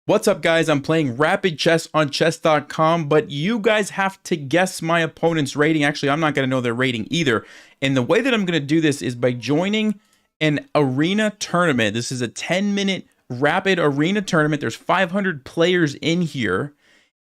What's up, guys? I'm playing Rapid Chess on chess.com, but you guys have to guess my opponent's rating. Actually, I'm not going to know their rating either. And the way that I'm going to do this is by joining an arena tournament. This is a 10-minute rapid arena tournament. There's 500 players in here,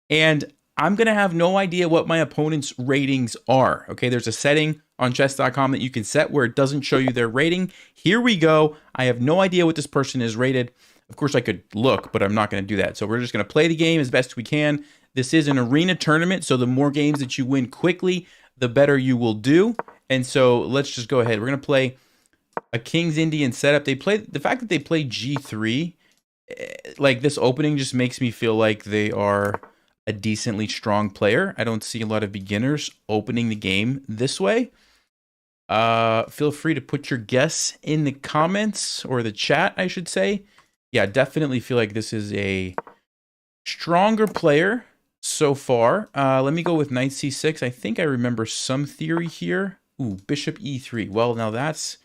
and I'm going to have no idea what my opponent's ratings are. Okay, there's a setting on chess.com that you can set where it doesn't show you their rating. Here we go. I have no idea what this person is rated. Of course, I could look, but I'm not going to do that. So we're just going to play the game as best we can. This is an arena tournament, so the more games that you win quickly, the better you will do. And so let's just go ahead. We're going to play a King's Indian setup. The fact that they play G3, like this opening just makes me feel like they are a decently strong player. I don't see a lot of beginners opening the game this way. Feel free to put your guess in the comments, or the chat, I should say. Yeah, definitely feel like this is a stronger player so far. Let me go with knight c6. I think I remember some theory here. Ooh, bishop e3. Well, now that's...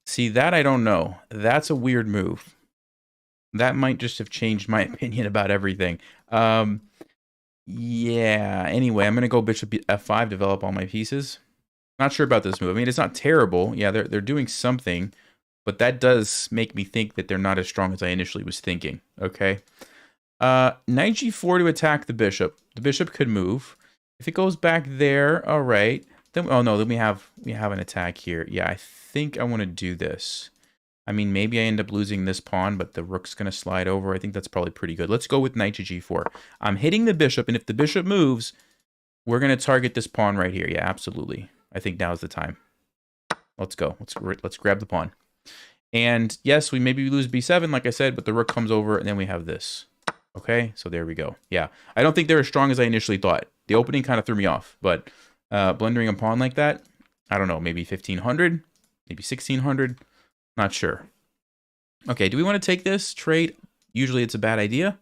See, that I don't know. That's a weird move. That might just have changed my opinion about everything. Yeah, anyway, I'm going to go bishop f5, develop all my pieces. Not sure about this move. I mean, it's not terrible. Yeah, they're doing something. But that does make me think that they're not as strong as I initially was thinking. Okay. Knight g4 to attack the bishop. The bishop could move. If it goes back there, all right. Then, oh no, then we have an attack here. Yeah, I think I want to do this. I mean, maybe I end up losing this pawn, but the rook's going to slide over. I think that's probably pretty good. Let's go with knight to g4. I'm hitting the bishop, and if the bishop moves, we're going to target this pawn right here. Yeah, absolutely. I think now's the time. Let's go. Let's grab the pawn. And yes, we maybe lose b7, like I said, but the rook comes over, and then we have this. Okay, so there we go. Yeah, I don't think they're as strong as I initially thought. The opening kind of threw me off, but blundering a pawn like that, I don't know, maybe 1500, maybe 1600, not sure. Okay, do we want to take this trade? Usually it's a bad idea.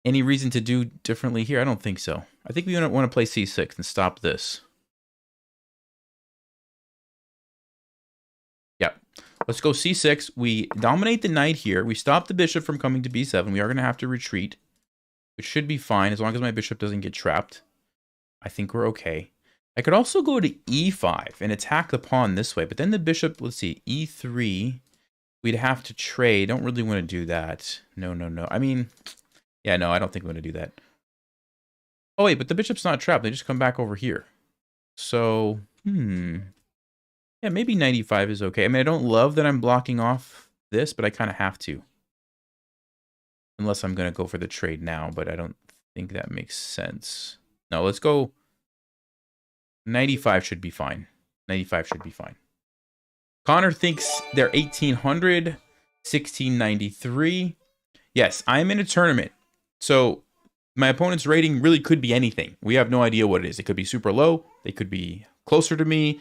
Any reason to do differently here? I don't think so. I think we want to play c6 and stop this. Let's go c6. We dominate the knight here. We stop the bishop from coming to b7. We are going to have to retreat, which should be fine as long as my bishop doesn't get trapped. I think we're okay. I could also go to e5 and attack the pawn this way, but then the bishop, let's see, e3, we'd have to trade. Don't really want to do that. No. I mean, yeah, no, I don't think we want to do that. Oh, wait, but the bishop's not trapped. They just come back over here. So, yeah, maybe 95 is okay. I mean, I don't love that I'm blocking off this, but I kind of have to. Unless I'm going to go for the trade now, but I don't think that makes sense. No, let's go. 95 should be fine. 95 should be fine. Connor thinks they're 1800, 1693. Yes, I'm in a tournament. So my opponent's rating really could be anything. We have no idea what it is. It could be super low. They could be closer to me.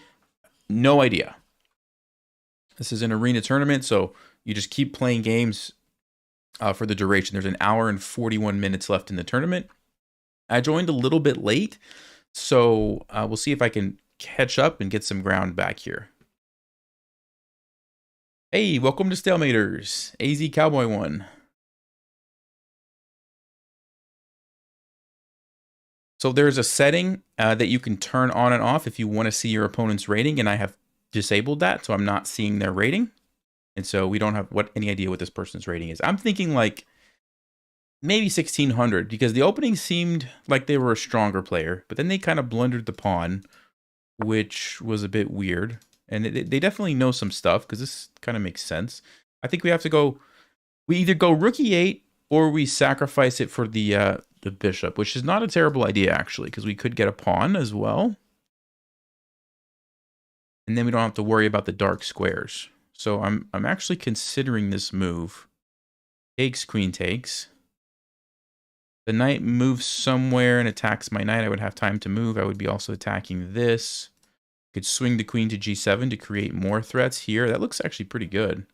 No idea. This is an arena tournament, so you just keep playing games for the duration. There's an hour and 41 minutes left in the tournament. I joined a little bit late, so we'll see if I can catch up and get some ground back here. Hey, welcome to Stalematers. AZ Cowboy 1. So there's a setting that you can turn on and off if you want to see your opponent's rating, and I have disabled that, so I'm not seeing their rating. And so we don't have any idea what this person's rating is. I'm thinking like maybe 1600, because the opening seemed like they were a stronger player, but then they kind of blundered the pawn, which was a bit weird. And they definitely know some stuff, because this kind of makes sense. I think we have to go, we either go rook e8 or we sacrifice it for the bishop, which is not a terrible idea, actually, because we could get a pawn as well. And then we don't have to worry about the dark squares. So I'm actually considering this move. Takes, queen takes. The knight moves somewhere and attacks my knight. I would have time to move. I would be also attacking this. Could swing the queen to g7 to create more threats here. That looks actually pretty good.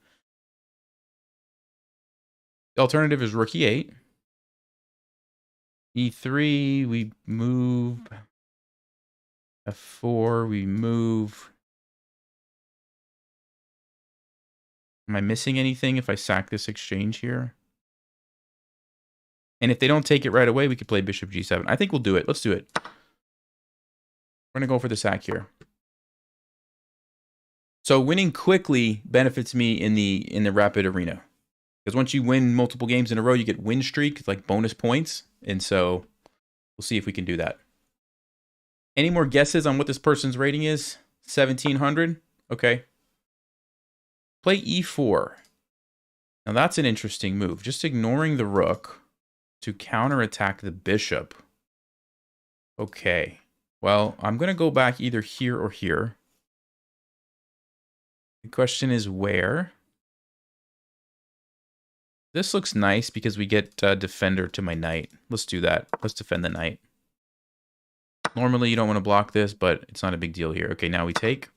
The alternative is rook e8. e3, we move. f4, we move. Am I missing anything if I sack this exchange here? And if they don't take it right away, we could play bishop g7. I think we'll do it. Let's do it. We're going to go for the sack here. So winning quickly benefits me in the rapid arena. Because once you win multiple games in a row, you get win streak. It's like bonus points. And so we'll see if we can do that. Any more guesses on what this person's rating is? 1700? Okay. Play e4. Now that's an interesting move. Just ignoring the rook to counterattack the bishop. Okay. Well, I'm going to go back either here or here. The question is where? This looks nice because we get defender to my knight. Let's do that. Let's defend the knight. Normally you don't want to block this, but it's not a big deal here. Okay, now we take.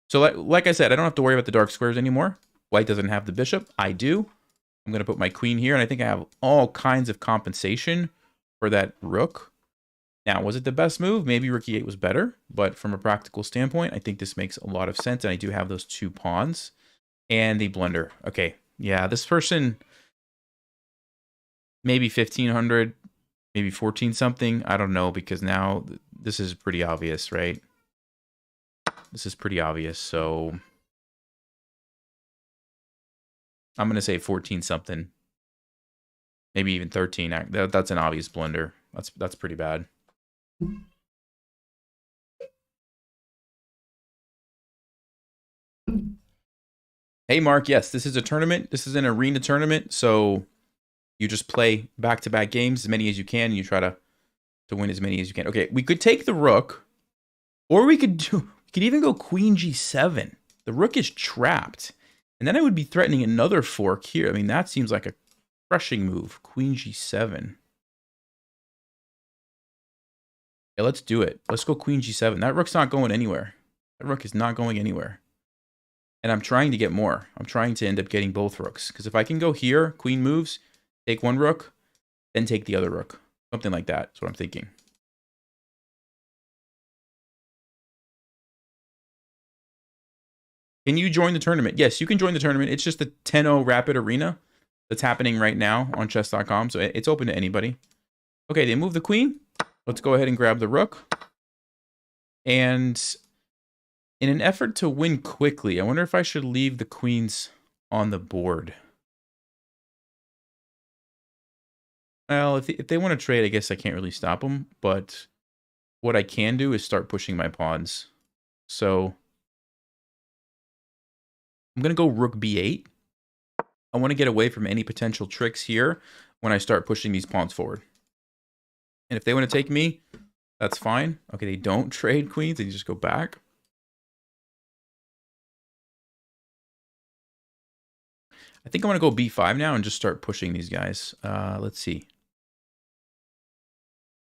So like I said, I don't have to worry about the dark squares anymore. White doesn't have the bishop. I do. I'm going to put my queen here, and I think I have all kinds of compensation for that rook. Now, was it the best move? Maybe rook e8 was better, but from a practical standpoint, I think this makes a lot of sense, and I do have those two pawns. And the blunder. Okay, yeah, this person, maybe 1500, maybe 14 something. I don't know, because now this is pretty obvious, right? This is pretty obvious, so I'm going to say 14 something. Maybe even 13. That's an obvious blunder. That's pretty bad. Hey, Mark. Yes, this is a tournament. This is an arena tournament. So you just play back-to-back games, as many as you can, and you try to win as many as you can. Okay, we could take the rook, or we could even go queen g7. The rook is trapped. And then I would be threatening another fork here. I mean, that seems like a crushing move. Queen g7. Yeah, let's do it. Let's go queen g7. That rook's not going anywhere. That rook is not going anywhere. And I'm trying to get more. I'm trying to end up getting both rooks. Because if I can go here, queen moves, take one rook, then take the other rook. Something like that. That's what I'm thinking. Can you join the tournament? Yes, you can join the tournament. It's just the 10-0 Rapid Arena that's happening right now on chess.com. So it's open to anybody. Okay, they move the queen. Let's go ahead and grab the rook. And in an effort to win quickly, I wonder if I should leave the queens on the board. Well, if they want to trade, I guess I can't really stop them. But what I can do is start pushing my pawns. So I'm going to go rook b8. I want to get away from any potential tricks here when I start pushing these pawns forward. And if they want to take me, that's fine. Okay, they don't trade queens. They just go back. I think I want to go b5 now and just start pushing these guys. Let's see.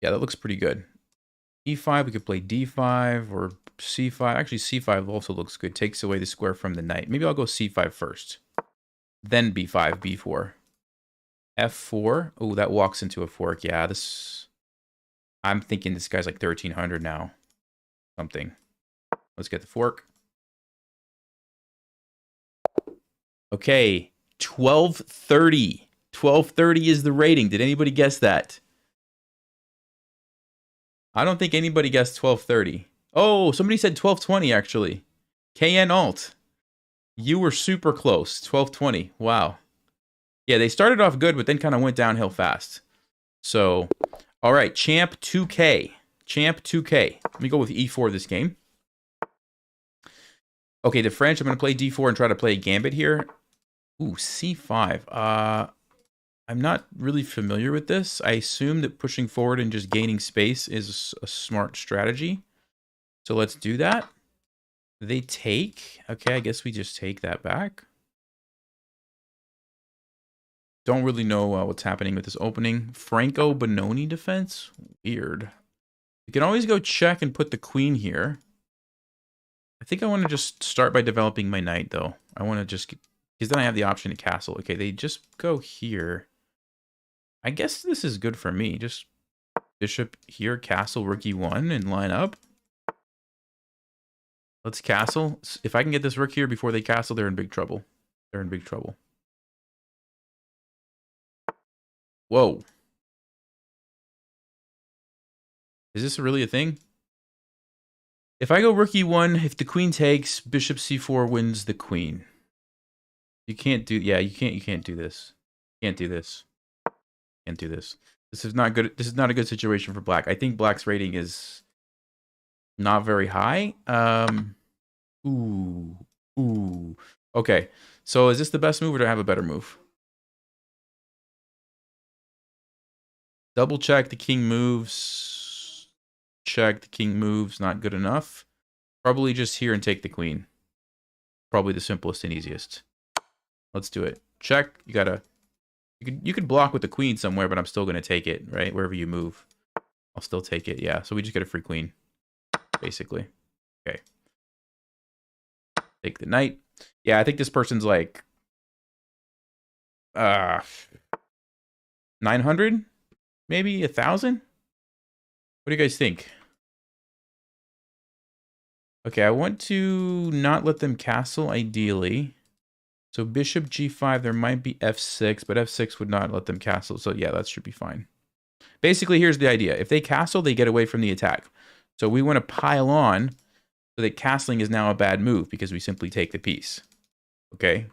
Yeah, that looks pretty good. e5, we could play d5 or c5. Actually, c5 also looks good. Takes away the square from the knight. Maybe I'll go c5 first. Then b5, b4. f4. Oh, that walks into a fork. Yeah, this... I'm thinking this guy's like 1300 now. Something. Let's get the fork. Okay, 1230. 1230 is the rating. Did anybody guess that? I don't think anybody guessed 1230. Oh, somebody said 1220 actually. KN Alt. You were super close. 1220. Wow. Yeah, they started off good, but then kind of went downhill fast. So, all right, Champ 2K. Champ 2K. Let me go with E4 this game. Okay, the French, I'm going to play D4 and try to play a gambit here. Ooh, C5. I'm not really familiar with this. I assume that pushing forward and just gaining space is a smart strategy. So let's do that. They take. Okay, I guess we just take that back. Don't really know what's happening with this opening. Franco Bononi defense? Weird. You can always go check and put the queen here. I think I want to just start by developing my knight, though. I want to just... because then I have the option to castle. Okay, they just go here. I guess this is good for me. Just bishop here, castle, rook e1, and line up. Let's castle. If I can get this rook here before they castle, they're in big trouble. They're in big trouble. Whoa. Is this really a thing? If I go rook e1, if the queen takes, bishop c4 wins the queen. You can't do, yeah, you can't do this. Can't do this. Can't do this. This is not good. This is not a good situation for black. I think black's rating is not very high. Ooh. Ooh. Okay. So is this the best move or do I have a better move? Double check the king moves. Check the king moves. Not good enough. Probably just here and take the queen. Probably the simplest and easiest. Let's do it. Check. You gotta. You could block with the queen somewhere, but I'm still gonna take it, right? Wherever you move, I'll still take it. Yeah. So we just get a free queen, basically. Okay. Take the knight. Yeah, I think this person's like 900, maybe 1,000. What do you guys think? Okay, I want to not let them castle, ideally. So bishop g5, there might be f6, but f6 would not let them castle. So yeah, that should be fine. Basically, here's the idea. If they castle, they get away from the attack. So we want to pile on so that castling is now a bad move because we simply take the piece. Okay?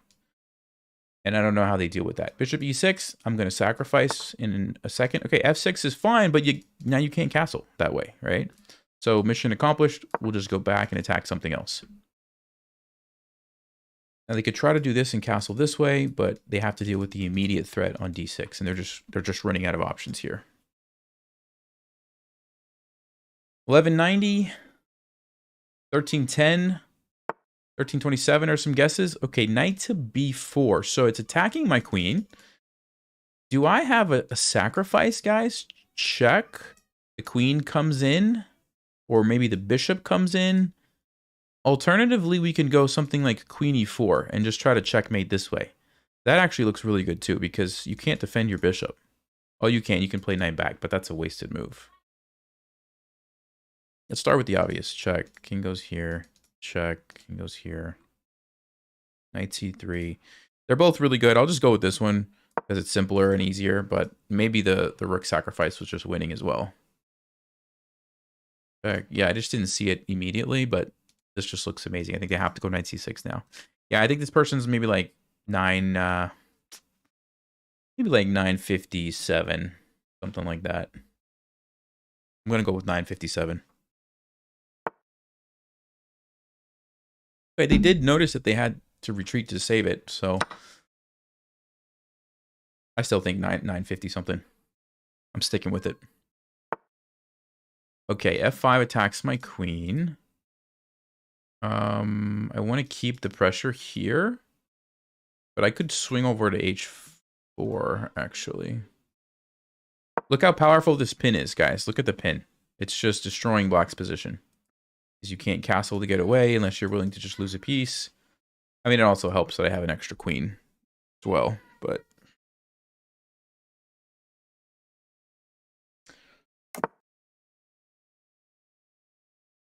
And I don't know how they deal with that. Bishop e6, I'm going to sacrifice in a second. Okay, f6 is fine, but now you can't castle that way, right? So mission accomplished. We'll just go back and attack something else. Now they could try to do this and castle this way, but they have to deal with the immediate threat on d6, and they're just running out of options here. 1190, 1310, 1327 are some guesses. Okay, knight to b4. So it's attacking my queen. Do I have a sacrifice, guys? Check. The queen comes in, or maybe the bishop comes in. Alternatively, we can go something like queen e4 and just try to checkmate this way. That actually looks really good too, because you can't defend your bishop. Oh, you can. You can play knight back, but that's a wasted move. Let's start with the obvious. Check. King goes here. Check. King goes here. Knight c3. They're both really good. I'll just go with this one because it's simpler and easier, but maybe the rook sacrifice was just winning as well. Yeah, I just didn't see it immediately, but this just looks amazing. I think they have to go knight c6 now. Yeah, I think this person's maybe like 957, something like that. I'm gonna go with 957. Okay, they did notice that they had to retreat to save it, so I still think 950 something. I'm sticking with it. Okay, f5 attacks my queen. I want to keep the pressure here, but I could swing over to h4, actually. Look how powerful this pin is, guys. Look at the pin. It's just destroying black's position. Because you can't castle to get away unless you're willing to just lose a piece. I mean, it also helps that I have an extra queen as well, but...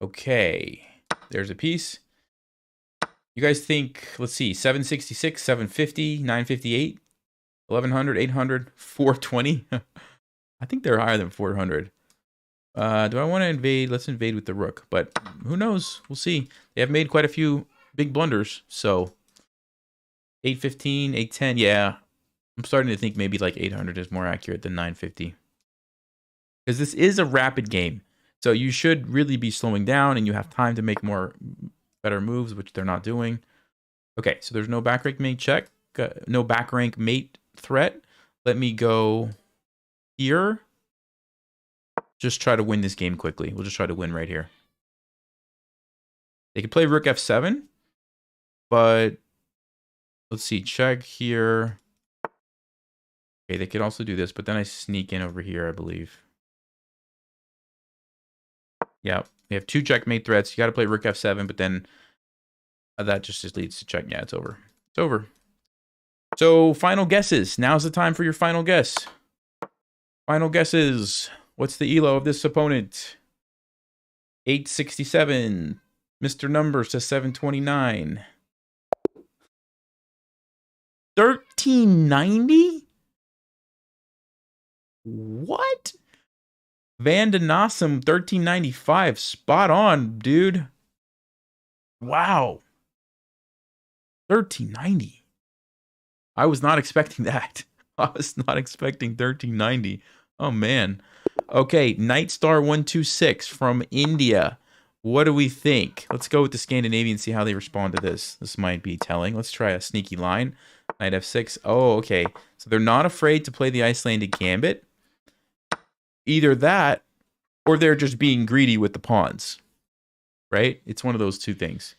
Okay, there's a piece. You guys think, let's see, 766, 750, 958, 1100, 800, 420? I think they're higher than 400. Do I want to invade? Let's invade with the rook, but who knows? We'll see. They have made quite a few big blunders, so 815, 810, yeah. I'm starting to think maybe like 800 is more accurate than 950. Because this is a rapid game. So you should really be slowing down and you have time to make better moves, which they're not doing. Okay, so there's no back rank mate check. No back rank mate threat. Let me go here. Just try to win this game quickly. We'll just try to win right here. They could play rook f7, but let's see, check here. Okay, they could also do this, but then I sneak in over here, I believe. Yeah, we have two checkmate threats. You got to play rook f7, but then that just leads to check. Yeah, it's over. It's over. So, final guesses. Now's the time for your final guess. Final guesses. What's the elo of this opponent? 867. Mr. Numbers to 729. 1390? What? Van de Nossum, 1395. Spot on, dude. Wow. 1390. I was not expecting that. I was not expecting 1390. Oh, man. Okay, Nightstar126 from India. What do we think? Let's go with the Scandinavian and see how they respond to this. This might be telling. Let's try a sneaky line. Knight f6. Oh, okay. So they're not afraid to play the Icelandic gambit. Either that, or they're just being greedy with the pawns. Right? It's one of those two things.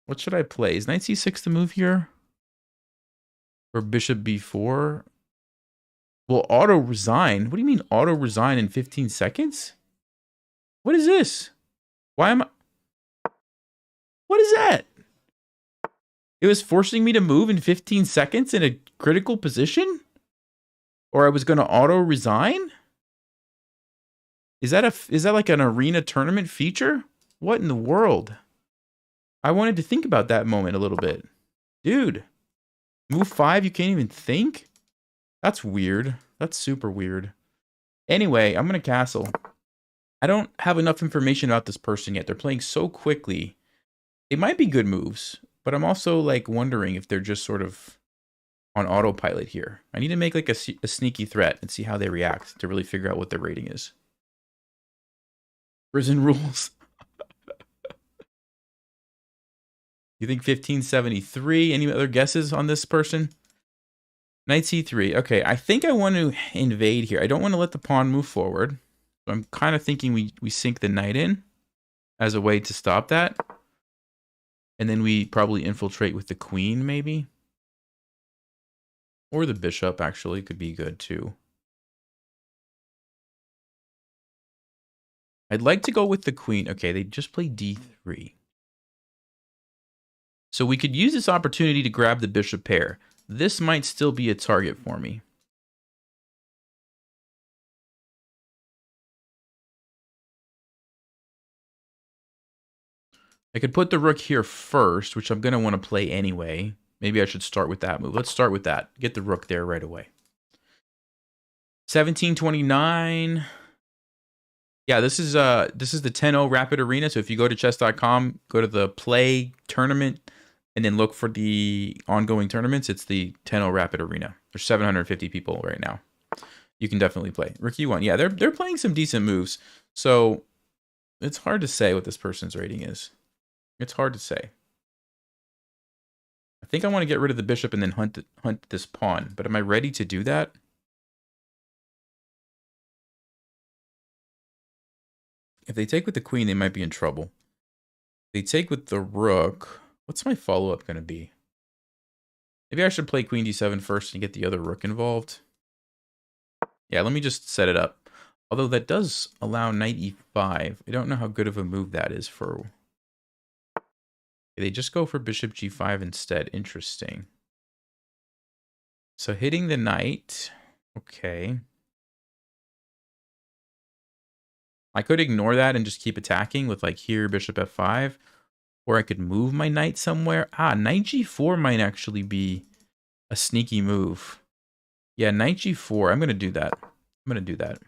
What should I play? Is knight c6 the move here? Or bishop b4? Well, auto resign. What do you mean auto resign in 15 seconds? What is this? Why am I... What is that? It was forcing me to move in 15 seconds in a critical position? Or I was going to auto resign? Is that like an arena tournament feature? What in the world? I wanted to think about that moment a little bit. Dude, move 5, you can't even think? That's weird. That's super weird. Anyway, I'm going to castle. I don't have enough information about this person yet. They're playing so quickly. It might be good moves, but I'm also like wondering if they're just sort of on autopilot here. I need to make like a sneaky threat and see how they react to really figure out what their rating is. Prison rules. You think 1573? Any other guesses on this person? Knight c3. Okay, I think I want to invade here. I don't want to let the pawn move forward. So I'm kind of thinking we sink the knight in as a way to stop that. And then we probably infiltrate with the queen, maybe. Or the bishop, actually, could be good, too. I'd like to go with the queen. Okay, they just played d3. So we could use this opportunity to grab the bishop pair. This might still be a target for me. I could put the rook here first, which I'm going to want to play anyway. Maybe I should start with that move. Let's start with that. Get the rook there right away. 1729. Yeah, this is the 10-0 Rapid Arena. So if you go to chess.com, go to the play tournament, and then look for the ongoing tournaments. It's the 10-0 Rapid Arena. There's 750 people right now. You can definitely play. Rook e1. Yeah, they're playing some decent moves. So it's hard to say what this person's rating is. It's hard to say. I think I want to get rid of the bishop and then hunt this pawn. But am I ready to do that? If they take with the queen, they might be in trouble. If they take with the rook, what's my follow-up going to be? Maybe I should play queen d7 first and get the other rook involved. Yeah, let me just set it up. Although that does allow knight e5. I don't know how good of a move that is for... They just go for bishop g5 instead. Interesting. So hitting the knight. Okay. I could ignore that and just keep attacking with like here, bishop f5. Or I could move my knight somewhere. Ah, knight g4 might actually be a sneaky move. Yeah, knight g4. I'm going to do that. I'm going to do that.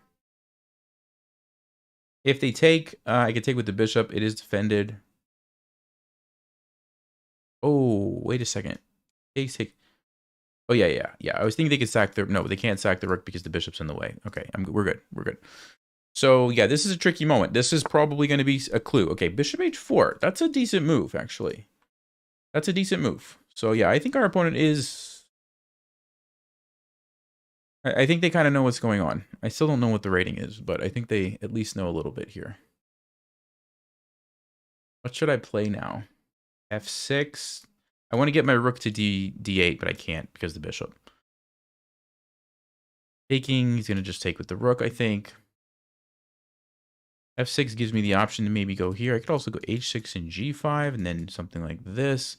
If they take, I could take with the bishop. It is defended. Oh, wait a second. They take... Oh, yeah. I was thinking they could sack the... No, they can't sack the rook because the bishop's in the way. Okay, we're good. So, yeah, this is a tricky moment. This is probably going to be a clue. Okay, bishop h4. That's a decent move, actually. That's a decent move. So, yeah, I think our opponent is... I think they kind of know what's going on. I still don't know what the rating is, but I think they at least know a little bit here. What should I play now? f6. I want to get my rook to d8, but I can't because the bishop. Taking, he's going to just take with the rook, I think. f6 gives me the option to maybe go here. I could also go h6 and g5, and then something like this.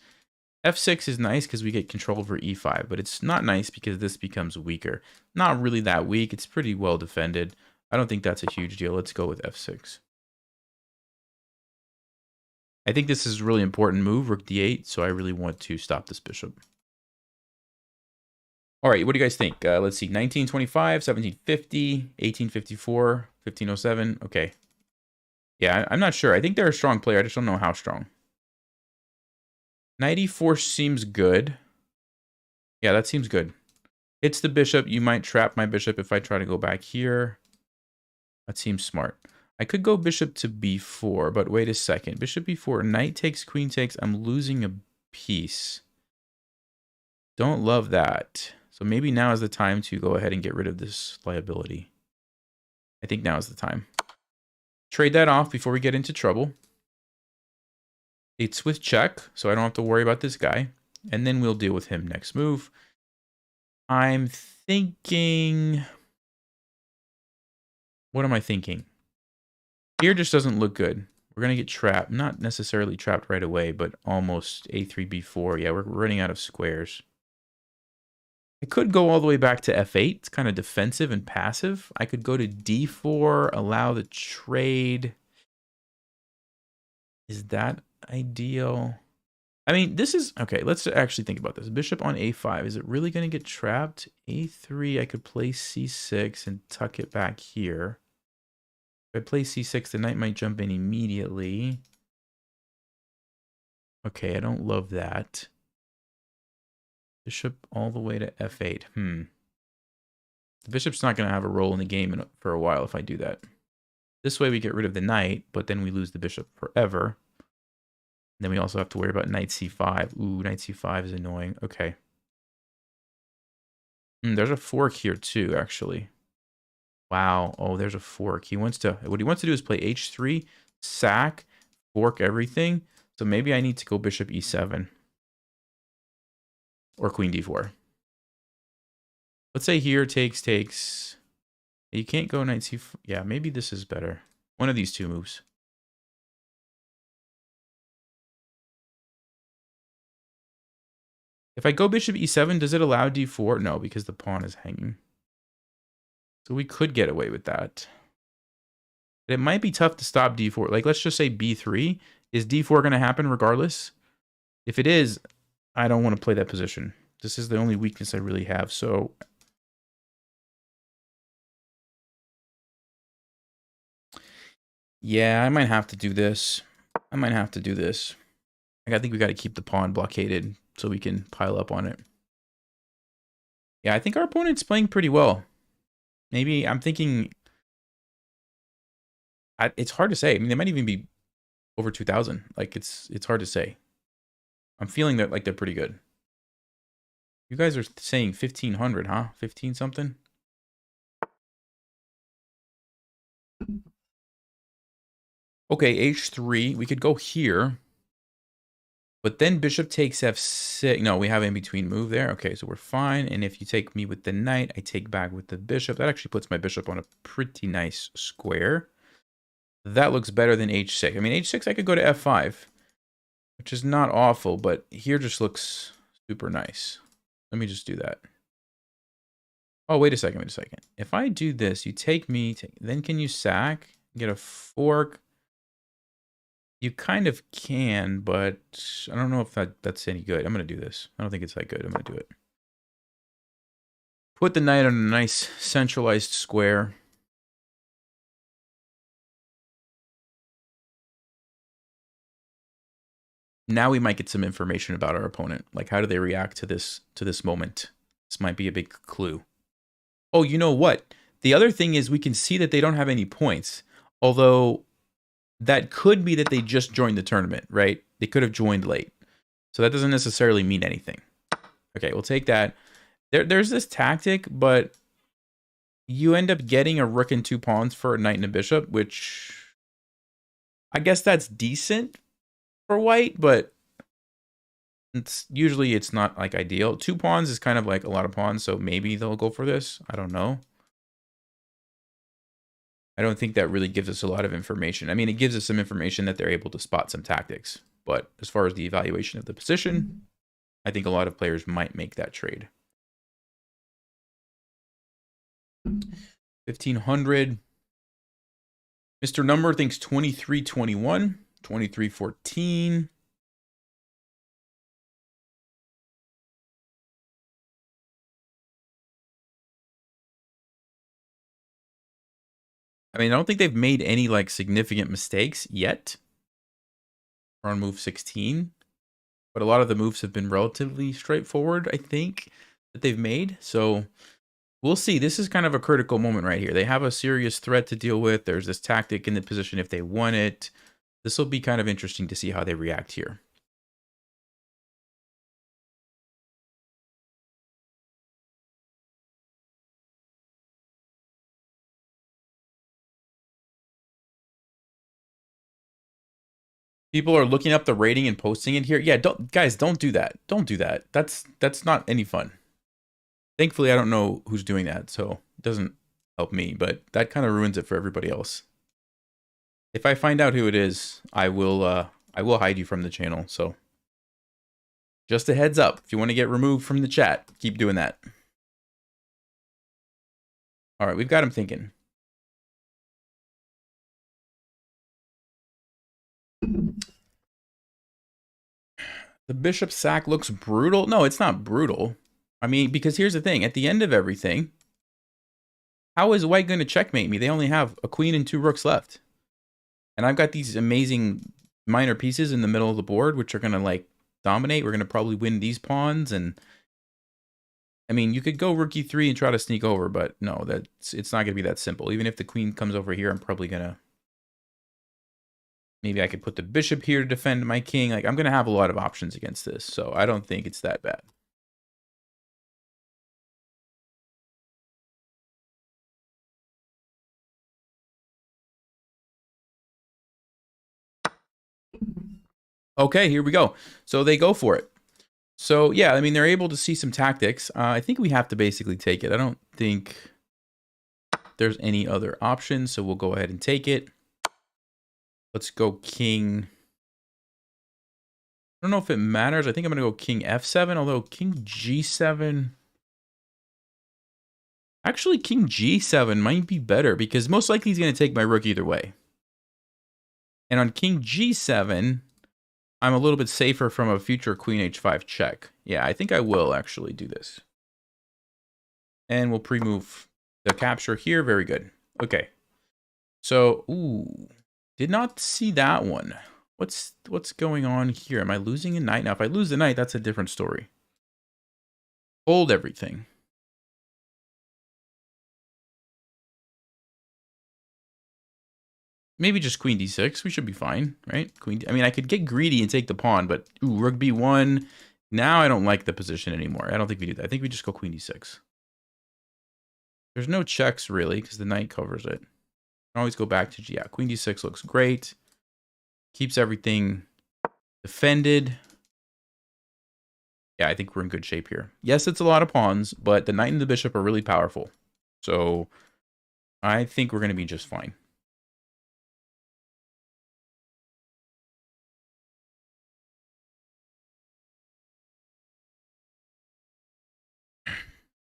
f6 is nice because we get control over e5, but it's not nice because this becomes weaker. Not really that weak. It's pretty well defended. I don't think that's a huge deal. Let's go with f6. I think this is a really important move, rook d8, so I really want to stop this bishop. All right, what do you guys think? Let's see, 1925, 1750, 1854, 1507. Okay. Yeah, I'm not sure. I think they're a strong player. I just don't know how strong. 94 seems good. Yeah, that seems good. It's the bishop. You might trap my bishop if I try to go back here. That seems smart. I could go bishop to b4, but wait a second. Bishop b4, knight takes, queen takes. I'm losing a piece. Don't love that. So maybe now is the time to go ahead and get rid of this liability. I think now is the time. Trade that off before we get into trouble. It's with check, so I don't have to worry about this guy. And then we'll deal with him next move. I'm thinking... What am I thinking? Here just doesn't look good. We're going to get trapped. Not necessarily trapped right away, but almost a3, b4. Yeah, we're running out of squares. I could go all the way back to f8. It's kind of defensive and passive. I could go to d4, allow the trade. Is that ideal? I mean, this is... Okay, let's actually think about this. Bishop on a5. Is it really going to get trapped? a3, I could play c6 and tuck it back here. If I play c6, the knight might jump in immediately. Okay, I don't love that. Bishop all the way to f8. The bishop's not going to have a role in the game for a while if I do that. This way we get rid of the knight, but then we lose the bishop forever. And then we also have to worry about knight c5. Ooh, knight c5 is annoying. Okay. There's a fork here too, actually. Wow. Oh, there's a fork. What he wants to do is play h3, sack, fork everything. So maybe I need to go bishop e7. Or queen d4. Let's say here takes. You can't go knight c4. Yeah, maybe this is better. One of these two moves. If I go bishop e7, does it allow d4? No, because the pawn is hanging. So we could get away with that. But it might be tough to stop d4. Like, let's just say b3. Is d4 going to happen regardless? If it is, I don't want to play that position. This is the only weakness I really have, so... Yeah, I might have to do this. I think we got to keep the pawn blockaded so we can pile up on it. Yeah, I think our opponent's playing pretty well. Maybe I'm thinking... it's hard to say. I mean, they might even be over 2,000. Like, it's hard to say. I'm feeling that like they're pretty good. You guys are saying 1,500, huh? 15 something? Okay, h3. We could go here. But then bishop takes f6. No, we have in between move there. Okay, so we're fine. And if you take me with the knight, I take back with the bishop. That actually puts my bishop on a pretty nice square. That looks better than h6. I mean, h6, I could go to f5, which is not awful, but here just looks super nice. Let me just do that. Oh, wait a second. If I do this, you take me, then can you sack, get a fork? You kind of can, but I don't know if that's any good. I'm going to do this. I don't think it's that good. I'm going to do it. Put the knight on a nice centralized square. Now we might get some information about our opponent. Like, how do they react to this moment? This might be a big clue. Oh, you know what? The other thing is we can see that they don't have any points. Although that could be that they just joined the tournament, right? They could have joined late. So that doesn't necessarily mean anything. Okay, we'll take that. There's this tactic, but you end up getting a rook and 2 pawns for a knight and a bishop, which I guess that's decent for white, but usually it's not like ideal. 2 pawns is kind of like a lot of pawns, so maybe they'll go for this. I don't know. I don't think that really gives us a lot of information. I mean, it gives us some information that they're able to spot some tactics. But as far as the evaluation of the position, I think a lot of players might make that trade. 1,500. Mr. Number thinks 2321, 2314. I mean, I don't think they've made any like significant mistakes yet. We're on move 16. But a lot of the moves have been relatively straightforward, I think, that they've made. So we'll see. This is kind of a critical moment right here. They have a serious threat to deal with. There's this tactic in the position if they want it. This will be kind of interesting to see how they react here. People are looking up the rating and posting it here. Yeah, don't do that. Don't do that. That's not any fun. Thankfully, I don't know who's doing that, so it doesn't help me, but that kind of ruins it for everybody else. If I find out who it is, I will hide you from the channel, so just a heads up. If you want to get removed from the chat, keep doing that. All right, we've got him thinking. The bishop sack looks brutal. No, it's not brutal. I mean, because here's the thing. At the end of everything, how is white going to checkmate me? They only have a queen and 2 rooks left. And I've got these amazing minor pieces in the middle of the board, which are going to, like, dominate. We're going to probably win these pawns. And, I mean, you could go rook e3 and try to sneak over, but no, it's not going to be that simple. Even if the queen comes over here, I'm probably going to... Maybe I could put the bishop here to defend my king. Like, I'm going to have a lot of options against this, so I don't think it's that bad. Okay, here we go. So they go for it. So, yeah, I mean, they're able to see some tactics. I think we have to basically take it. I don't think there's any other option, so we'll go ahead and take it. Let's go king. I don't know if it matters. I think I'm going to go king f7, although king g7... Actually, king g7 might be better, because most likely he's going to take my rook either way. And on king g7... I'm a little bit safer from a future queen h5 check. Yeah, I think I will actually do this. And we'll pre-move the capture here. Very good. Okay. So, ooh, did not see that one. What's going on here? Am I losing a knight? Now, if I lose the knight, that's a different story. Hold everything. Maybe just queen d6. We should be fine, right? I mean, I could get greedy and take the pawn, but ooh, rook b1. Now I don't like the position anymore. I don't think we do that. I think we just go queen d6. There's no checks, really, because the knight covers it. I can always go back to yeah, queen d6 looks great. Keeps everything defended. Yeah, I think we're in good shape here. Yes, it's a lot of pawns, but the knight and the bishop are really powerful. So I think we're going to be just fine.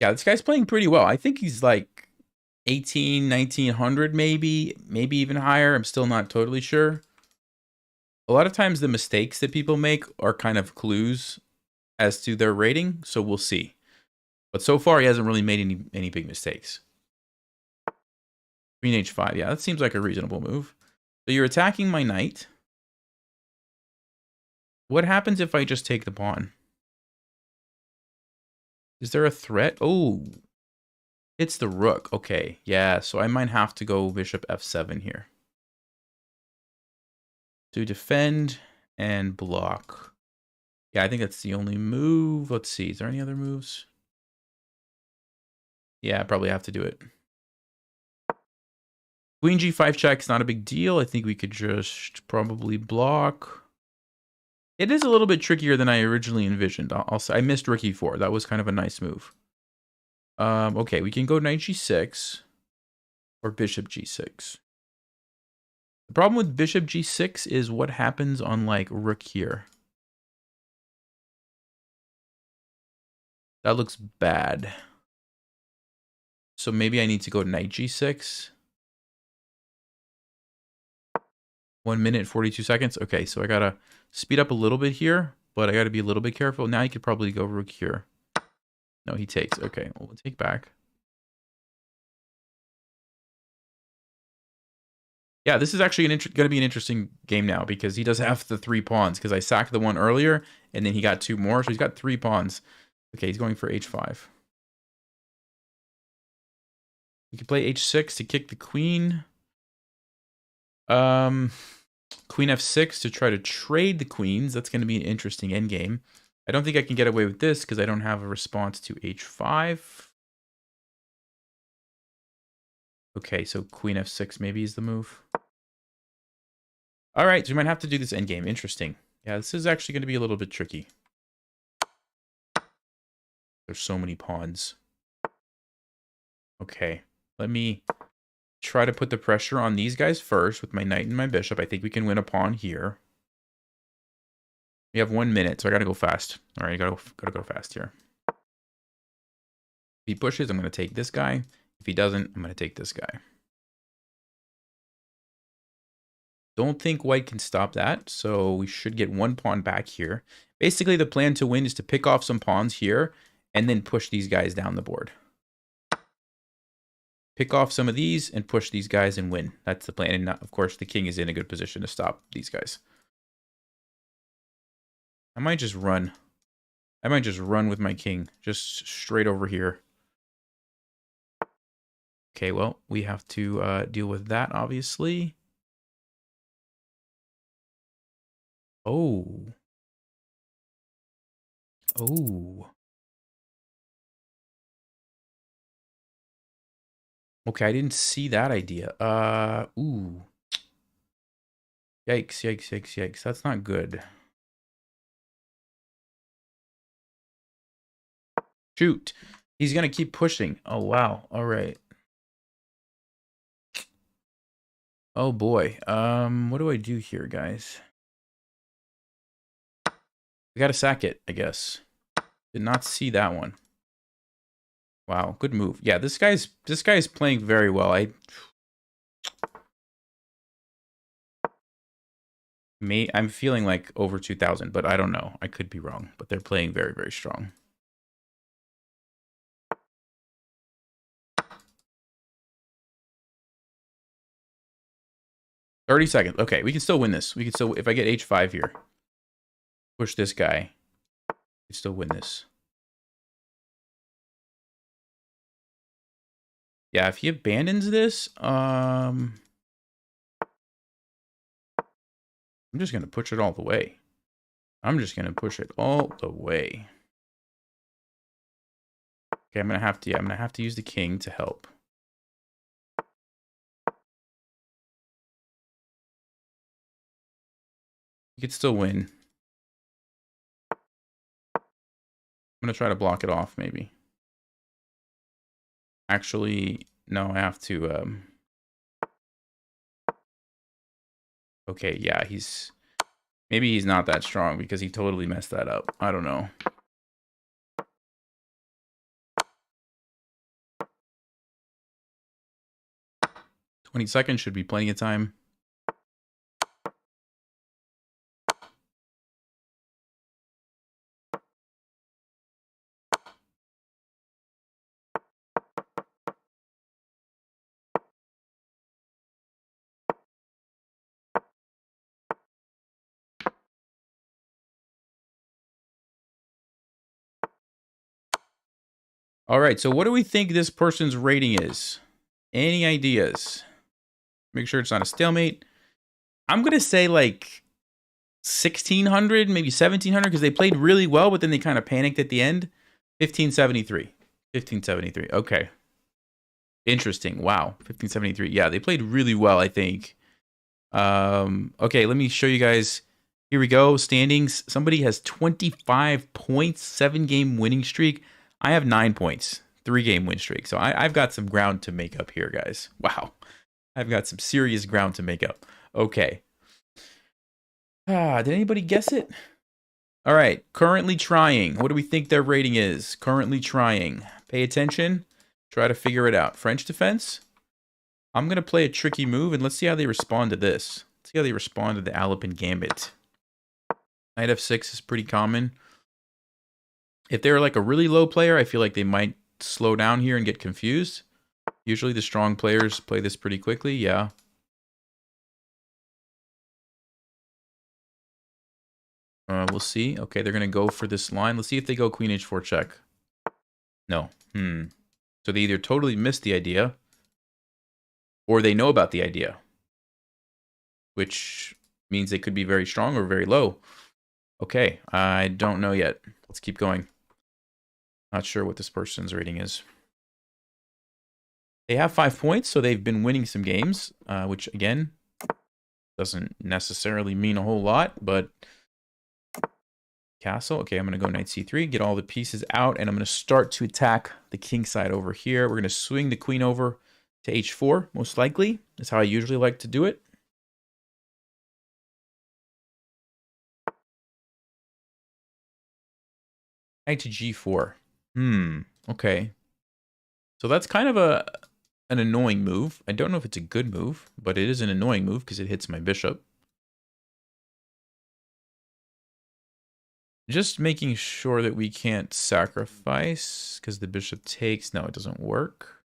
Yeah, this guy's playing pretty well. I think he's like 18, 1900 maybe even higher. I'm still not totally sure. A lot of times the mistakes that people make are kind of clues as to their rating, so we'll see. But so far, he hasn't really made any big mistakes. Queen h5, yeah, that seems like a reasonable move. So you're attacking my knight. What happens if I just take the pawn? Is there a threat? Oh, it's the rook. Okay, yeah, so I might have to go bishop f7 here. To defend and block. Yeah, I think that's the only move. Let's see, is there any other moves? Yeah, I probably have to do it. Queen g5 check's not a big deal. I think we could just probably block. It is a little bit trickier than I originally envisioned. I missed rook e4. That was kind of a nice move. Okay, we can go knight g6 or bishop g6. The problem with bishop g6 is what happens on like rook here. That looks bad. So maybe I need to go knight g6. 1 minute, 42 seconds. Okay, so I gotta speed up a little bit here, but I gotta be a little bit careful. Now you could probably go rook here. No, he takes. Okay, we'll take back. Yeah, this is actually going to be an interesting game now because he does have the 3 pawns because I sacked the one earlier and then he got 2 more. So he's got 3 pawns. Okay, he's going for h5. You can play h6 to kick the queen. Queen f6 to try to trade the queens. That's going to be an interesting endgame. I don't think I can get away with this because I don't have a response to h5. Okay, so queen f6 maybe is the move. All right, so we might have to do this endgame. Interesting. Yeah, this is actually going to be a little bit tricky. There's so many pawns. Okay, let me try to put the pressure on these guys first with my knight and my bishop. I think we can win a pawn here. We have 1 minute, so I got to go fast. All right, gotta go fast here. If he pushes, I'm going to take this guy. If he doesn't, I'm going to take this guy. Don't think white can stop that, so we should get 1 pawn back here. Basically, the plan to win is to pick off some pawns here and then push these guys down the board. Pick off some of these and push these guys and win. That's the plan. And of course, the king is in a good position to stop these guys. I might just run. I might just run with my king, just straight over here. Okay, well, we have to deal with that, obviously. Oh. Oh. Okay, I didn't see that idea. Ooh. Yikes, yikes, yikes, yikes. That's not good. Shoot. He's going to keep pushing. Oh, wow. All right. Oh, boy. What do I do here, guys? We got to sack it, I guess. Did not see that one. Wow, good move. Yeah, this guy's playing very well. I'm feeling like over 2,000, but I don't know. I could be wrong, but they're playing very, very strong. $30 seconds. Okay, we can still win this. We can still, if I get h5 here, push this guy, we can still win this. Yeah, if he abandons this, I'm just going to push it all the way. I'm just going to push it all the way. Okay, I'm going to have to use the king to help. You could still win. I'm going to try to block it off, maybe. Actually, no, I have to... Okay, yeah, maybe he's not that strong because he totally messed that up. I don't know. $20 seconds should be plenty of time. All right, so what do we think this person's rating is? Any ideas? Make sure it's not a stalemate. I'm going to say like 1,600, maybe 1,700, because they played really well, but then they kind of panicked at the end. 1573. 1573. Okay. Interesting. Wow. 1573. Yeah, they played really well, I think. Okay, let me show you guys. Here we go. Standings. Somebody has 25 points, 7-game winning streak. I have 9 points, 3-game win streak. So I've got some ground to make up here, guys. Wow. I've got some serious ground to make up. Okay. Did anybody guess it? All right. Currently trying. What do we think their rating is? Currently trying. Pay attention. Try to figure it out. French defense. I'm going to play a tricky move, and let's see how they respond to this. Let's see how they respond to the Alapin Gambit. Knight f6 is pretty common. If they're like a really low player, I feel like they might slow down here and get confused. Usually the strong players play this pretty quickly, yeah. We'll see. Okay, they're going to go for this line. Let's see if they go queen h4 check. No. So they either totally missed the idea or they know about the idea, which means they could be very strong or very low. Okay, I don't know yet. Let's keep going. Not sure what this person's rating is. They have 5 points, so they've been winning some games, which, again, doesn't necessarily mean a whole lot, but castle. Okay, I'm going to go knight c3, get all the pieces out, and I'm going to start to attack the king side over here. We're going to swing the queen over to h4, most likely. That's how I usually like to do it. Knight to g4. Okay. So that's kind of an annoying move. I don't know if it's a good move, but it is an annoying move because it hits my bishop. Just making sure that we can't sacrifice because the bishop takes. No, it doesn't work.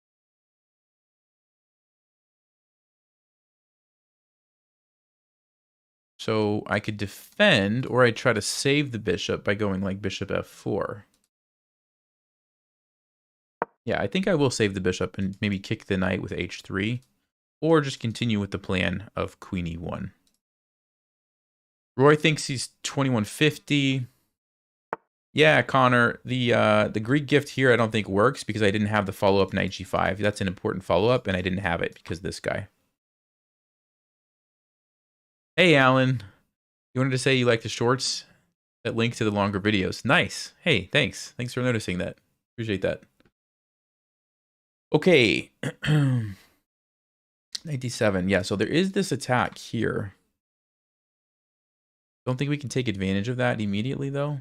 So I could defend, or I try to save the bishop by going like bishop f4. Yeah, I think I will save the bishop and maybe kick the knight with h3, or just continue with the plan of queen e1. Roy thinks he's 2150. Yeah, Connor, the Greek gift here I don't think works because I didn't have the follow-up knight g5. That's an important follow-up, and I didn't have it because this guy. Hey, Alan. You wanted to say you like the shorts that link to the longer videos. Nice. Hey, thanks. Thanks for noticing that. Appreciate that. Okay. 97. Yeah, so there is this attack here. Don't think we can take advantage of that immediately, though.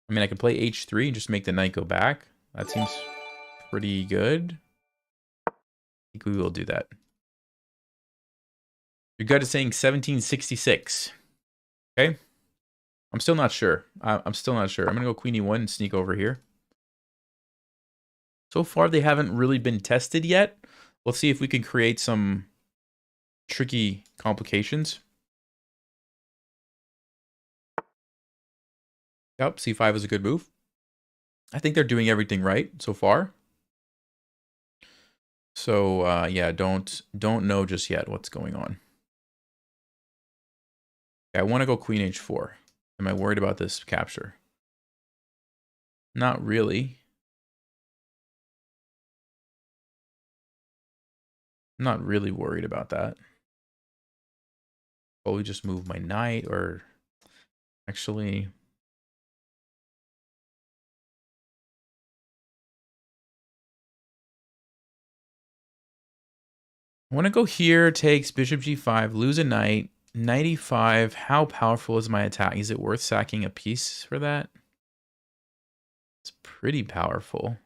I mean, I could play h3 and just make the knight go back. That seems pretty good. I think we will do that. Your gut is saying 1766. Okay. I'm still not sure. I'm still not sure. I'm going to go queen e1 and sneak over here. So far, they haven't really been tested yet. Let's see if we can create some tricky complications. Yep, c5 is a good move. I think they're doing everything right so far. So, yeah, don't know just yet what's going on. Okay, I want to go queen h4. Am I worried about this capture? Not really. I'm not really worried about that. Probably just move my knight, or actually... I want to go here, takes bishop g5, lose a knight, knight e5. How powerful is my attack? Is it worth sacking a piece for that? It's pretty powerful.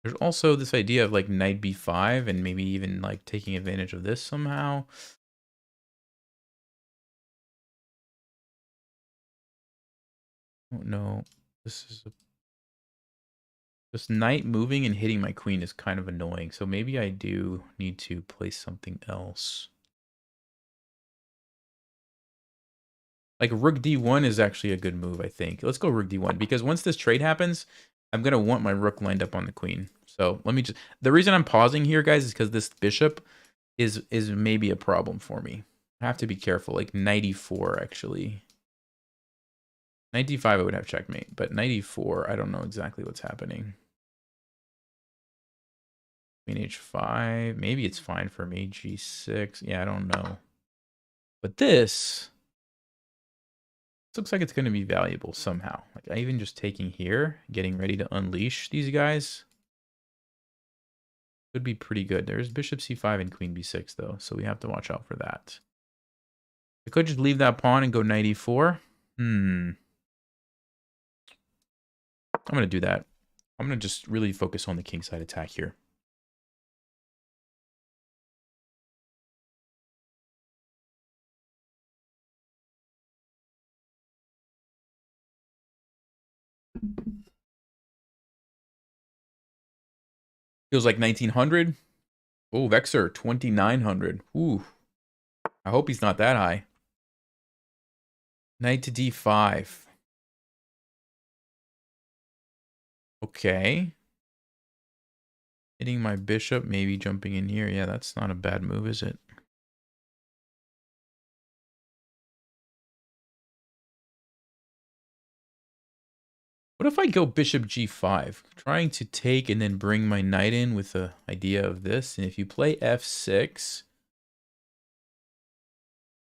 There's also this idea of like knight b5 and maybe even like taking advantage of this somehow. Oh no, this knight moving and hitting my queen is kind of annoying. So maybe I do need to play something else. Like rook d1 is actually a good move, I think. Let's go rook d1 because once this trade happens, I'm going to want my rook lined up on the queen. So let me just... The reason I'm pausing here, guys, is because this bishop is maybe a problem for me. I have to be careful. Like knight e4, actually. Knight d5, I would have checkmate. But knight e4, I don't know exactly what's happening. Queen h5. Maybe it's fine for me. g6. Yeah, I don't know. But this looks like it's going to be valuable somehow. Like even just taking here, getting ready to unleash these guys could be pretty good. There's bishop c5 and queen b6 though, so we have to watch out for that. I could just leave that pawn and go knight e4. I'm going to do that. I'm going to just really focus on the kingside attack here. Feels like 1900. Oh, Vexer, 2900. Ooh. I hope he's not that high. Knight to d5. Okay. Hitting my bishop, maybe jumping in here. Yeah, that's not a bad move, is it? What if I go bishop g5? Trying to take and then bring my knight in with the idea of this. And if you play f6,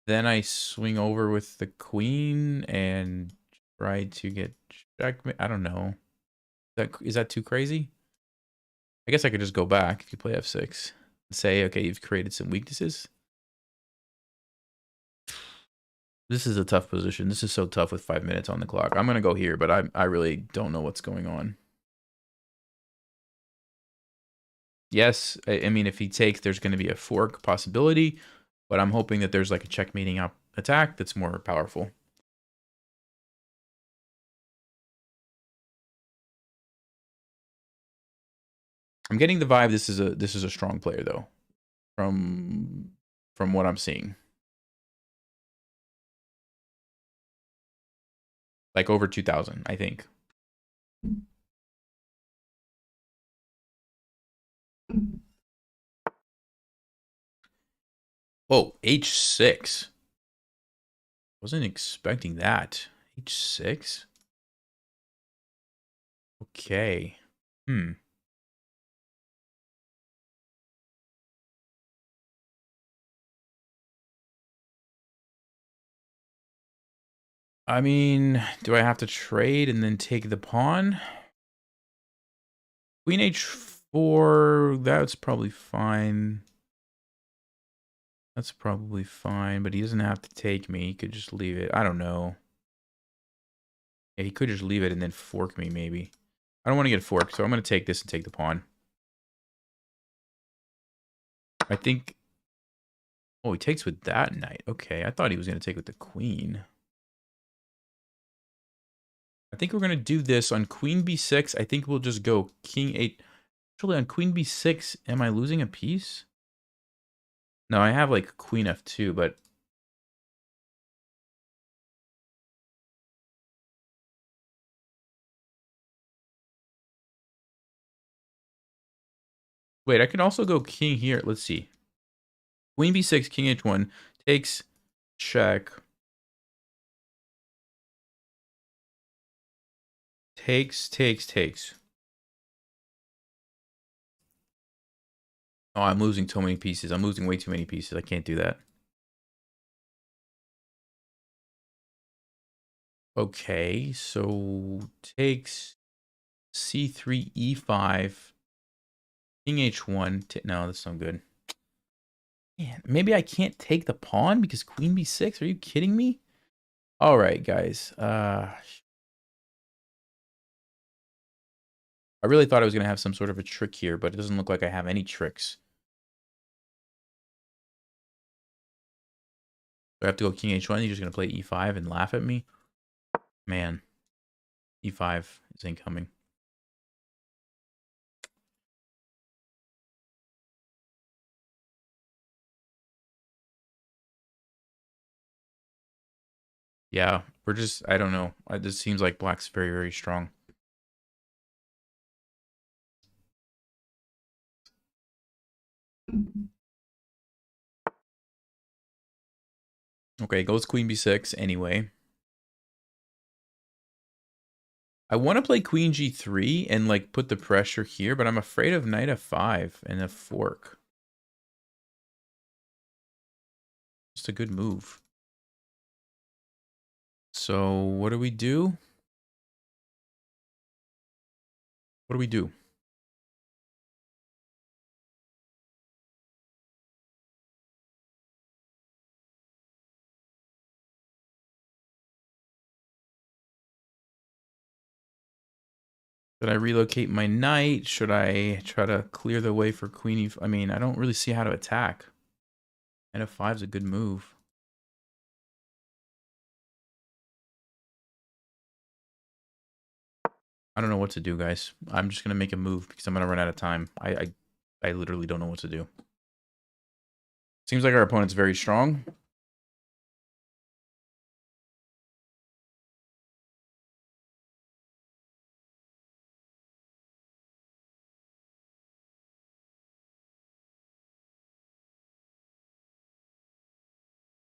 then I swing over with the queen and try to get checkmate. I don't know. Is that too crazy? I guess I could just go back if you play f6 and say, okay, you've created some weaknesses. This is a tough position. This is so tough with 5 minutes on the clock. I'm going to go here, but I really don't know what's going on. Yes, I mean, if he takes, there's going to be a fork possibility, but I'm hoping that there's like a checkmating up attack that's more powerful. I'm getting the vibe this is a strong player though, from what I'm seeing. Like over 2,000, I think. Oh, h6. Wasn't expecting that. h6. Okay. I mean, do I have to trade and then take the pawn? Queen h4, that's probably fine. That's probably fine, but he doesn't have to take me. He could just leave it. I don't know. Yeah, he could just leave it and then fork me, maybe. I don't want to get forked, so I'm going to take this and take the pawn. I think... Oh, he takes with that knight. Okay, I thought he was going to take with the queen. I think we're going to do this on queen b6. I think we'll just go king 8. Actually, on queen b6, am I losing a piece? No, I have like queen f2, but... Wait, I can also go king here. Let's see. Queen b6, king h1, takes, check. Takes. Oh, I'm losing so many pieces. I'm losing way too many pieces. I can't do that. Okay, so takes c3, e5, king h1. No, that's not good. Man, maybe I can't take the pawn because queen b6? Are you kidding me? All right, guys. I really thought I was going to have some sort of a trick here, but it doesn't look like I have any tricks. Do I have to go king h1? You're just going to play e5 and laugh at me? Man, e5 is incoming. Yeah, we're just, I don't know. This seems like black's very, very strong. Okay, goes queen b6 anyway. I want to play queen g3 and like put the pressure here, but I'm afraid of knight f5 and a fork. Just a good move. So what do we do? What do we do? Should I relocate my knight? Should I try to clear the way for queen e? I mean, I don't really see how to attack. Knight f5 is a good move. I don't know what to do, guys. I'm just gonna make a move because I'm gonna run out of time. I literally don't know what to do. Seems like our opponent's very strong.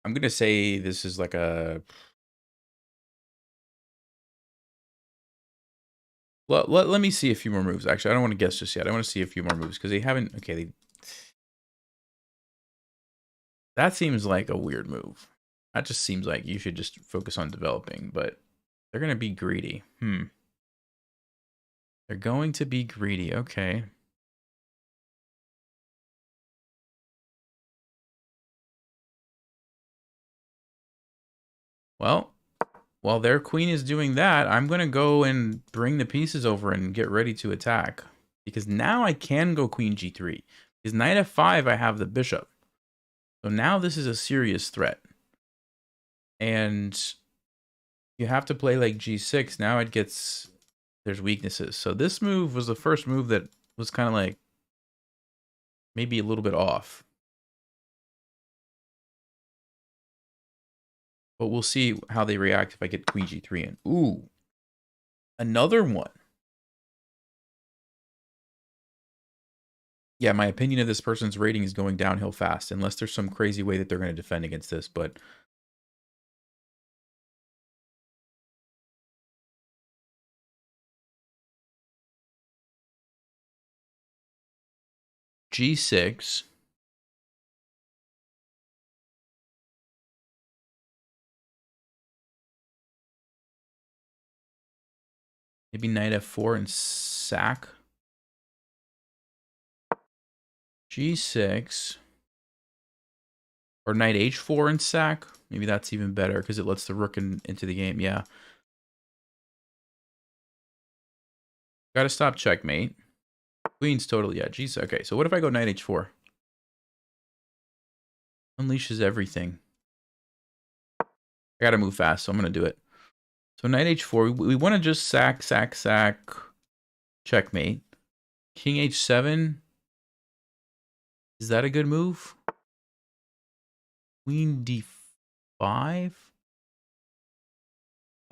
I'm gonna say this is like a. Let me see a few more moves. Actually, I don't want to guess just yet. I want to see a few more moves because they haven't. Okay, that seems like a weird move. That just seems like you should just focus on developing, but they're gonna be greedy. They're going to be greedy. Okay. Well, while their queen is doing that, I'm going to go and bring the pieces over and get ready to attack. Because now I can go queen g3. Because knight f5, I have the bishop. So now this is a serious threat. And you have to play like g6. Now it gets... There's weaknesses. So this move was the first move that was kind of like... maybe a little bit off. But we'll see how they react if I get queen g3 in. Ooh. Another one. Yeah, my opinion of this person's rating is going downhill fast, unless there's some crazy way that they're going to defend against this, but... G6. Maybe knight f4 and sack. G6. Or knight h4 and sack. Maybe that's even better because it lets the rook into the game. Yeah. Gotta stop checkmate. Queen's totally, yeah, G6. Okay, so what if I go knight h4? Unleashes everything. I gotta move fast, so I'm gonna do it. So knight h4, we want to just sack, checkmate. King h7. Is that a good move? Queen d5?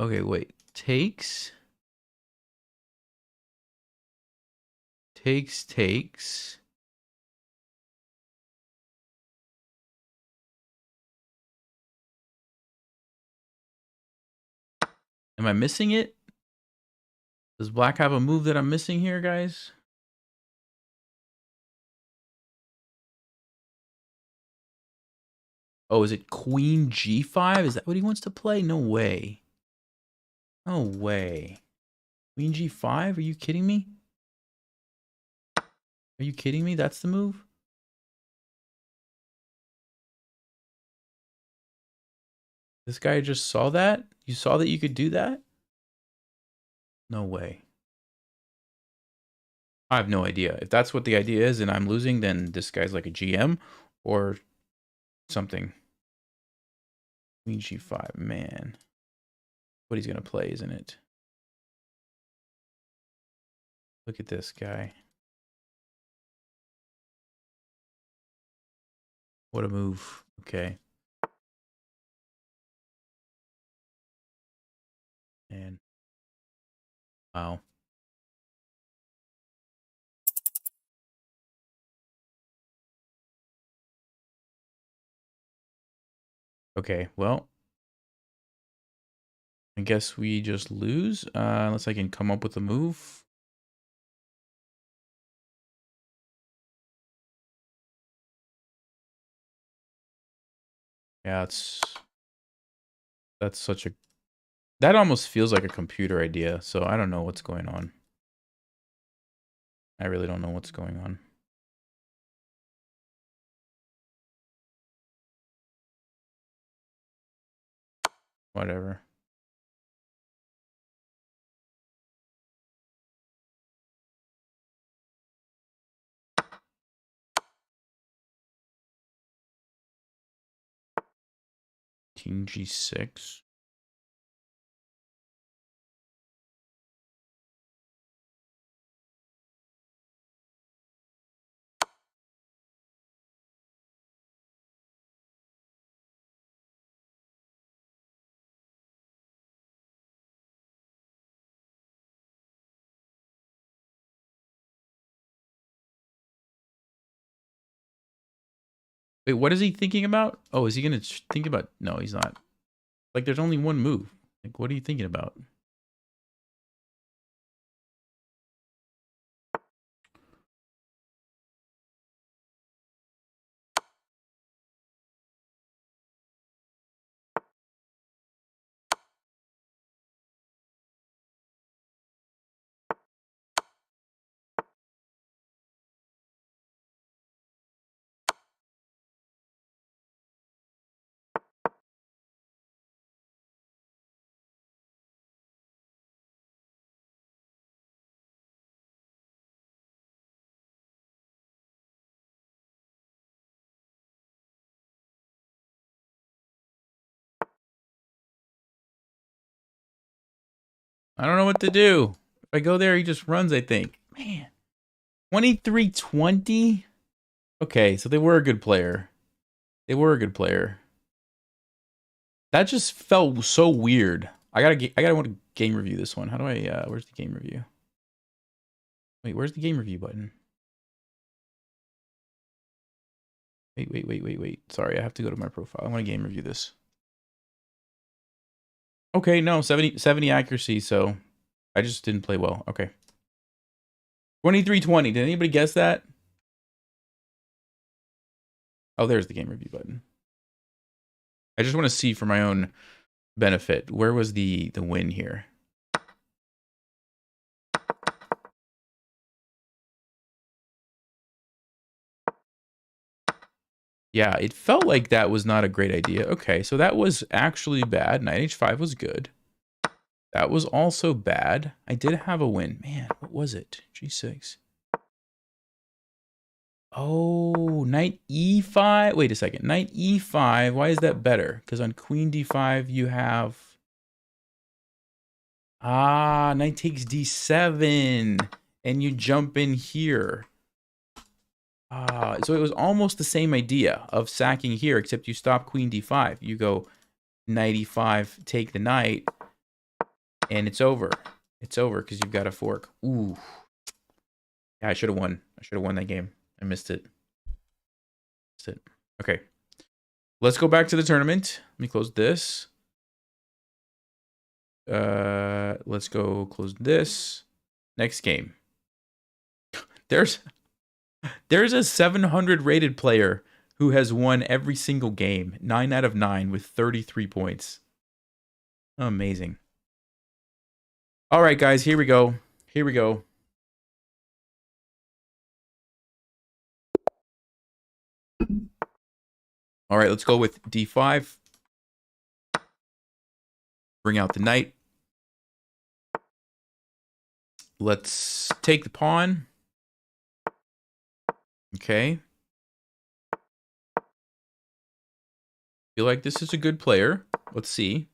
Okay, wait. Takes. Takes. Am I missing it? Does black have a move that I'm missing here, guys? Oh, is it queen g5? Is that what he wants to play? No way. No way. Queen g5? Are you kidding me? Are you kidding me? That's the move? This guy just saw that? You saw that you could do that? No way. I have no idea. If that's what the idea is and I'm losing, then this guy's like a GM or something. Queen g5, man. What he's going to play, isn't it? Look at this guy. What a move. Okay. And wow. Okay, well, I guess we just lose, unless I can come up with a move. Yeah, that's such a... That almost feels like a computer idea, so I don't know what's going on. I really don't know what's going on. Whatever. King g6. Wait, what is he thinking about? Oh, is he going to think about... No, he's not. Like, there's only one move. Like, what are you thinking about? I don't know what to do. If I go there, he just runs, I think. Man. 23-20? Okay, so they were a good player. They were a good player. That just felt so weird. I gotta want to game review this one. How do I, where's the game review? Wait, where's the game review button? Wait. Sorry, I have to go to my profile. I want to game review this. Okay, no, 70 accuracy, so I just didn't play well. Okay. 23-20. Did anybody guess that? Oh, there's the game review button. I just want to see for my own benefit. Where was the win here? Yeah, it felt like that was not a great idea. Okay, so that was actually bad. Knight h5 was good. That was also bad. I did have a win. Man, what was it? G6. Oh, knight e5. Wait a second. Knight e5. Why is that better? Because on queen d5, you have... Ah, knight takes d7. And you jump in here. So it was almost the same idea of sacking here, except you stop queen d5. You go knight e5, take the knight, and it's over. It's over because you've got a fork. Ooh. Yeah, I should have won. I should have won that game. I missed it. Okay. Let's go back to the tournament. Let me close this. Let's go close this. Next game. There's a 700 rated player who has won every single game. 9 out of 9 with 33 points. Amazing. All right, guys, here we go. Here we go. All right, let's go with d5. Bring out the knight. Let's take the pawn. Okay. Feel like this is a good player. Let's see.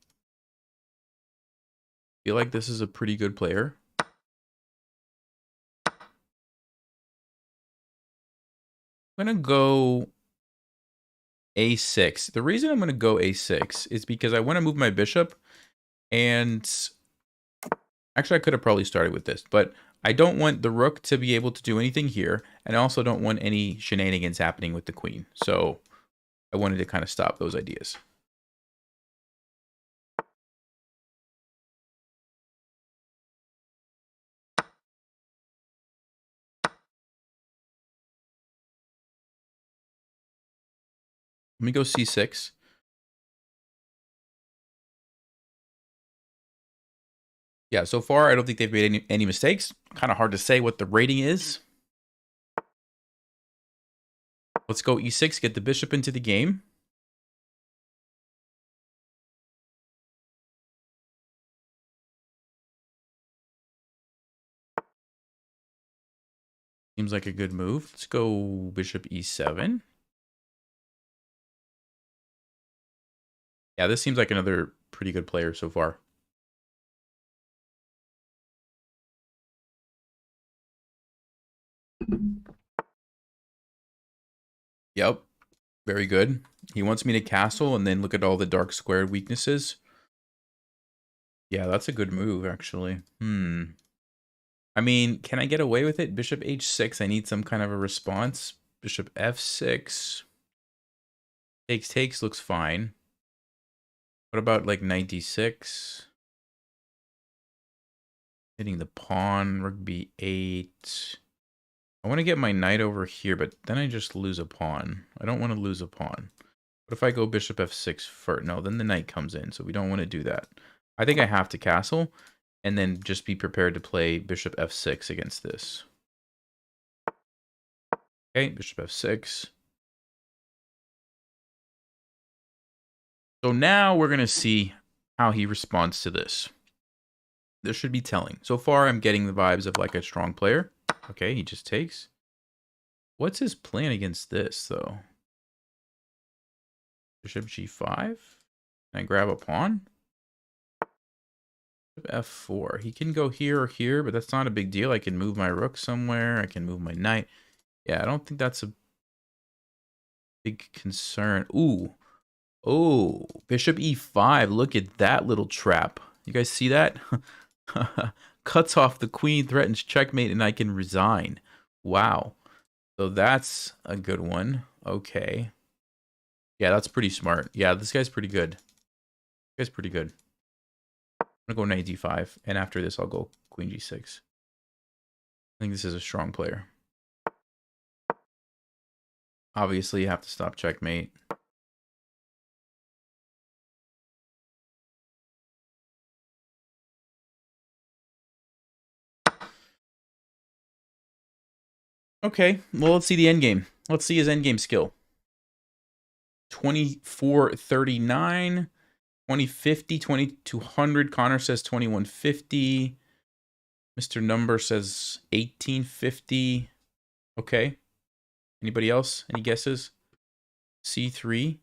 Feel like this is a pretty good player. I'm going to go a6. The reason I'm going to go a6 is because I want to move my bishop. And actually, I could have probably started with this, but I don't want the rook to be able to do anything here. And I also don't want any shenanigans happening with the queen. So I wanted to kind of stop those ideas. Let me go c6. Yeah, so far, I don't think they've made any mistakes. Kind of hard to say what the rating is. Let's go e6, get the bishop into the game. Seems like a good move. Let's go bishop e7. Yeah, this seems like another pretty good player so far. Yep, very good. He wants me to castle and then look at all the dark squared weaknesses. Yeah, that's a good move, actually. I mean, can I get away with it? Bishop h6, I need some kind of a response. Bishop f6. Takes looks fine. What about like knight d6? Hitting the pawn, rook b8. I want to get my knight over here, but then I just lose a pawn. I don't want to lose a pawn. What if I go bishop f6 first? No, then the knight comes in, so we don't want to do that. I think I have to castle, and then just be prepared to play bishop f6 against this. Okay, bishop f6. So now we're going to see how he responds to this. This should be telling. So far, I'm getting the vibes of like a strong player. Okay, he just takes. What's his plan against this, though? Bishop g5? Can I grab a pawn? F4. He can go here or here, but that's not a big deal. I can move my rook somewhere. I can move my knight. Yeah, I don't think that's a big concern. Ooh. Oh, bishop e5. Look at that little trap. You guys see that? Cuts off the queen, threatens checkmate, and I can resign. Wow. So that's a good one. Okay. Yeah, that's pretty smart. Yeah, this guy's pretty good. This guy's pretty good. I'm going to go knight d5, and after this, I'll go queen g6. I think this is a strong player. Obviously, you have to stop checkmate. Okay, well, let's see the endgame. Let's see his endgame skill. 2439, 2050, 2200. Connor says 2150. Mr. Number says 1850. Okay. Anybody else? Any guesses? C3.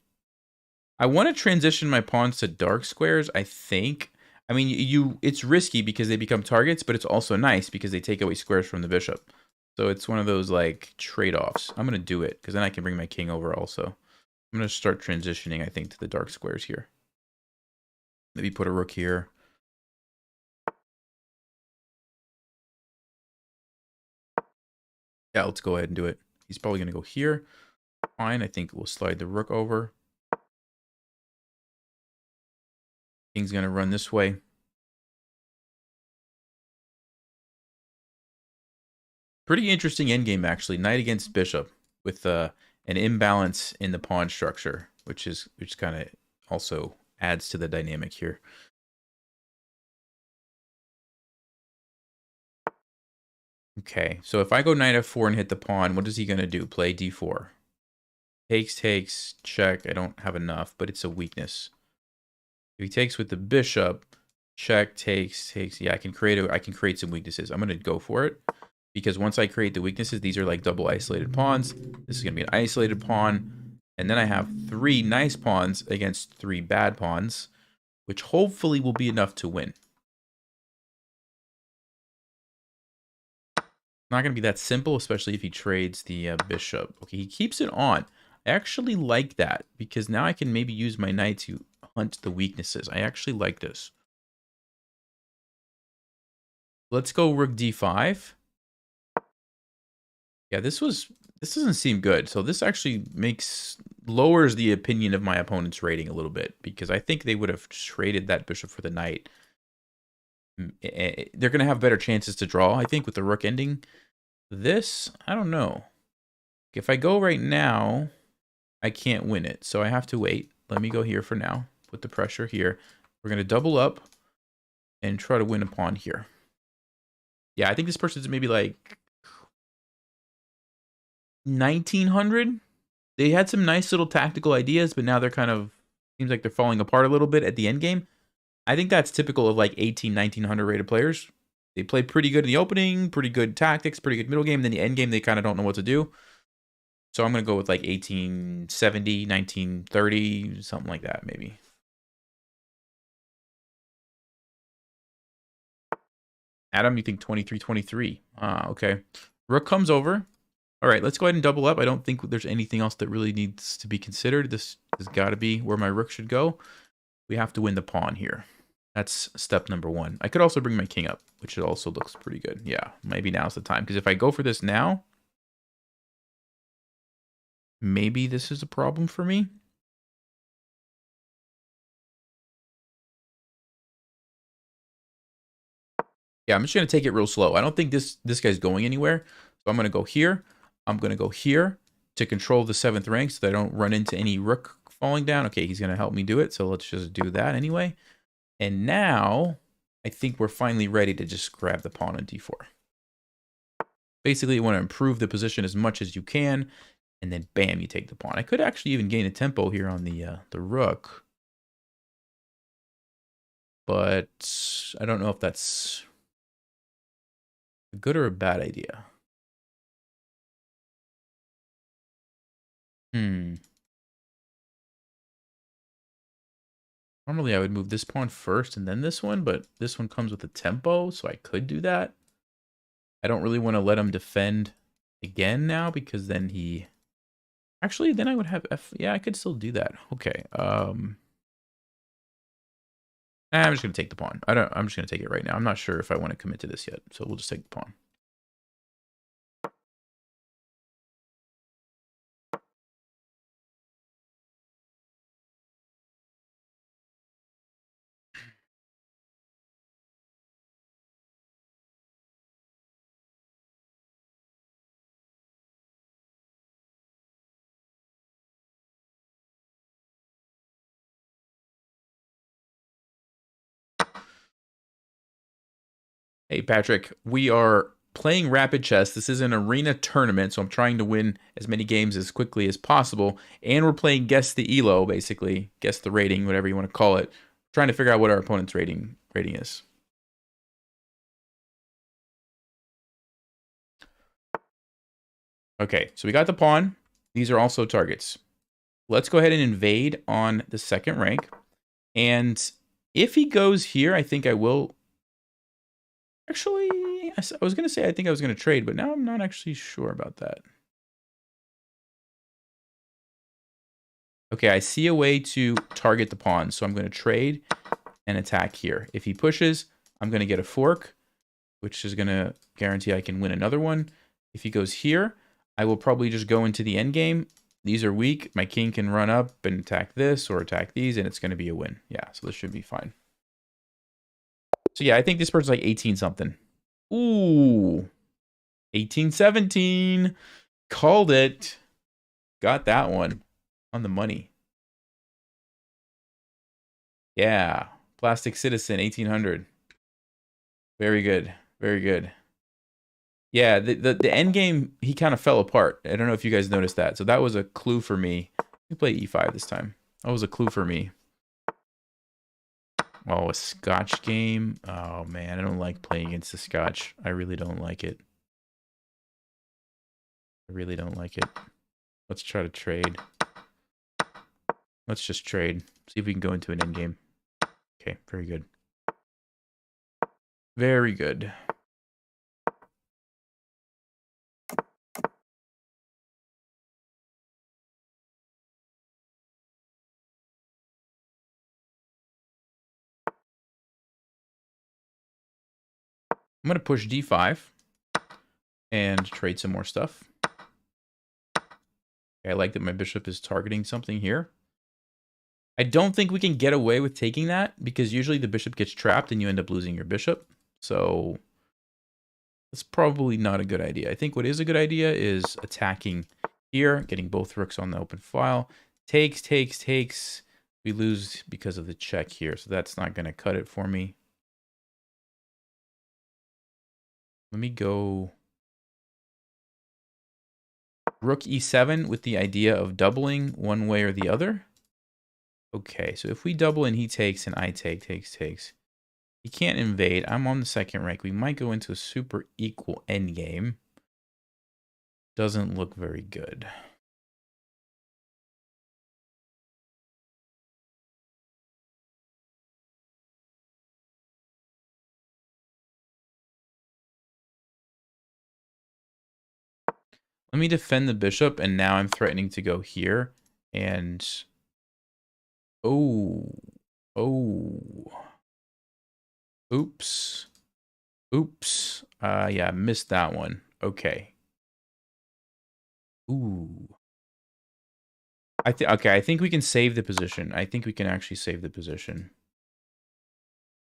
I want to transition my pawns to dark squares, I think. I mean, it's risky because they become targets, but it's also nice because they take away squares from the bishop. So it's one of those like trade-offs. I'm going to do it because then I can bring my king over also. I'm going to start transitioning, I think, to the dark squares here. Maybe put a rook here. Yeah, let's go ahead and do it. He's probably going to go here. Fine, I think we'll slide the rook over. King's going to run this way. Pretty interesting endgame, actually. Knight against bishop with an imbalance in the pawn structure, which kind of also adds to the dynamic here. Okay, so if I go knight f4 and hit the pawn, what is he going to do? Play d4. Takes, check. I don't have enough, but it's a weakness. If he takes with the bishop, check, takes. Yeah, I can create some weaknesses. I'm going to go for it. Because once I create the weaknesses, these are like double isolated pawns. This is going to be an isolated pawn. And then I have 3 nice pawns against 3 bad pawns, which hopefully will be enough to win. Not going to be that simple, especially if he trades the bishop. Okay, he keeps it on. I actually like that because now I can maybe use my knight to hunt the weaknesses. I actually like this. Let's go rook d5. Yeah, this doesn't seem good. So this actually lowers the opinion of my opponent's rating a little bit because I think they would have traded that bishop for the knight. They're going to have better chances to draw, I think, with the rook ending. This, I don't know. If I go right now, I can't win it. So I have to wait. Let me go here for now. Put the pressure here. We're going to double up and try to win a pawn here. Yeah, I think this person's maybe like 1900. They had some nice little tactical ideas, but now they're kind of, seems like they're falling apart a little bit at the end game. I think that's typical of like 1900 rated players. They play pretty good in the opening, pretty good tactics, pretty good middle game. Then the end game, they kind of don't know what to do. So I'm going to go with like 1870, 1930, something like that, maybe. Adam, you think 23-23? Ah, okay. Rook comes over. All right, let's go ahead and double up. I don't think there's anything else that really needs to be considered. This has got to be where my rook should go. We have to win the pawn here. That's step number 1. I could also bring my king up, which also looks pretty good. Yeah, maybe now's the time. Because if I go for this now, maybe this is a problem for me. Yeah, I'm just going to take it real slow. I don't think this guy's going anywhere. So I'm going to go here. I'm going to go here to control the 7th rank so that I don't run into any rook falling down. Okay, he's going to help me do it. So let's just do that anyway. And now I think we're finally ready to just grab the pawn on d4. Basically, you want to improve the position as much as you can. And then bam, you take the pawn. I could actually even gain a tempo here on the rook. But I don't know if that's a good or a bad idea. Normally I would move this pawn first and then this one, but this one comes with a tempo, so I could do that. I don't really want to let him defend again now because then he... Actually, then I would have F... Yeah, I could still do that. Okay. I'm just going to take the pawn. I'm just going to take it right now. I'm not sure if I want to commit to this yet, so we'll just take the pawn. Hey, Patrick, we are playing rapid chess. This is an arena tournament, so I'm trying to win as many games as quickly as possible. And we're playing Guess the ELO, basically. Guess the rating, whatever you want to call it. Trying to figure out what our opponent's rating is. Okay, so we got the pawn. These are also targets. Let's go ahead and invade on the 2nd rank. And if he goes here, I think I will... Actually, I was going to say I think I was going to trade, but now I'm not actually sure about that. Okay, I see a way to target the pawn, so I'm going to trade and attack here. If he pushes, I'm going to get a fork, which is going to guarantee I can win another one. If he goes here, I will probably just go into the endgame. These are weak. My king can run up and attack this or attack these, and it's going to be a win. Yeah, so this should be fine. So yeah, I think this person's like 18-something. Ooh. 18-17. Called it. Got that one on the money. Yeah. Plastic Citizen, 1800. Very good. Very good. Yeah, the end game, he kind of fell apart. I don't know if you guys noticed that. So that was a clue for me. We play e5 this time. That was a clue for me. Oh, a Scotch game. Oh, man, I don't like playing against the Scotch. I really don't like it. I really don't like it. Let's try to trade. Let's just trade. See if we can go into an endgame. Okay, very good. Very good. I'm going to push d5 and trade some more stuff. I like that my bishop is targeting something here. I don't think we can get away with taking that because usually the bishop gets trapped and you end up losing your bishop. So that's probably not a good idea. I think what is a good idea is attacking here, getting both rooks on the open file. Takes, takes, takes. We lose because of the check here, so that's not going to cut it for me. Let me go rook e7 with the idea of doubling one way or the other. Okay, so if we double and he takes and I take, takes. He can't invade. I'm on the 2nd rank. We might go into a super equal endgame. Doesn't look very good. Let me defend the bishop, and now I'm threatening to go here. And... Oh. Oops. Yeah, missed that one. Okay. Ooh. Okay, I think we can save the position. I think we can actually save the position.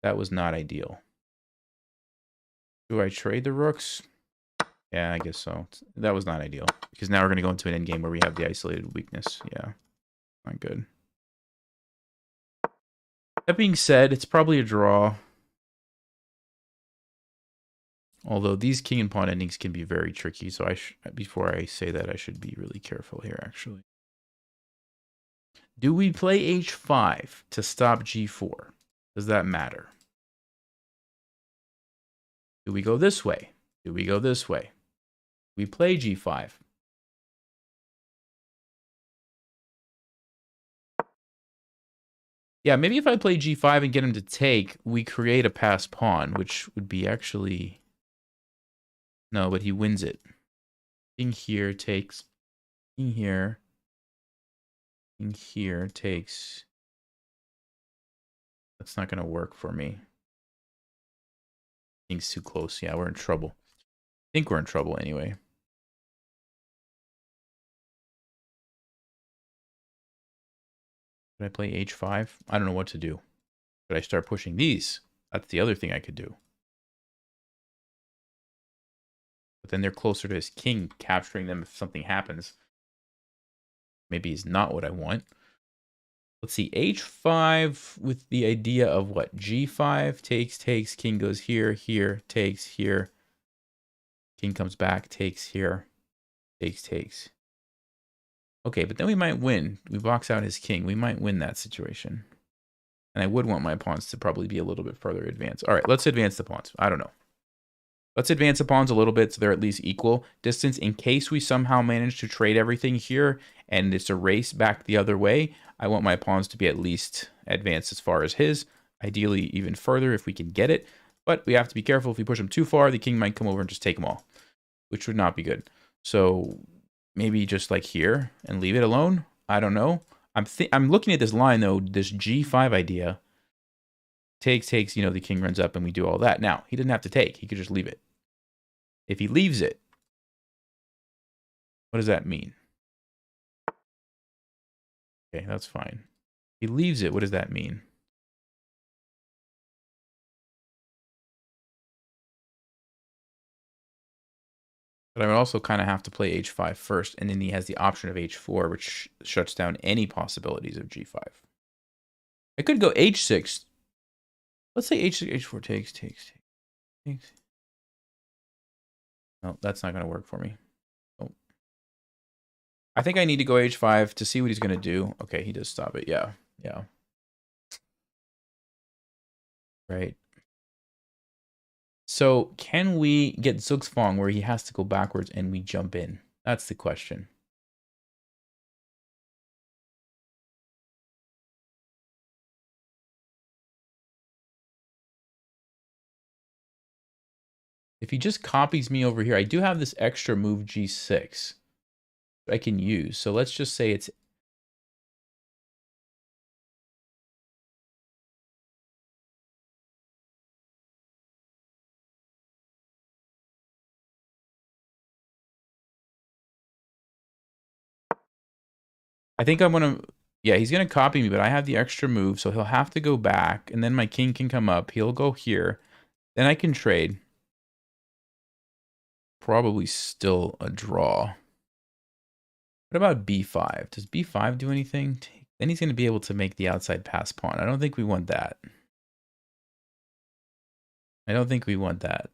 That was not ideal. Do I trade the rooks? Yeah, I guess so. That was not ideal. Because now we're going to go into an endgame where we have the isolated weakness. Yeah, not good. That being said, it's probably a draw. Although these king and pawn endings can be very tricky. So before I say that, I should be really careful here, actually. Do we play h5 to stop g4? Does that matter? Do we go this way? Do we go this way? We play g5. Yeah, maybe if I play g5 and get him to take, we create a passed pawn, which would be actually... No, but he wins it. King here takes... King here. King here takes... That's not going to work for me. King's too close. Yeah, we're in trouble. I think we're in trouble anyway. Should I play h5? I don't know what to do. Should I start pushing these? That's the other thing I could do. But then they're closer to his king, capturing them if something happens. Maybe is not what I want. Let's see, h5 with the idea of what? g5 takes, king goes here, takes, here. King comes back, takes here, takes. Okay, but then we might win. We box out his king. We might win that situation. And I would want my pawns to probably be a little bit further advanced. All right, let's advance the pawns. I don't know. Let's advance the pawns a little bit so they're at least equal distance in case we somehow manage to trade everything here and it's a race back the other way. I want my pawns to be at least advanced as far as his, ideally even further if we can get it. But we have to be careful. If we push him too far, the king might come over and just take them all, which would not be good. So maybe just like here and leave it alone. I don't know. I'm looking at this line though, this g5 idea. Takes, you know, the king runs up and we do all that. Now, he didn't have to take. He could just leave it. If he leaves it, what does that mean? Okay, that's fine. He leaves it, what does that mean? But I would also kind of have to play h5 first, and then he has the option of h4, which shuts down any possibilities of g5. I could go h6. Let's say h6, h4 takes. No, that's not going to work for me. Oh. I think I need to go h5 to see what he's going to do. Okay, he does stop it. Yeah. Right. So can we get Zugzwang where he has to go backwards and we jump in? That's the question. If he just copies me over here, I do have this extra move g6 I can use. So let's just say it's... I think I'm going to... Yeah, he's going to copy me, but I have the extra move, so he'll have to go back, and then my king can come up. He'll go here. Then I can trade. Probably still a draw. What about b5? Does b5 do anything? Then he's going to be able to make the outside pass pawn. I don't think we want that.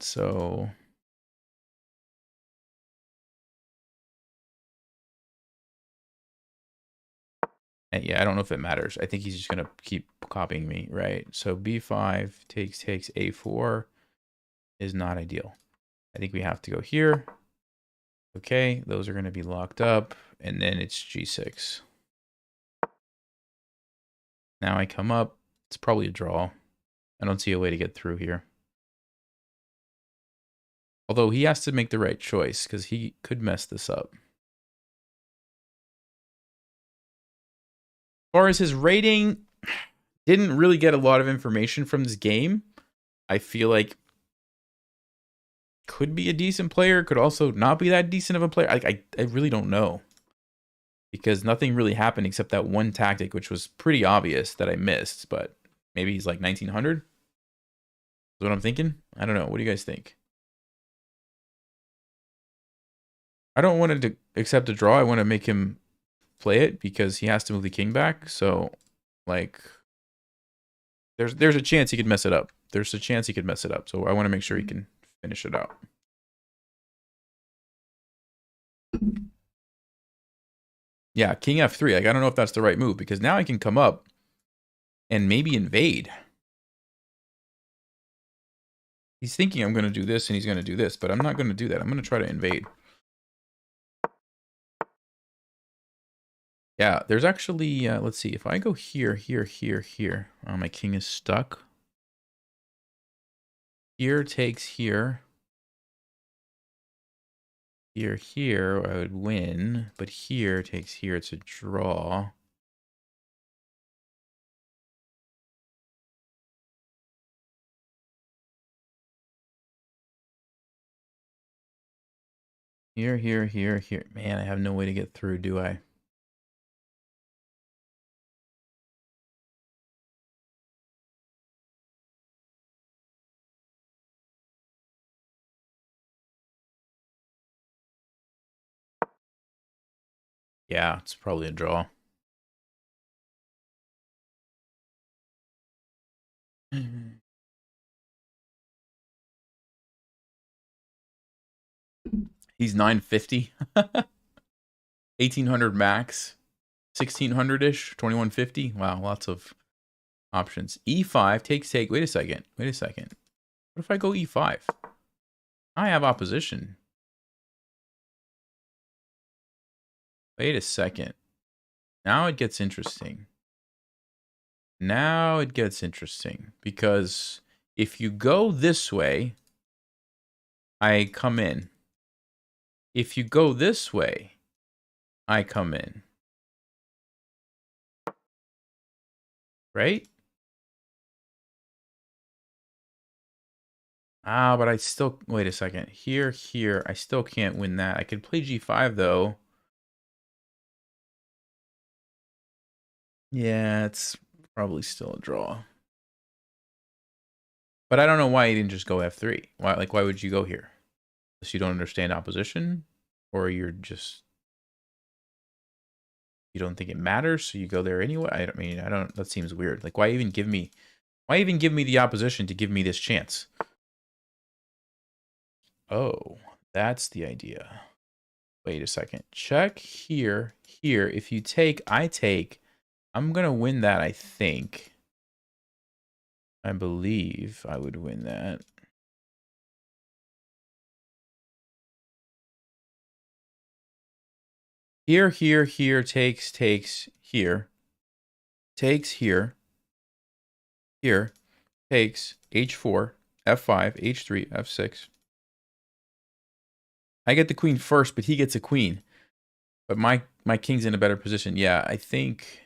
So... Yeah, I don't know if it matters. I think he's just going to keep copying me, right? So b5 takes a4 is not ideal. I think we have to go here. Okay, those are going to be locked up, and then it's g6. Now I come up. It's probably a draw. I don't see a way to get through here. Although he has to make the right choice, because he could mess this up. As far as his rating, didn't really get a lot of information from this game. I feel like could be a decent player, could also not be that decent of a player. I really don't know. Because nothing really happened except that one tactic, which was pretty obvious that I missed. But maybe he's like 1900? Is what I'm thinking? I don't know. What do you guys think? I don't want to accept a draw. I want to make him play it because he has to move the king back. So, like, there's a chance he could mess it up. There's a chance he could mess it up. So I want to make sure he can finish it out. Yeah, king f3. Like, I don't know if that's the right move because now I can come up and maybe invade. He's thinking I'm going to do this and he's going to do this, but I'm not going to do that. I'm going to try to invade. Yeah, there's actually, let's see, if I go here, here, here, here. Oh, my king is stuck. Here takes here. Here, here, I would win, but here takes here, it's a draw. Here, here, here, here. Man, I have no way to get through, do I? Yeah, it's probably a draw. He's 950. 1800 max. 1600-ish. 2150. Wow, lots of options. E5 takes take. Wait a second. Wait a second. What if I go E5? I have opposition. Wait a second. Now it gets interesting. Now it gets interesting because if you go this way, I come in. If you go this way, I come in. Right? Ah, but I still... Wait a second. Here, here. I still can't win that. I could play G5, though. Yeah, it's probably still a draw. But I don't know why you didn't just go F3. Why would you go here? Unless you don't understand opposition? Or you're just... You don't think it matters, so you go there anyway? I mean, that seems weird. Like, why even give me the opposition to give me this chance? Oh, that's the idea. Wait a second. Check here, here. If you take, I take. I'm going to win that, I think. I believe I would win that. Here, here, here, takes, here. Takes here. Here. Takes, h4, f5, h3, f6. I get the queen first, but he gets a queen. But my king's in a better position. Yeah, I think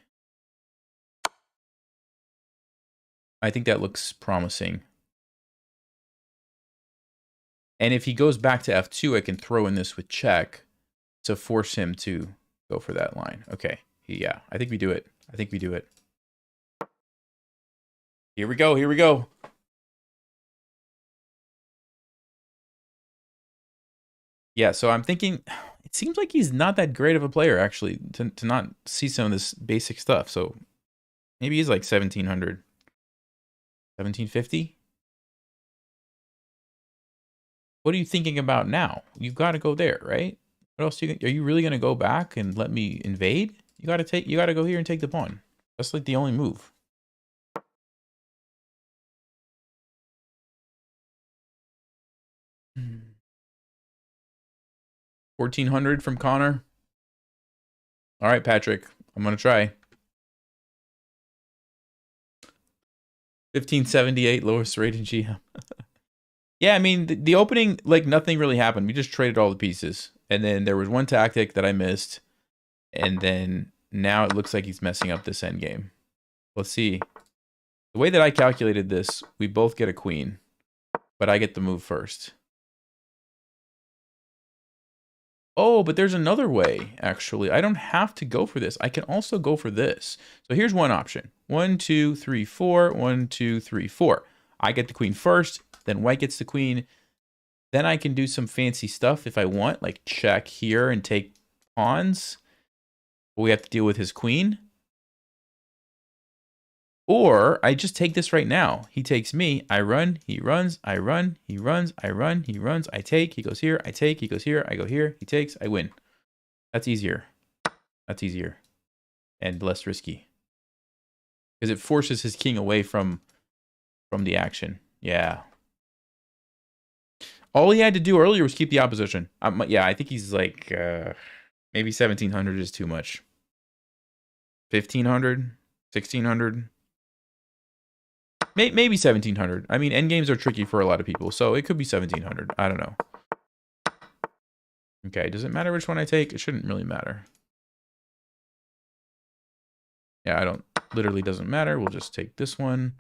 that looks promising. And if he goes back to f2, I can throw in this with check to force him to go for that line. Okay. Yeah, I think we do it. I think we do it. Here we go. Here we go. Yeah, so I'm thinking, it seems like he's not that great of a player, actually, to not see some of this basic stuff. So maybe he's like 1700, 1750. What are you thinking about now? You've got to go there, right? What else are you really going to go back and let me invade? You got to go here and take the pawn. That's like the only move. Hmm. 1400 from Connor. All right, Patrick, I'm going to try. 1578 lowest rated GM. Yeah, I mean, the opening, like, nothing really happened. We just traded all the pieces. And then there was one tactic that I missed. And then now it looks like he's messing up this endgame. Let's see. The way that I calculated this, we both get a queen. But I get the move first. Oh, but there's another way, actually. I don't have to go for this. I can also go for this. So here's one option. 1, 2, 3, 4. 1, 2, 3, 4. I get the queen first. Then white gets the queen. Then I can do some fancy stuff if I want, like check here and take pawns. We have to deal with his queen. Or I just take this right now. He takes me, I run, he runs, I run, he runs, I run, he runs, I take, he goes here, I take, he goes here, I go here, he takes, I win. That's easier. That's easier. And less risky. Because it forces his king away from the action. Yeah. All he had to do earlier was keep the opposition. Yeah, I think he's like, maybe 1,700 is too much. 1,500? 1,600? Maybe 1,700. I mean, endgames are tricky for a lot of people, so it could be 1,700. I don't know. Okay, does it matter which one I take? It shouldn't really matter. Yeah, literally doesn't matter. We'll just take this one.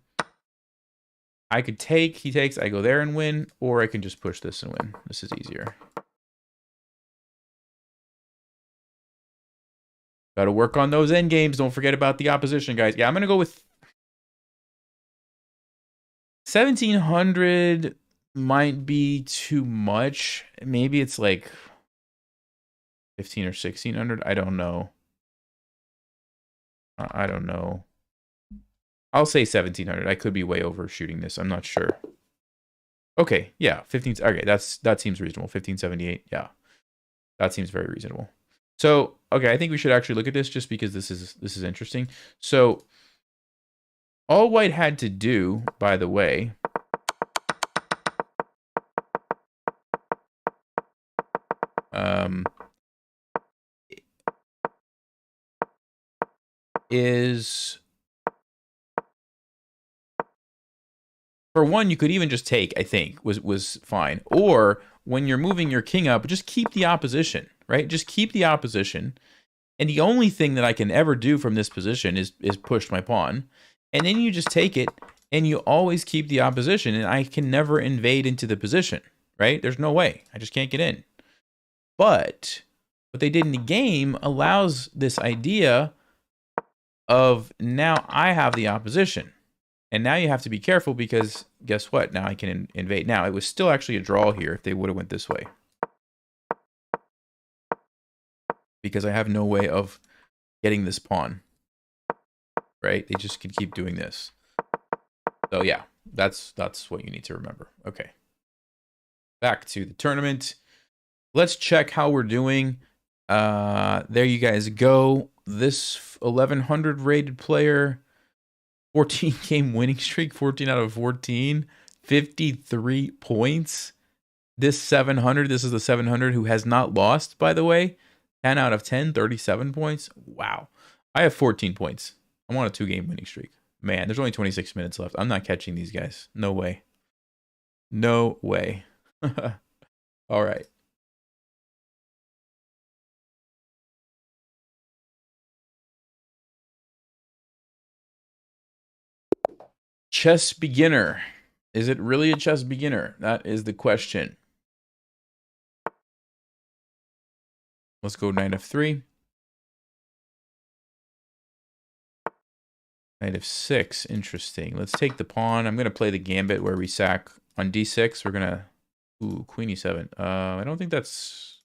I could take, he takes, I go there and win, or I can just push this and win. This is easier. Got to work on those end games. Don't forget about the opposition, guys. Yeah, I'm going to go with 1,700 might be too much. Maybe it's like 15 or 1,600. I don't know. I don't know. I'll say 1,700. I could be way overshooting this. I'm not sure. Okay, yeah, 15. Okay, that seems reasonable. 1578. Yeah, that seems very reasonable. So, okay, I think we should actually look at this just because this is interesting. So, all white had to do, by the way, is, for one, you could even just take, I think, was fine. Or when you're moving your king up, just keep the opposition, right? Just keep the opposition. And the only thing that I can ever do from this position is push my pawn. And then you just take it, and you always keep the opposition, and I can never invade into the position, right? There's no way. I just can't get in. But what they did in the game allows this idea of now I have the opposition. And now you have to be careful because guess what? Now I can invade. Now, it was still actually a draw here if they would have went this way. Because I have no way of getting this pawn. Right? They just could keep doing this. So yeah, that's what you need to remember. Okay. Back to the tournament. Let's check how we're doing. There you guys go. This 1,100 rated player, 14 game winning streak, 14 out of 14, 53 points. This 700, this is the 700 who has not lost, by the way. 10 out of 10, 37 points. Wow. I have 14 points. I'm on a 2-game winning streak. Man, there's only 26 minutes left. I'm not catching these guys. No way. No way. All right. Chess beginner. Is it really a chess beginner? That is the question. Let's go knight f3. Knight f6. Interesting. Let's take the pawn. I'm going to play the gambit where we sack on d6. We're going to... Ooh, queen e7. I don't think that's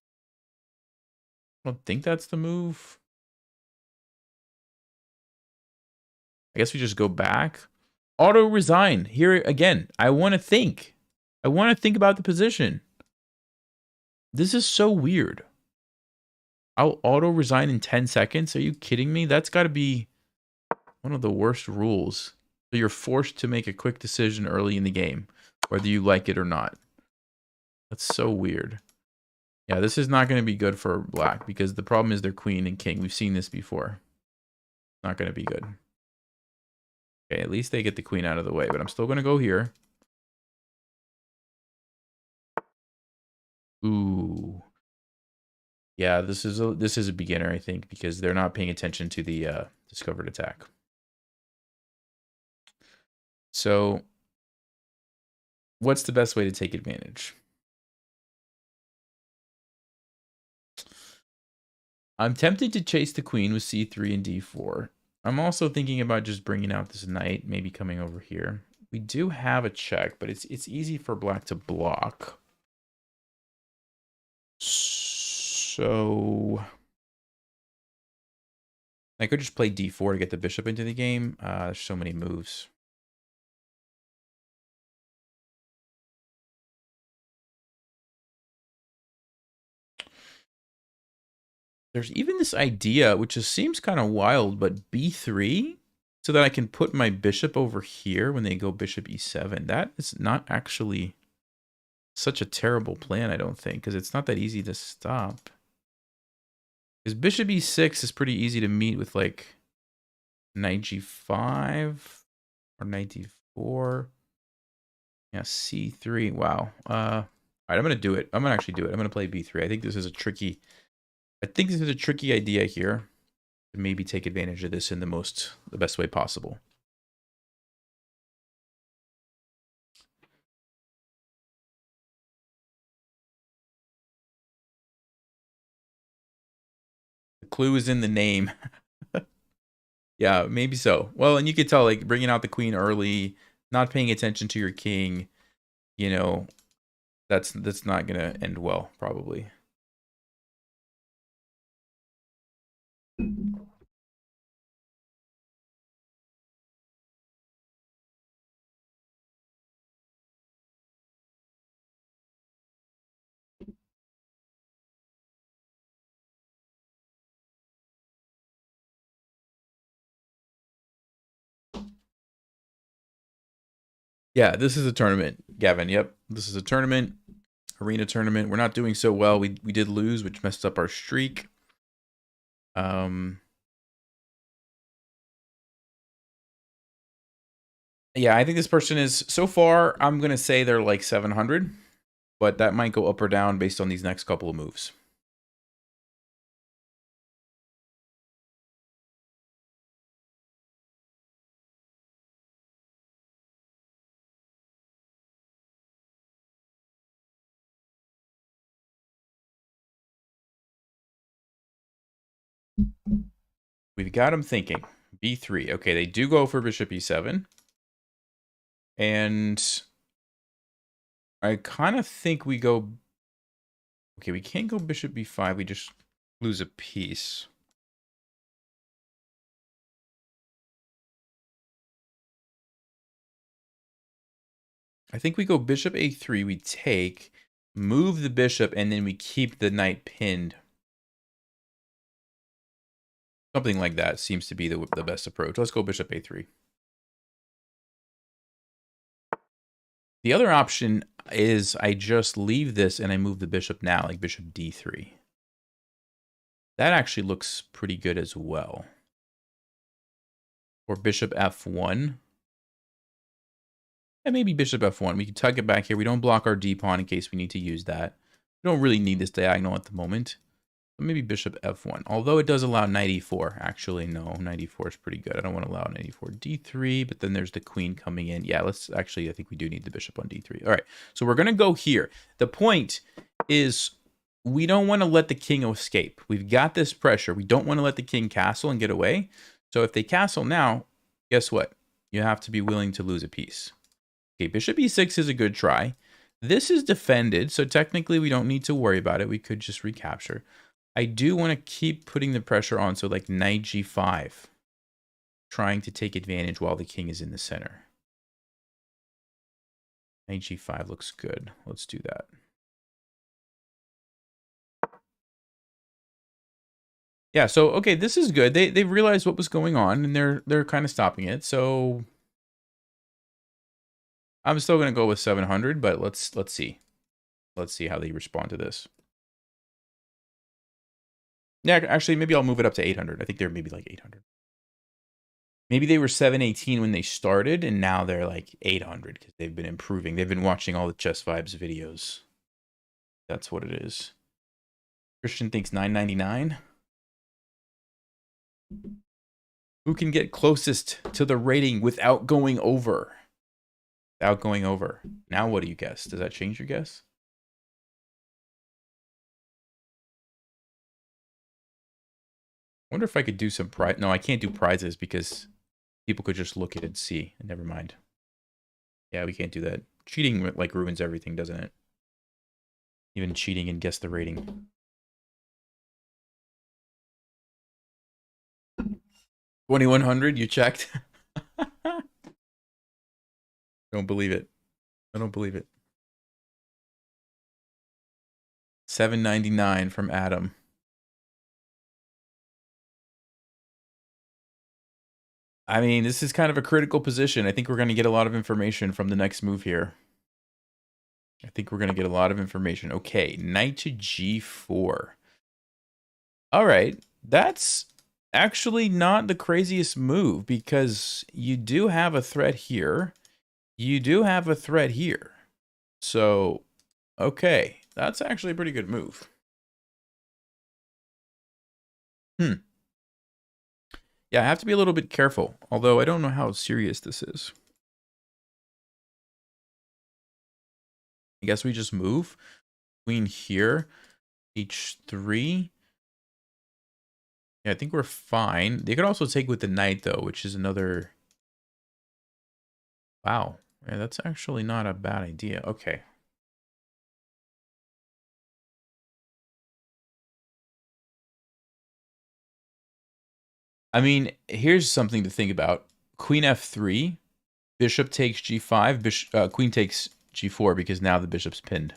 the move. I guess we just go back. Auto resign. Here again. I want to think. I want to think about the position. This is so weird. I'll auto resign in 10 seconds. Are you kidding me? That's got to be one of the worst rules. So you're forced to make a quick decision early in the game, whether you like it or not. That's so weird. Yeah, this is not going to be good for black because the problem is their queen and king. We've seen this before. Not going to be good. Okay, at least they get the queen out of the way, but I'm still going to go here. Ooh. Yeah, this is a beginner, I think, because they're not paying attention to the discovered attack. So, what's the best way to take advantage? I'm tempted to chase the queen with c3 and d4. I'm also thinking about just bringing out this knight, maybe coming over here. We do have a check, but it's easy for black to block. So I could just play d4 to get the bishop into the game. There's so many moves. There's even this idea, which just seems kind of wild, but b3, so that I can put my bishop over here when they go bishop e7. That is not actually such a terrible plan, I don't think, because it's not that easy to stop. Because bishop e6 is pretty easy to meet with, like, knight g5 or knight d4. Yeah, c3. Wow. All right, I'm going to do it. I'm going to actually do it. I'm going to play b3. I think this is a tricky idea here. To maybe take advantage of this in the best way possible. The clue is in the name. Yeah, maybe so. Well, and you could tell, like, bringing out the queen early, not paying attention to your king, you know, that's not going to end well, probably. Yeah, this is a tournament, Gavin. Yep, this is a tournament, arena tournament. We're not doing so well. We did lose, which messed up our streak. Yeah, I think this person is, so far, I'm going to say they're like 700, but that might go up or down based on these next couple of moves. We've got them thinking. b3. Okay, they do go for bishop e7. And I kind of think we go... Okay, we can't go bishop b5. We just lose a piece. I think we go bishop a3. We take, move the bishop, and then we keep the knight pinned. Something like that seems to be the best approach. Let's go bishop a3. The other option is I just leave this and I move the bishop now, like bishop d3. That actually looks pretty good as well. Or bishop f1. And maybe bishop f1. We can tug it back here. We don't block our d-pawn in case we need to use that. We don't really need this diagonal at the moment. So maybe bishop f1. Although it does allow knight e4. Actually, no. Knight e4 is pretty good. I don't want to allow knight e4. d3, but then there's the queen coming in. Yeah, let's actually, I think we do need the bishop on d3. All right, so we're going to go here. The point is we don't want to let the king escape. We've got this pressure. We don't want to let the king castle and get away. So if they castle now, guess what? You have to be willing to lose a piece. Okay, bishop e6 is a good try. This is defended, so technically we don't need to worry about it. We could just recapture. I do want to keep putting the pressure on, so like knight g5. Trying to take advantage while the king is in the center. Knight g5 looks good. Let's do that. Yeah, so okay, this is good. They've realized what was going on, and they're kind of stopping it. So I'm still gonna go with 700, but let's see. Let's see how they respond to this. Yeah, actually, maybe I'll move it up to 800. I think they're maybe like 800. Maybe they were 718 when they started, and now they're like 800 because they've been improving. They've been watching all the Chess Vibes videos. That's what it is. Christian thinks 999. Who can get closest to the rating without going over? Without going over. Now what do you guess? Does that change your guess? I wonder if I could do some prize. No, I can't do prizes because people could just look at it and see. Never mind. Yeah, we can't do that. Cheating like ruins everything, doesn't it? Even cheating and guess the rating. 2100, you checked? Don't believe it. I don't believe it. 799 from Adam. I mean, this is kind of a critical position. I think we're going to get a lot of information from the next move here. I think we're going to get a lot of information. Okay, knight to g4. All right, that's actually not the craziest move because you do have a threat here. You do have a threat here. So, okay, that's actually a pretty good move. Yeah, I have to be a little bit careful, although I don't know how serious this is. I guess we just move. Queen here, h3. Yeah, I think we're fine. They could also take with the knight, though, which is another... Wow. Yeah, that's actually not a bad idea. Okay. I mean, here's something to think about. Queen f3, bishop takes g5, queen takes g4 because now the bishop's pinned.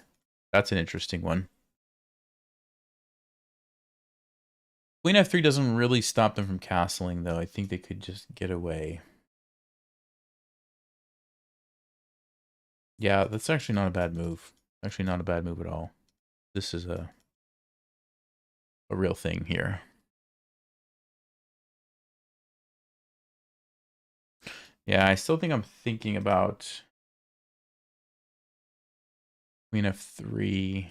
That's an interesting one. Queen f3 doesn't really stop them from castling, though. I think they could just get away. Yeah, that's actually not a bad move. Actually not a bad move at all. This is a real thing here. Yeah, I still think I'm thinking about Queen f3.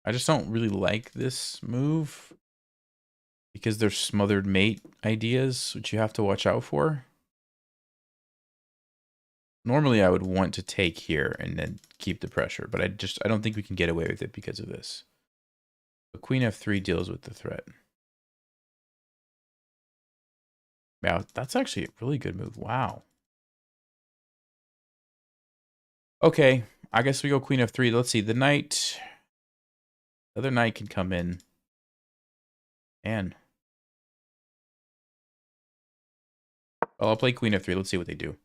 I just don't really like this move because there's smothered mate ideas, which you have to watch out for. Normally, I would want to take here and then keep the pressure, but I don't think we can get away with it because of this. But Queen f3 deals with the threat. Yeah, that's actually a really good move. Wow. Okay, I guess we go Queen f3. Let's see, the other knight can come in. And well, I'll play Queen f3. Let's see what they do.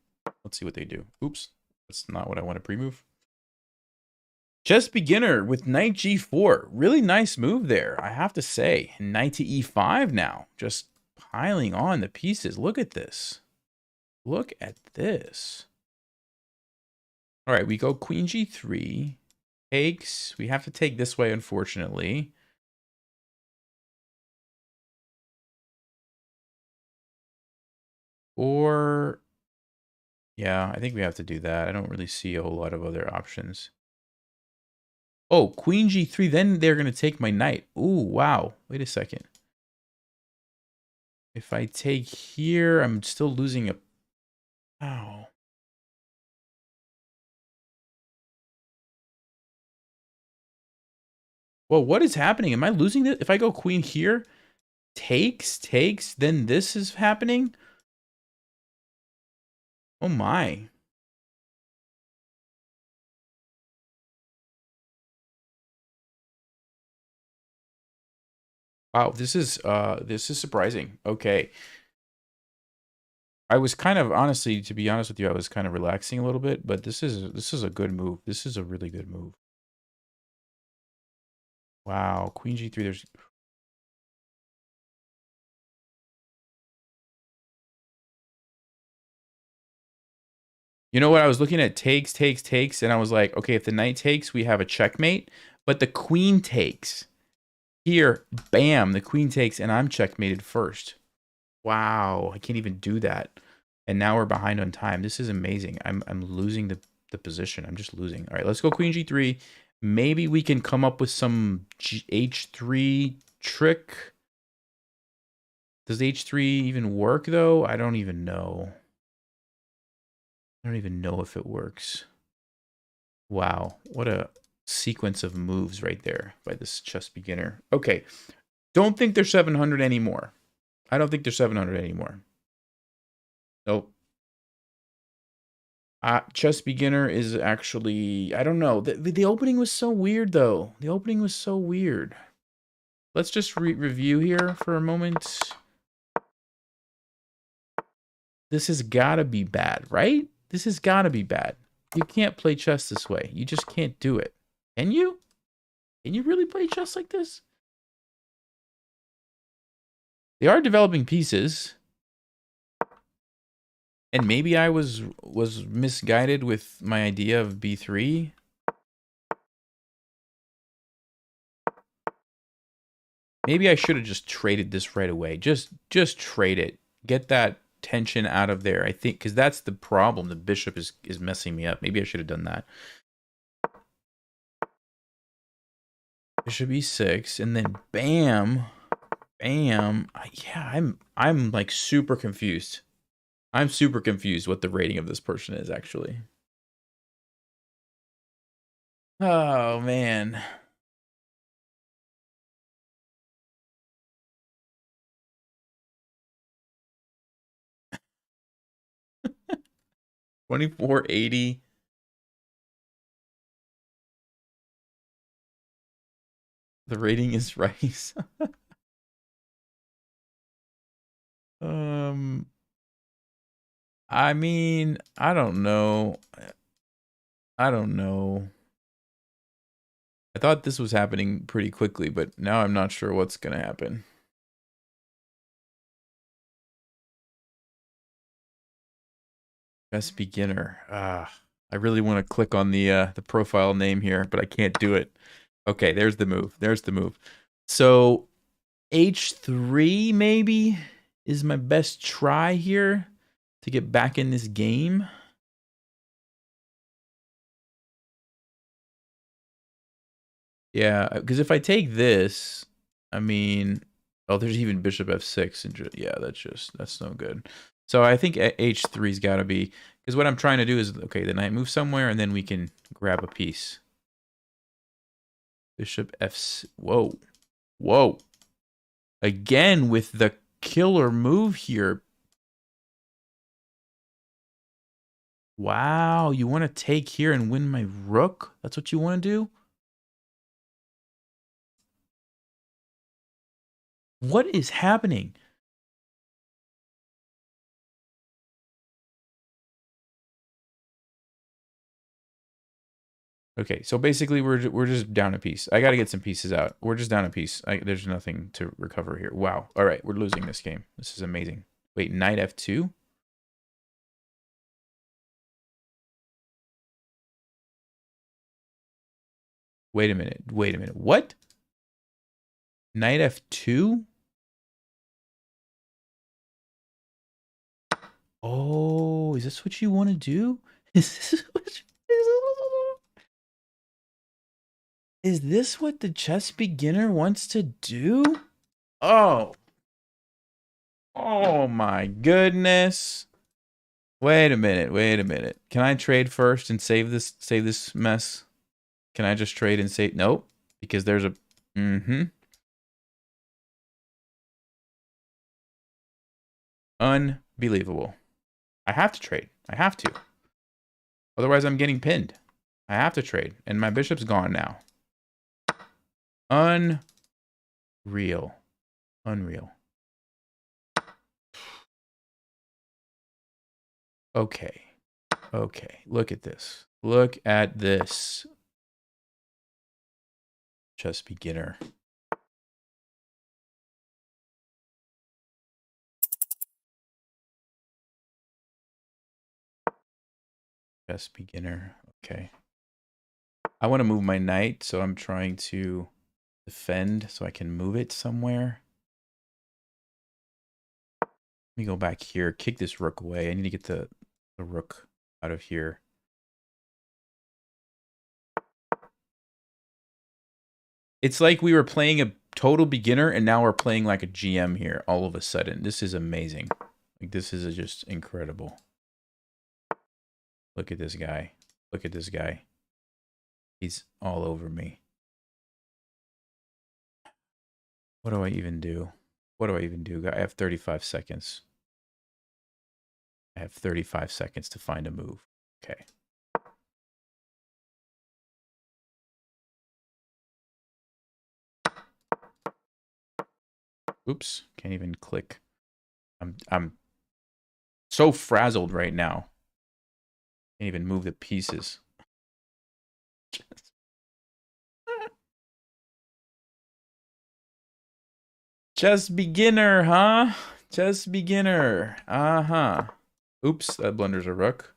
Let's see what they do. Oops, that's not what I want to pre-move. Chess beginner with knight g4. Really nice move there, I have to say. Knight to e5 now. Just piling on the pieces. Look at this. Look at this. All right, we go queen g3. Takes. We have to take this way, unfortunately. Or... yeah, I think we have to do that. I don't really see a whole lot of other options. Oh, queen g3. Then they're going to take my knight. Ooh, wow. Wait a second. If I take here, I'm still losing a... Ow. Well, what is happening? Am I losing this? If I go queen here, takes, then this is happening? Oh my. Wow, this is surprising. Okay. I was kind of, honestly, to be honest with you, I was kind of relaxing a little bit, but this is a good move. This is a really good move. Wow, queen g3, there's... You know what? I was looking at takes, and I was like, okay, if the knight takes, we have a checkmate, but the queen takes. Here, bam, the queen takes, and I'm checkmated first. Wow, I can't even do that. And now we're behind on time. This is amazing. I'm losing the position. I'm just losing. All right, let's go queen g3. Maybe we can come up with some h3 trick. Does h3 even work, though? I don't even know. I don't even know if it works. Wow, what a sequence of moves right there by this chess beginner. Okay, don't think they're 700 anymore. I don't think they're 700 anymore. Nope. Chess beginner is actually, I don't know. The opening was so weird, though. The opening was so weird. Let's just review here for a moment. This has got to be bad, right? This has got to be bad. You can't play chess this way. You just can't do it. Can you? Can you really play chess like this? They are developing pieces. And maybe I was misguided with my idea of b3. Maybe I should have just traded this right away. Just trade it. Get that tension out of there. I think because that's the problem. The bishop is messing me up. Maybe I should have done that. Bishop e6, and then bam, bam. Yeah, I'm like super confused. I'm super confused what the rating of this person is actually. Oh man. $24.80. The rating is rice. I mean, I don't know. I don't know. I thought this was happening pretty quickly, but now I'm not sure what's going to happen. Best beginner. I really want to click on the profile name here, but I can't do it. Okay, there's the move. There's the move. So H3 maybe is my best try here to get back in this game. Yeah, because if I take this, I mean, oh, there's even bishop f6. And yeah, that's no good. So I think h3's got to be, because what I'm trying to do is, okay, the knight moves somewhere, and then we can grab a piece. Bishop f, whoa, whoa. Again with the killer move here. Wow, you want to take here and win my rook? That's what you want to do? What is happening? Okay, so basically we're just down a piece. I got to get some pieces out. We're just down a piece. There's nothing to recover here. Wow. All right, we're losing this game. This is amazing. Wait, knight f2? Wait a minute. Wait a minute. What? Knight f2? Oh, is this what you want to do? Is this what the chess beginner wants to do? Oh. Oh my goodness. Wait a minute. Wait a minute. Can I trade first and save this mess? Can I just trade and save? Nope. Because there's a Unbelievable. I have to trade. I have to. Otherwise I'm getting pinned. I have to trade. And my bishop's gone now. Unreal. Unreal. Okay. Okay. Look at this. Look at this. Chess beginner. Chess beginner. Okay. I want to move my knight, so I'm trying to defend so I can move it somewhere. Let me go back here. Kick this rook away. I need to get the rook out of here. It's like we were playing a total beginner, and now we're playing like a GM here all of a sudden. This is amazing. Like, this is just incredible. Look at this guy. Look at this guy. He's all over me. What do I even do? What do I even do? I have 35 seconds. I have 35 seconds to find a move. Okay. Oops, can't even click. I'm so frazzled right now. Can't even move the pieces. Just beginner, huh? Just beginner. Uh-huh. Oops, that blunder's a rook.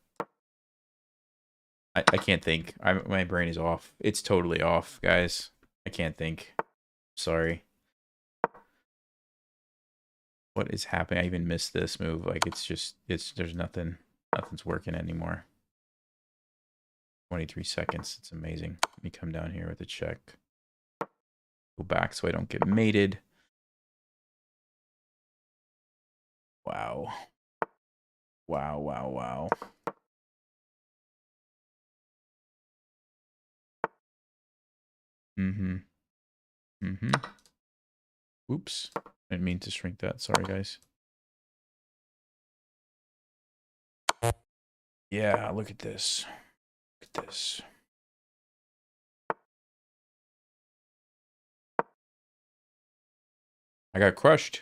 I can't think. My brain is off. It's totally off, guys. I can't think. Sorry. What is happening? I even missed this move. Like, there's nothing's working anymore. 23 seconds. It's amazing. Let me come down here with a check. Go back so I don't get mated. Wow. Wow, wow, wow. Mm-hmm. Mm-hmm. Oops. I didn't mean to shrink that. Sorry, guys. Yeah, look at this. Look at this. I got crushed.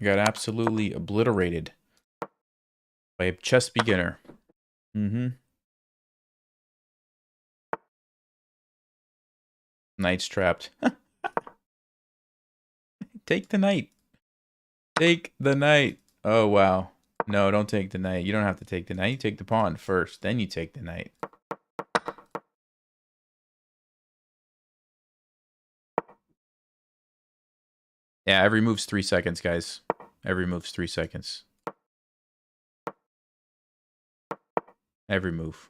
I got absolutely obliterated by a chess beginner. Mm-hmm. Knight's trapped. Take the knight. Take the knight. Oh, wow. No, don't take the knight. You don't have to take the knight. You take the pawn first. Then you take the knight. Yeah, every move's 3 seconds, guys. Every move's 3 seconds. Every move.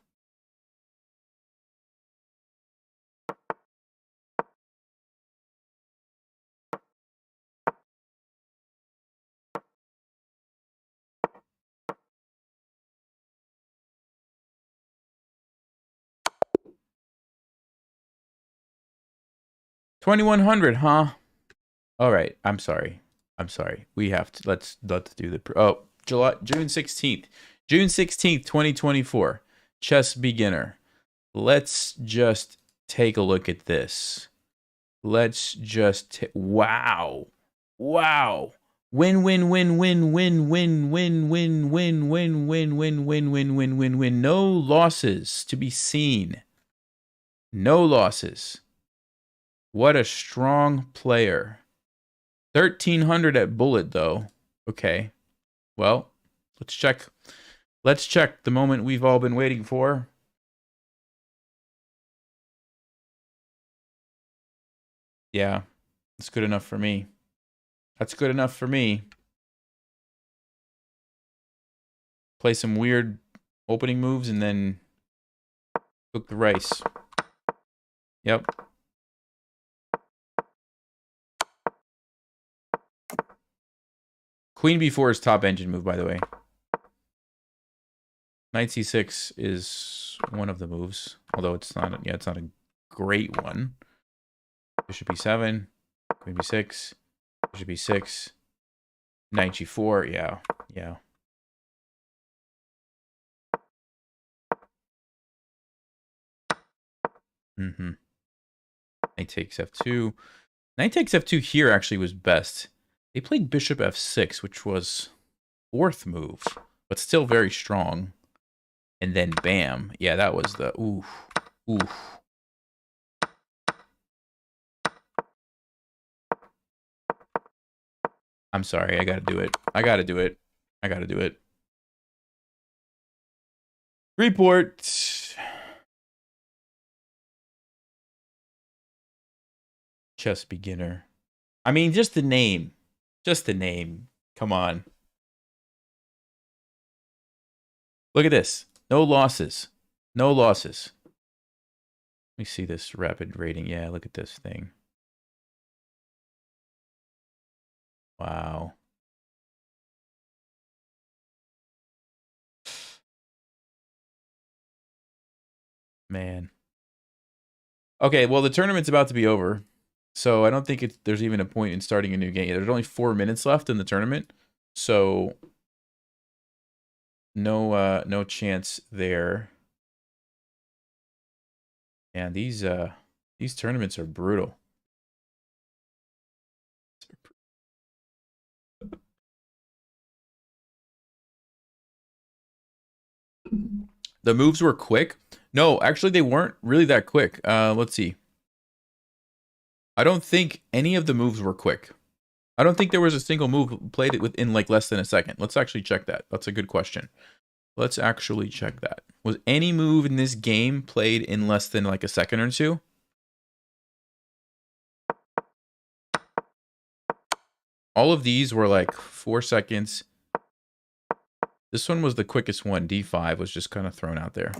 $2,100, huh? All right. I'm sorry. I'm sorry. We have to let's do the June 16th. June 16th, 2024. Chess beginner. Let's just take a look at this. Let's just wow. Wow. Win win win win win win win win win win win win win win win win win. No losses to be seen. No losses. What a strong player. 1,300 at bullet, though. Okay. Well, let's check. Let's check the moment we've all been waiting for. Yeah, that's good enough for me. That's good enough for me. Play some weird opening moves and then cook the rice. Yep. Queen b4 is top engine move, by the way. Knight c6 is one of the moves, although it's not. Yeah, it's not a great one. Bishop e7, Queen b6, Bishop e6, Knight g4. Yeah, yeah. Mm-hmm. Knight takes f2. Knight takes f2 here actually was best. They played bishop f6, which was 4th move, but still very strong. And then bam. Yeah, that was the oof. Oof. I'm sorry, I gotta do it. I gotta do it. I gotta do it. Report. Chess beginner. I mean, just the name. Just the name. Come on. Look at this. No losses. No losses. Let me see this rapid rating. Yeah, look at this thing. Wow. Man. Okay, well, the tournament's about to be over. So I don't think there's even a point in starting a new game. There's only 4 minutes left in the tournament. So No chance there. And these tournaments are brutal. The moves were quick. No, actually, they weren't really that quick. Let's see. I don't think any of the moves were quick. I don't think there was a single move played it within like less than a second. Let's actually check that. That's a good question. Let's actually check that. Was any move in this game played in less than like a second or two? All of these were like 4 seconds. This one was the quickest one. D5 was just kind of thrown out there.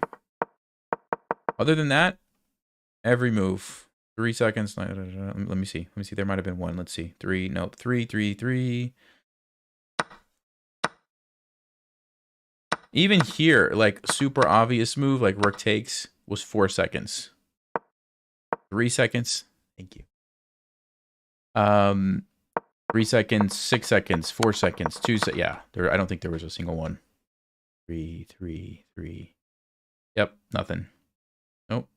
Other than that, every move. 3 seconds. Let me see. Let me see. There might have been one. Let's see. 3. Nope. 3, 3, 3. Even here, like super obvious move, like rook takes, was 4 seconds. 3 seconds. Thank you. 3 seconds, 6 seconds, 4 seconds, 2 seconds. Yeah, I don't think there was a single one. 3, 3, 3. Yep, nothing. Nope.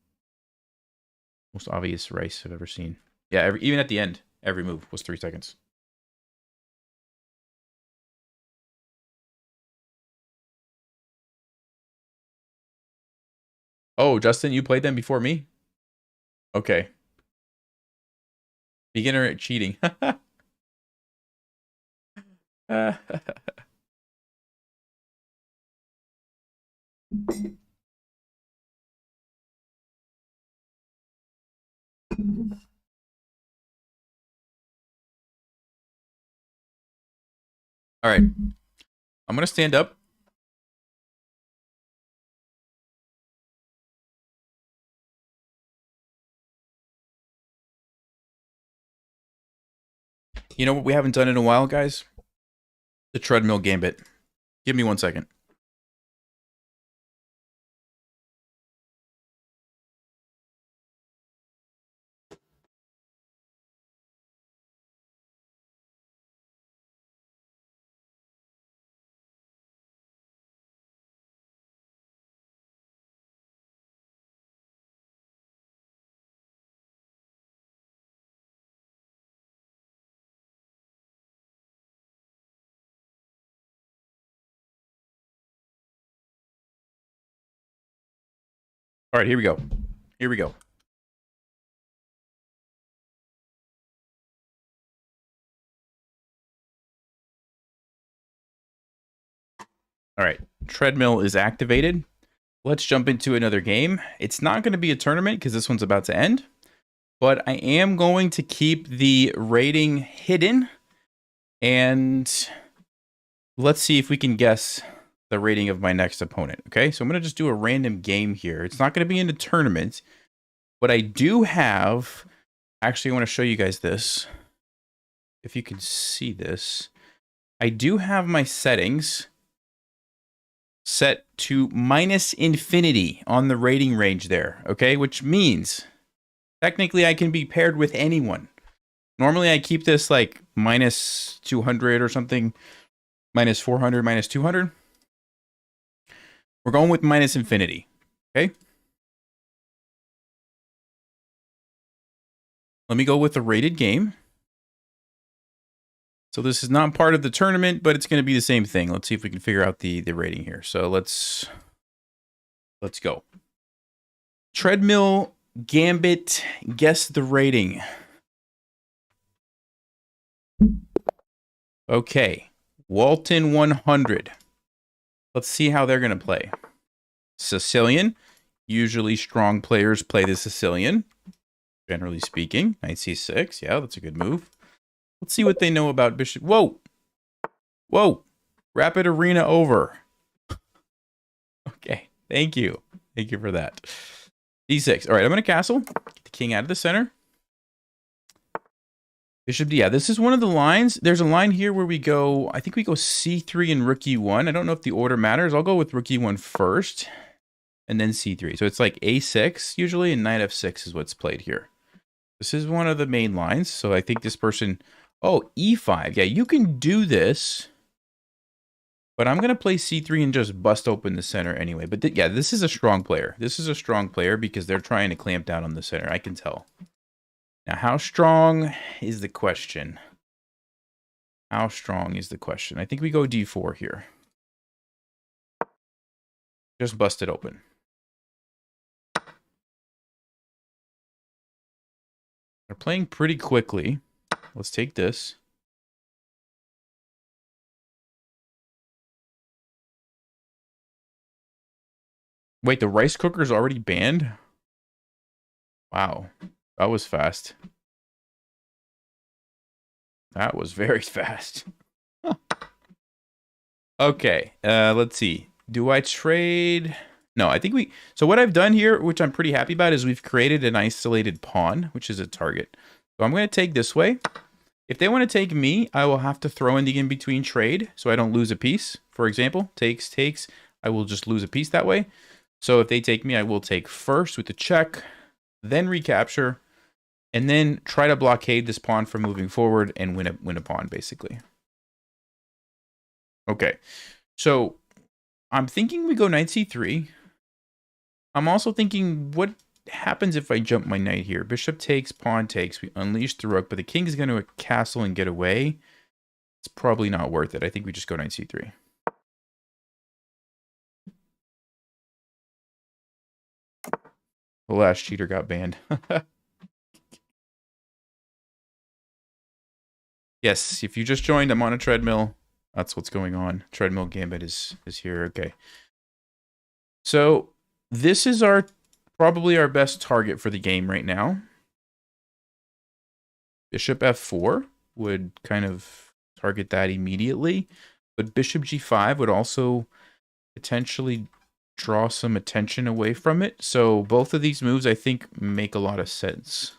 Most obvious rice I've ever seen. Yeah, even at the end, every move was 3 seconds. Oh, Justin, you played them before me? Okay. Beginner at cheating. All right. I'm going to stand up. You know what we haven't done in a while, guys? The treadmill gambit. Give me 1 second. All right, here we go. Here we go. All right, treadmill is activated. Let's jump into another game. It's not going to be a tournament because this one's about to end, but I am going to keep the rating hidden, and let's see if we can guess the rating of my next opponent. Okay, so I'm going to just do a random game here. It's not going to be in a tournament, but I do have, actually, I want to show you guys this. If you can see this, I do have my settings set to -infinity on the rating range there, okay? Which means technically I can be paired with anyone. Normally I keep this like -200 or something, -400, -200. We're going with -infinity, okay? Let me go with a rated game. So this is not part of the tournament, but it's going to be the same thing. Let's see if we can figure out the rating here. So let's go. Treadmill Gambit, guess the rating. Okay, Walton 100. Let's see how they're going to play. Sicilian. Usually strong players play the Sicilian, generally speaking. Knight c6. Yeah, that's a good move. Let's see what they know about bishop. Whoa. Whoa. Rapid arena over. Okay. Thank you. Thank you for that. d6. All right, I'm going to castle. Get the king out of the center. Bishop d. Yeah, this is one of the lines. There's a line here where we go, I think we go c3 and rook e1. I don't know if the order matters. I'll go with rook e1 first and then c3. So it's like a6 usually, and knight f6 is what's played here. This is one of the main lines. So I think this person... Oh, e5. Yeah, you can do this. But I'm going to play c3 and just bust open the center anyway. But yeah, this is a strong player. This is a strong player because they're trying to clamp down on the center. I can tell. Now, how strong is the question? How strong is the question? I think we go d4 here. Just bust it open. They're playing pretty quickly. Let's take this. Wait, the rice cooker's already banned? Wow. That was fast. That was very fast. Okay, let's see. Do I trade? No, I think we... So what I've done here, which I'm pretty happy about, is we've created an isolated pawn, which is a target. So I'm going to take this way. If they want to take me, I will have to throw in the in-between trade so I don't lose a piece. For example, takes, takes. I will just lose a piece that way. So if they take me, I will take first with the check, then recapture, and then try to blockade this pawn from moving forward and win a pawn, basically. Okay, so I'm thinking we go knight c3. I'm also thinking, what happens if I jump my knight here? Bishop takes, pawn takes. We unleash the rook, but the king is going to castle and get away. It's probably not worth it. I think we just go knight c3. The last cheater got banned. Yes, if you just joined, I'm on a treadmill. That's what's going on. Treadmill Gambit is here. Okay. So this is probably our best target for the game right now. Bishop f4 would kind of target that immediately. But bishop g5 would also potentially draw some attention away from it. So both of these moves, I think, make a lot of sense.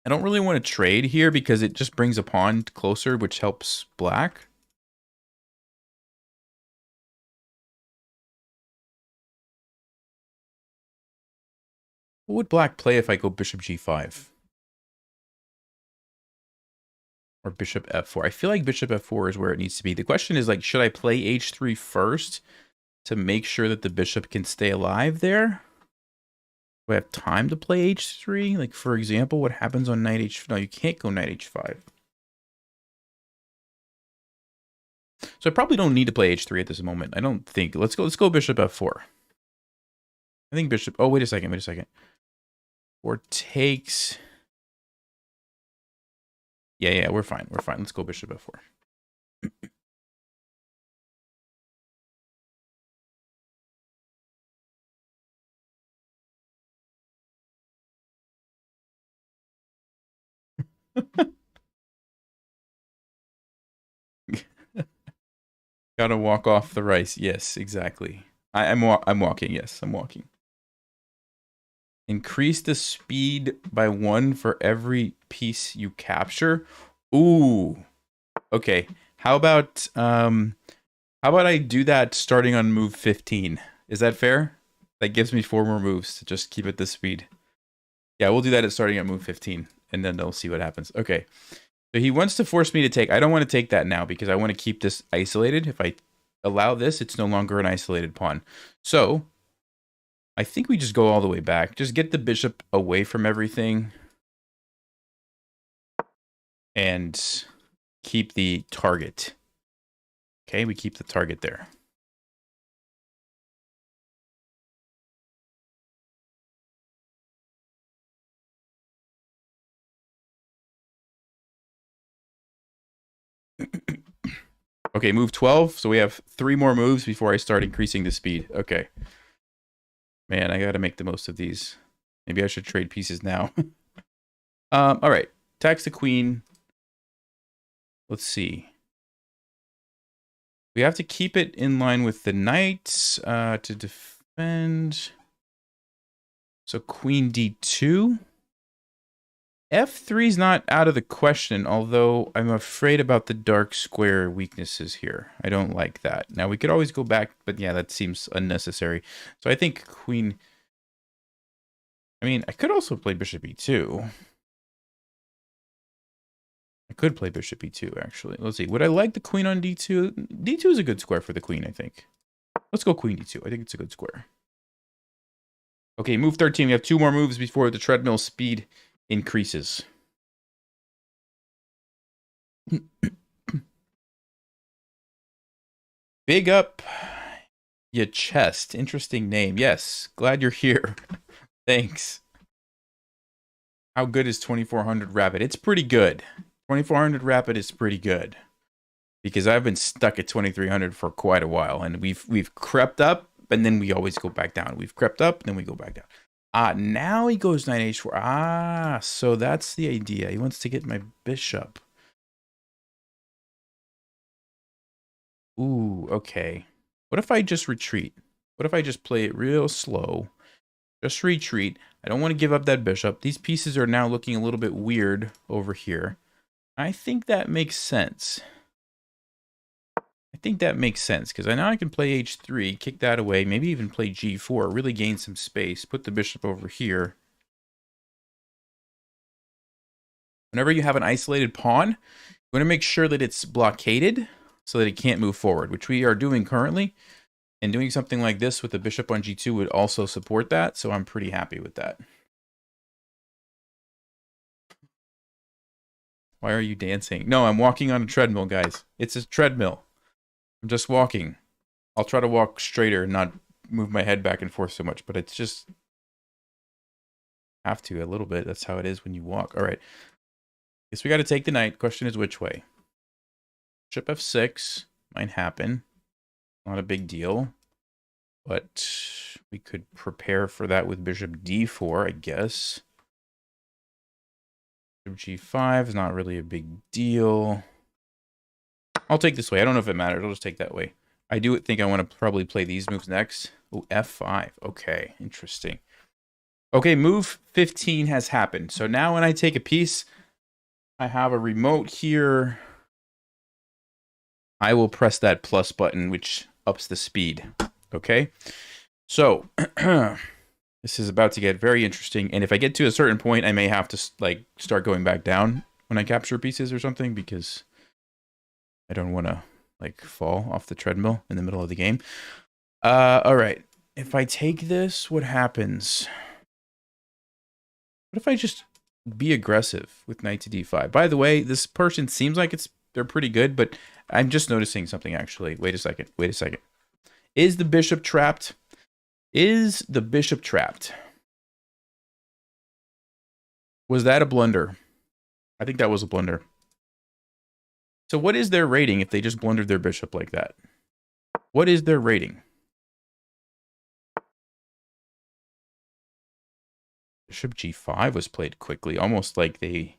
I don't really want to trade here because it just brings a pawn closer, which helps black. What would black play if I go bishop g5? Or bishop f4? I feel like bishop f4 is where it needs to be. The question is, like, should I play h3 first to make sure that the bishop can stay alive there? Do I have time to play h3? Like, for example, what happens on knight h... No, you can't go knight h5. So I probably don't need to play h3 at this moment. I don't think. Let's go bishop f4. I think bishop... Oh, wait a second. Or takes... Yeah, we're fine. Let's go bishop f4. Gotta walk off the rice. Yes, exactly. I'm walking. Yes, I'm walking. Increase the speed by 1 for every piece you capture. Ooh. Okay. How about I do that starting on move 15? Is that fair? That gives me 4 more moves to just keep it this speed. Yeah, we'll do that starting at move 15, and then they'll see what happens. Okay. So he wants to force me to take. I don't want to take that now because I want to keep this isolated. If I allow this, it's no longer an isolated pawn. So I think we just go all the way back. Just get the bishop away from everything. And keep the target. Okay, we keep the target there. Okay, move 12. So we have 3 more moves before I start increasing the speed. Okay. Man, I got to make the most of these. Maybe I should trade pieces now. All right. Tax the queen. Let's see. We have to keep it in line with the knights to defend. So queen d2. f3 is not out of the question, although I'm afraid about the dark square weaknesses here. I don't like that. Now, we could always go back, but yeah, that seems unnecessary. So I think queen... I mean, I could also play bishop e2. I could play bishop e2, actually. Let's see. Would I like the queen on d2? d2 is a good square for the queen, I think. Let's go queen d2. I think it's a good square. Okay, move 13. We have 2 more moves before the treadmill speed increases. Big up your chest. Interesting name. Yes, glad you're here. Thanks. How good is 2400 Rapid? It's pretty good. 2400 Rapid is pretty good. Because I've been stuck at 2300 for quite a while. And we've crept up, and then we always go back down. We've crept up, and then we go back down. Now he goes 9h4. So that's the idea. He wants to get my bishop. Ooh, okay. What if I just retreat? What if I just play it real slow? Just retreat. I don't want to give up that bishop. These pieces are now looking a little bit weird over here. I think that makes sense. I think that makes sense, because now I can play h3, kick that away, maybe even play g4, really gain some space, put the bishop over here. Whenever you have an isolated pawn, you want to make sure that it's blockaded so that it can't move forward, which we are doing currently. And doing something like this with the bishop on g2 would also support that, so I'm pretty happy with that. Why are you dancing? No, I'm walking on a treadmill, guys. It's a treadmill. I'm just walking. I'll try to walk straighter and not move my head back and forth so much, but it's just... have to a little bit. That's how it is when you walk. All right. Guess we got to take the knight. Question is which way? Bishop f6 might happen. Not a big deal. But we could prepare for that with bishop d4, I guess. Bishop g5 is not really a big deal. I'll take this way. I don't know if it matters. I'll just take that way. I do think I want to probably play these moves next. Oh, f5. Okay, interesting. Okay, move 15 has happened. So now when I take a piece, I have a remote here. I will press that plus button, which ups the speed. Okay, so this is about to get very interesting. And if I get to a certain point, I may have to like start going back down when I capture pieces or something, because I don't want to like fall off the treadmill in the middle of the game. All right. If I take this, what happens? What if I just be aggressive with knight to d5? By the way, this person seems like they're pretty good, but I'm just noticing something actually. Wait a second. Wait a second. Is the bishop trapped? Is the bishop trapped? Was that a blunder? I think that was a blunder. So what is their rating if they just blundered their bishop like that? What is their rating? Bishop g5 was played quickly, almost like they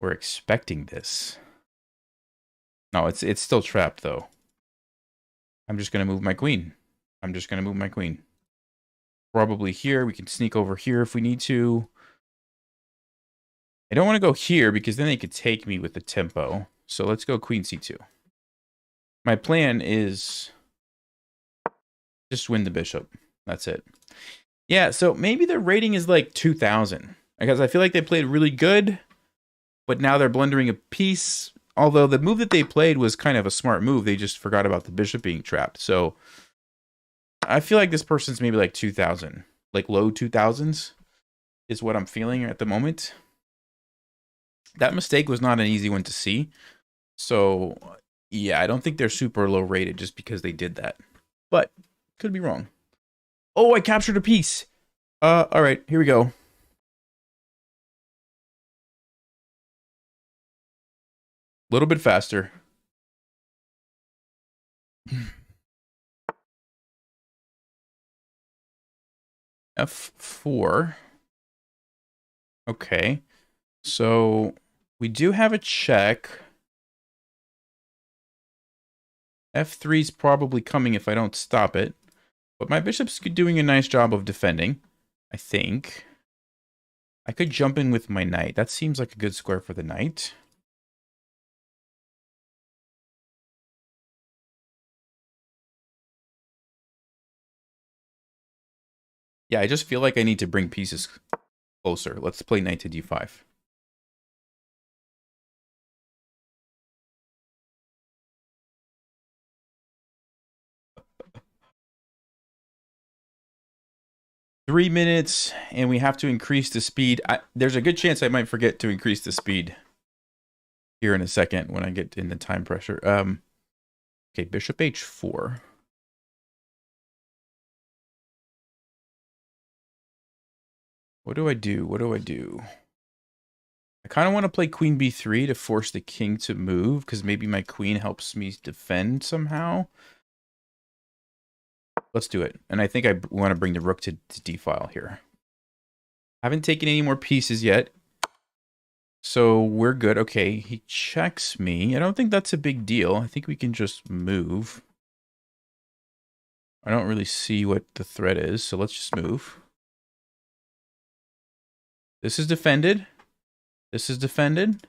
were expecting this. No, it's still trapped, though. I'm just going to move my queen. I'm just going to move my queen. Probably here. We can sneak over here if we need to. I don't want to go here because then they could take me with the tempo. So let's go queen c2. My plan is just win the bishop. That's it. Yeah, so maybe their rating is like 2,000. Because I feel like they played really good, but now they're blundering a piece. Although the move that they played was kind of a smart move. They just forgot about the bishop being trapped. So I feel like this person's maybe like 2,000. Like low 2,000s is what I'm feeling at the moment. That mistake was not an easy one to see. So yeah, I don't think they're super low rated just because they did that. But could be wrong. Oh, I captured a piece. All right, here we go. A little bit faster. F4. Okay. So we do have a check. F3 is probably coming if I don't stop it. But my bishop's doing a nice job of defending, I think. I could jump in with my knight. That seems like a good square for the knight. Yeah, I just feel like I need to bring pieces closer. Let's play knight to d5. 3 minutes, and we have to increase the speed. There's a good chance I might forget to increase the speed here in a second when I get in the time pressure. Okay, bishop h4. What do I do? What do I do? I kind of want to play queen b3 to force the king to move, because maybe my queen helps me defend somehow. Let's do it. And I think I want to bring the rook to d-file here. Haven't taken any more pieces yet. So we're good. Okay, he checks me. I don't think that's a big deal. I think we can just move. I don't really see what the threat is, so let's just move. This is defended. This is defended.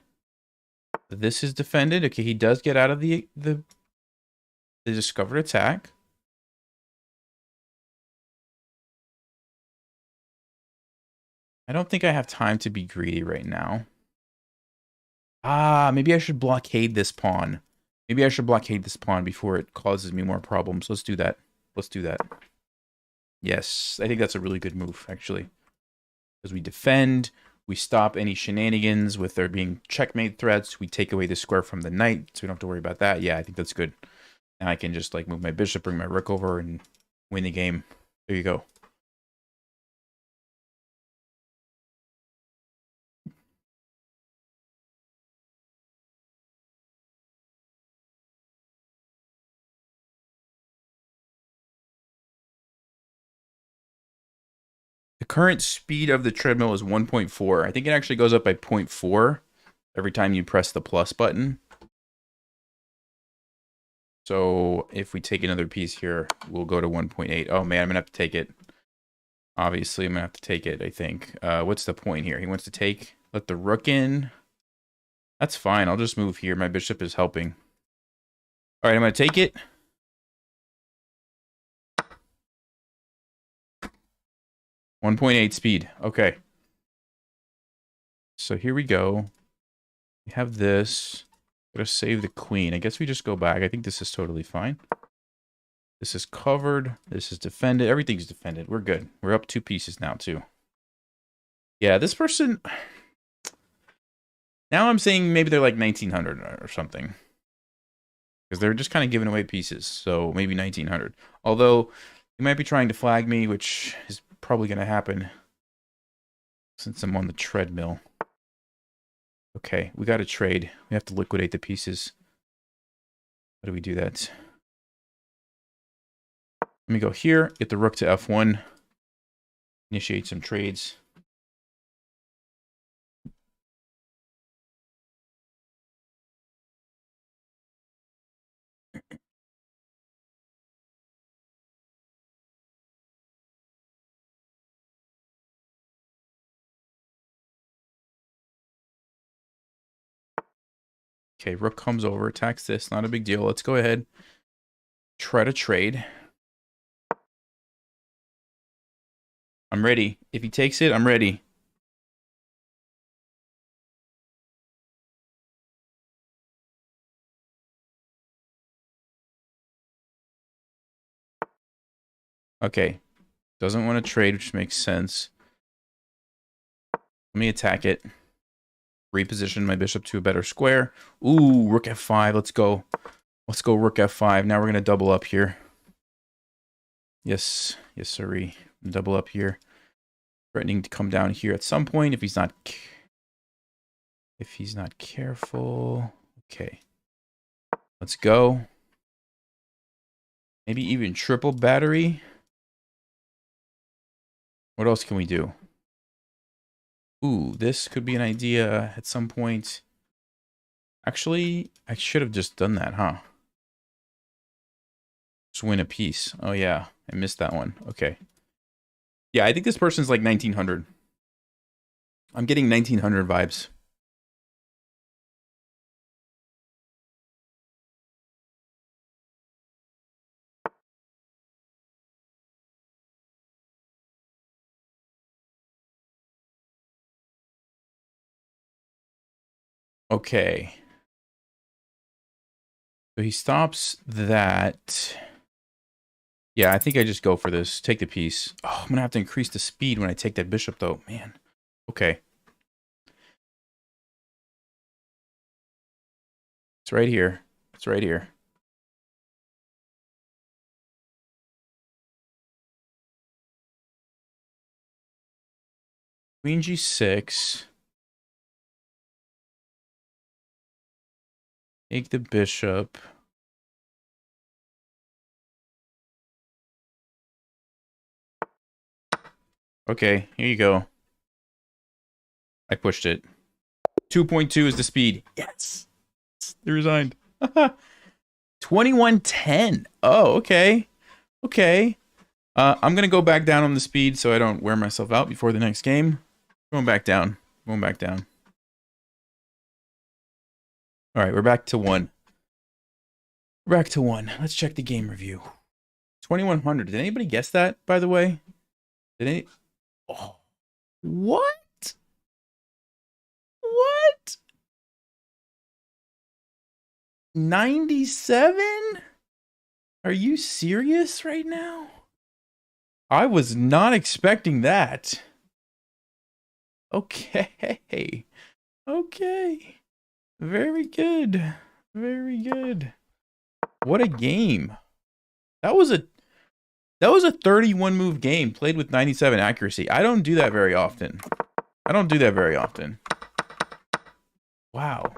This is defended. Okay, he does get out of the discovered attack. I don't think I have time to be greedy right now. Ah, maybe I should blockade this pawn. Maybe I should blockade this pawn before it causes me more problems. Let's do that. Let's do that. Yes, I think that's a really good move, actually. Because we defend, we stop any shenanigans with there being checkmate threats, we take away the square from the knight, so we don't have to worry about that. Yeah, I think that's good. Now I can just like move my bishop, bring my rook over, and win the game. There you go. The current speed of the treadmill is 1.4. I think it actually goes up by 0.4 every time you press the plus button. So if we take another piece here, we'll go to 1.8. Oh man, I'm gonna have to take it. Obviously, I'm gonna have to take it, I think. What's the point here? He wants to let the rook in. That's fine. I'll just move here. My bishop is helping. All right, I'm gonna take it. 1.8 speed. Okay. So here we go. We have this. Gotta save the queen. I guess we just go back. I think this is totally fine. This is covered. This is defended. Everything's defended. We're good. We're up 2 pieces now, too. Yeah, this person... Now I'm saying maybe they're like 1900 or something. Because they're just kind of giving away pieces. So maybe 1900. Although, he might be trying to flag me, which is probably going to happen. Since I'm on the treadmill. Okay, we got to trade. We have to liquidate the pieces. How do we do that? Let me go here, get the rook to f1. Initiate some trades. Okay, rook comes over, attacks this. Not a big deal. Let's go ahead. Try to trade. I'm ready. If he takes it, I'm ready. Okay. Doesn't want to trade, which makes sense. Let me attack it. Reposition my bishop to a better square. Ooh, rook f5. Let's go. Let's go rook f5. Now we're going to double up here. Yes. Yes, sirree. Double up here. Threatening to come down here at some point if he's not careful. Okay. Let's go. Maybe even triple battery. What else can we do? Ooh, this could be an idea at some point. Actually, I should have just done that, huh? Just win a piece. Oh, yeah. I missed that one. Okay. Yeah, I think this person's like 1900. I'm getting 1900 vibes. Okay. So he stops that. Yeah, I think I just go for this. Take the piece. Oh, I'm going to have to increase the speed when I take that bishop, though. Man. Okay. It's right here. It's right here. Queen G6. Take the bishop. Okay, here you go. I pushed it. 2.2 is the speed. Yes. They resigned. 2110. Oh, okay. Okay. I'm going to go back down on the speed so I don't wear myself out before the next game. Going back down. Going back down. All right, we're back to 1. We're back to 1. Let's check the game review. 2100. Did anybody guess that, by the way? Did any... Oh. What? What? 97? Are you serious right now? I was not expecting that. Okay. Okay. Very good. Very good. What a game. That was a 31 move game played with 97 accuracy. I don't do that very often. I don't do that very often. Wow.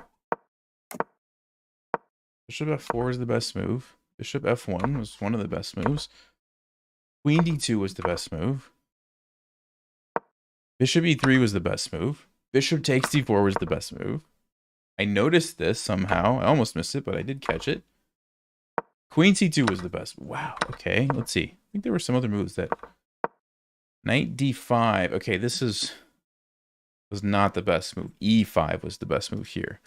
Bishop F4 is the best move. Bishop F1 was one of the best moves. Queen D2 was the best move. Bishop E3 was the best move. Bishop takes D4 was the best move. I noticed this somehow. I almost missed it, but I did catch it. Queen C2 was the best. Wow. Okay, let's see. I think there were some other moves that... Knight D5. Okay, this was not the best move. E5 was the best move here.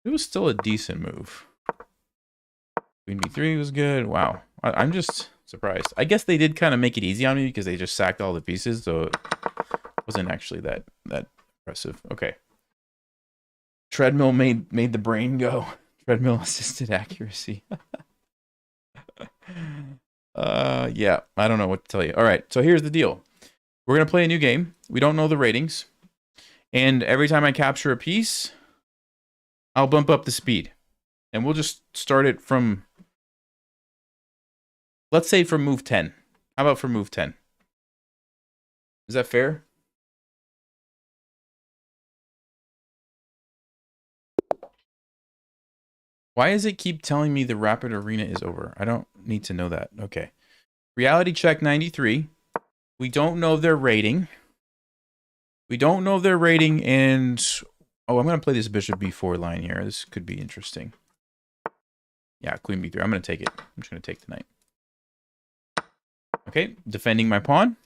It was still a decent move. Queen B3 was good. Wow. I'm just surprised. I guess they did kind of make it easy on me because they just sacked all the pieces, so it wasn't actually that impressive. Okay. Treadmill made the brain go. Treadmill assisted accuracy. Yeah, I don't know what to tell you. All right, so here's the deal. We're going to play a new game. We don't know the ratings. And every time I capture a piece, I'll bump up the speed. And we'll just start it from, let's say from move 10. How about for move 10? Is that fair? Why does it keep telling me the rapid arena is over? I don't need to know that. Okay. Reality check 93. We don't know their rating. We don't know their rating, and... Oh, I'm going to play this bishop b4 line here. This could be interesting. Yeah, queen b3. I'm going to take it. I'm just going to take the knight. Okay, defending my pawn.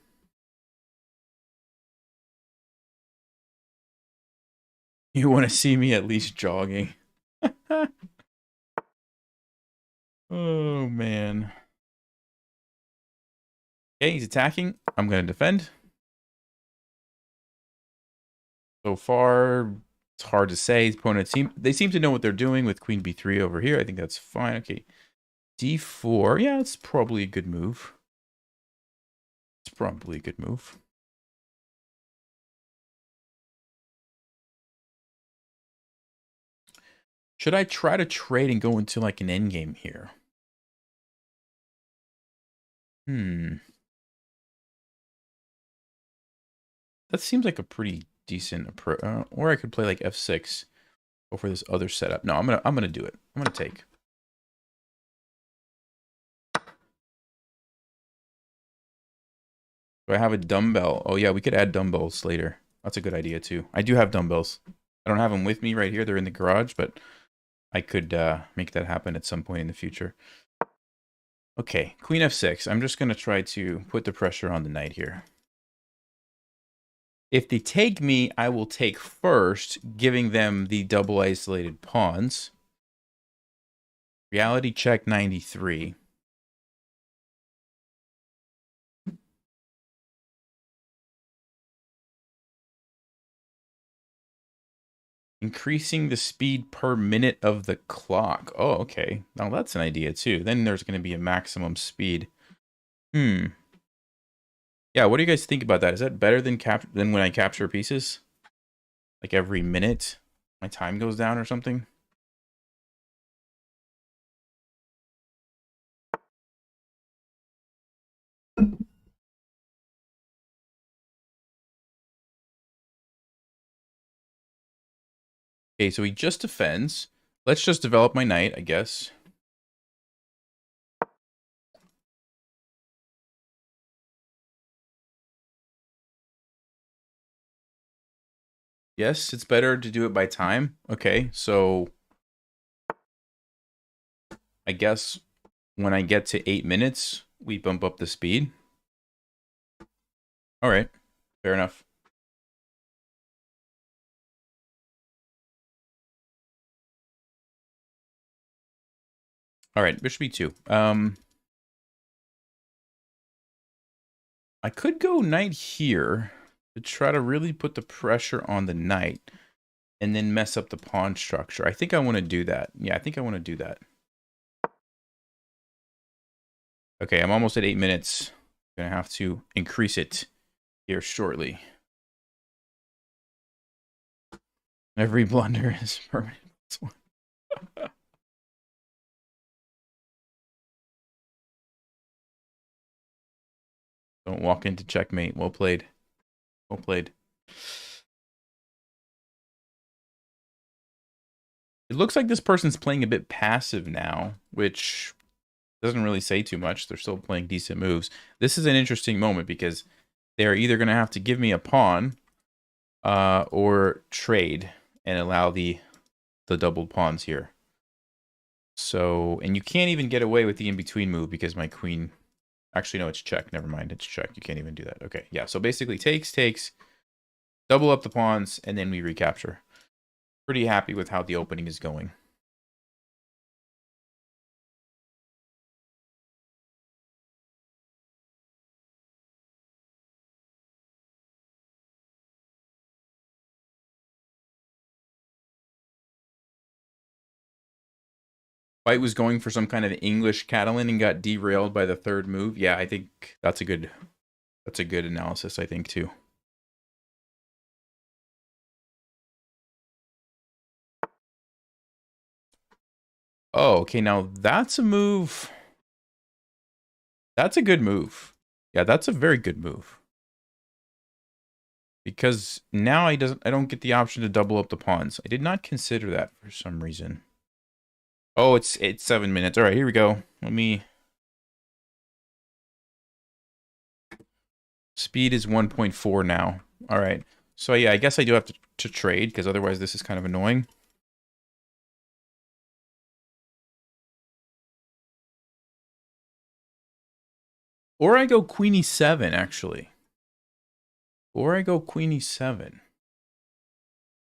You want to see me at least jogging. Oh, man. Okay, he's attacking. I'm going to defend. So far, it's hard to say. His opponent they seem to know what they're doing with queen b3 over here. I think that's fine. Okay, d4. Yeah, it's probably a good move. It's probably a good move. Should I try to trade and go into like an endgame here? That seems like a pretty decent approach. Or I could play like f6 go for this other setup. No, I'm gonna do it. I'm gonna take. Do I have a dumbbell? Oh yeah, we could add dumbbells later. That's a good idea too. I do have dumbbells. I don't have them with me right here. They're in the garage, but I could make that happen at some point in the future. Okay, queen f6. I'm just gonna try to put the pressure on the knight here. If they take me, I will take first, giving them the double isolated pawns. Reality check 93. Increasing the speed per minute of the clock. Oh, okay. Now that's an idea too. Then there's going to be a maximum speed. Hmm. Yeah, what do you guys think about that? Is that better than when I capture pieces? Like every minute, my time goes down or something? Okay, so he just defends. Let's just develop my knight, I guess. Yes, it's better to do it by time. Okay, so I guess when I get to 8 minutes, we bump up the speed. All right, fair enough. All right, bishop e2. I could go knight here to try to really put the pressure on the knight and then mess up the pawn structure. I think I want to do that. Yeah, I think I want to do that. Okay, I'm almost at 8 minutes. I'm gonna have to increase it here shortly. Every blunder is permanent. Don't walk into checkmate. Well played. Well played. It looks like this person's playing a bit passive now, which doesn't really say too much. They're still playing decent moves. This is an interesting moment because they're either going to have to give me a pawn or trade and allow the doubled pawns here. So, and you can't even get away with the in-between move because my queen... Actually, no, it's check. Never mind, it's check. You can't even do that. Okay, yeah, so basically takes, double up the pawns, and then we recapture. Pretty happy with how the opening is going. White was going for some kind of English Catalan and got derailed by the third move. Yeah, I think that's a good analysis, I think, too. Oh, okay, now that's a move. That's a good move. Yeah, that's a very good move. Because now I don't get the option to double up the pawns. I did not consider that for some reason. Oh, it's 7 minutes. All right, here we go. Let me... Speed is 1.4 now. All right. So yeah, I guess I do have to trade because otherwise this is kind of annoying. Or I go queen e7, actually. Or I go queen e7.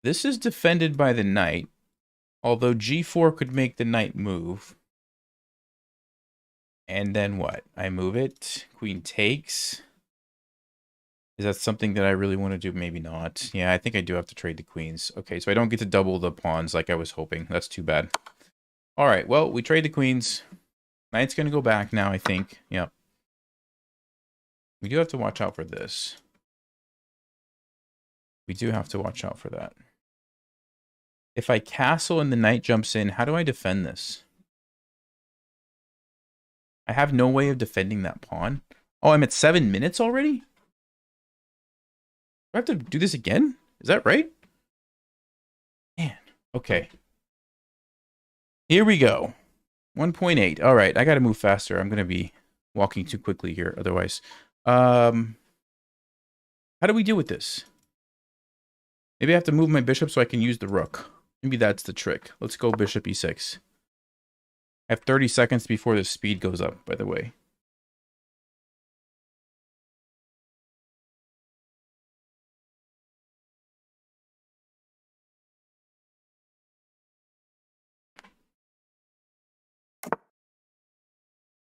This is defended by the knight, although g4 could make the knight move. And then what? I move it. Queen takes. Is that something that I really want to do? Maybe not. Yeah, I think I do have to trade the queens. Okay, so I don't get to double the pawns like I was hoping. That's too bad. All right, well, we trade the queens. Knight's going to go back now, I think. Yep. We do have to watch out for this. We do have to watch out for that. If I castle and the knight jumps in, how do I defend this? I have no way of defending that pawn. Oh, I'm at 7 minutes already? Do I have to do this again? Is that right? Man, okay. Here we go. 1.8. All right, I got to move faster. I'm going to be walking too quickly here otherwise. How do we deal with this? Maybe I have to move my bishop so I can use the rook. Maybe that's the trick. Let's go bishop e6. I have 30 seconds before the speed goes up, by the way.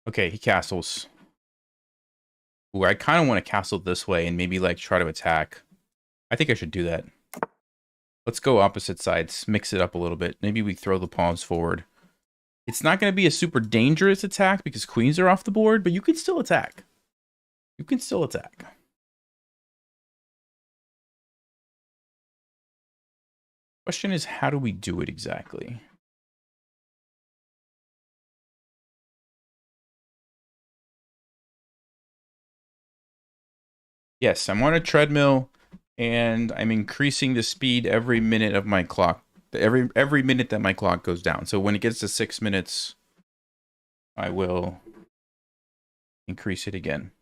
Okay, he castles. Ooh, I kind of want to castle this way and maybe like try to attack. I think I should do that. Let's go opposite sides, mix it up a little bit. Maybe we throw the pawns forward. It's not going to be a super dangerous attack because queens are off the board, but you can still attack. You can still attack. Question is, how do we do it exactly? Yes, I'm on a treadmill, and I'm increasing the speed every minute of my clock. Every minute that my clock goes down. So when it gets to 6 minutes, I will increase it again.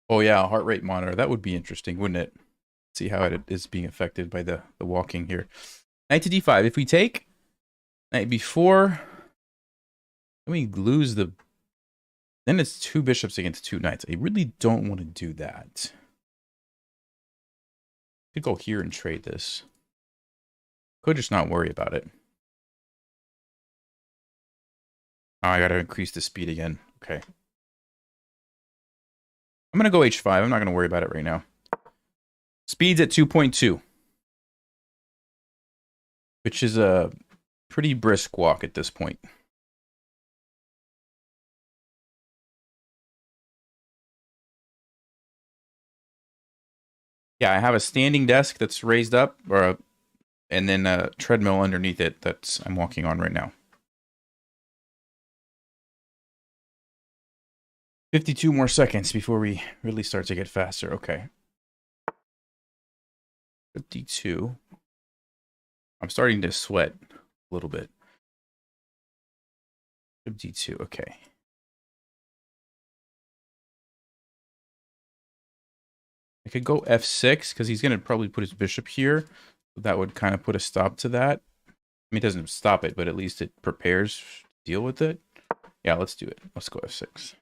Oh yeah, a heart rate monitor. That would be interesting, wouldn't it? See how it is being affected by the walking here. Knight to d5. If we take knight b4, then we lose the... Then it's 2 bishops against 2 knights. I really don't want to do that. Could go here and trade this. Could just not worry about it. Oh, I gotta increase the speed again. Okay. I'm gonna go h5. I'm not gonna worry about it right now. Speed's at 2.2. Which is a pretty brisk walk at this point. Yeah, I have a standing desk that's raised up, and then a treadmill underneath it I'm walking on right now. 52 more seconds before we really start to get faster. Okay. 52. I'm starting to sweat a little bit. 52. Okay. I could go f6 because he's going to probably put his bishop here. That would kind of put a stop to that. I mean, it doesn't stop it, but at least it prepares to deal with it. Yeah, let's do it. Let's go f6.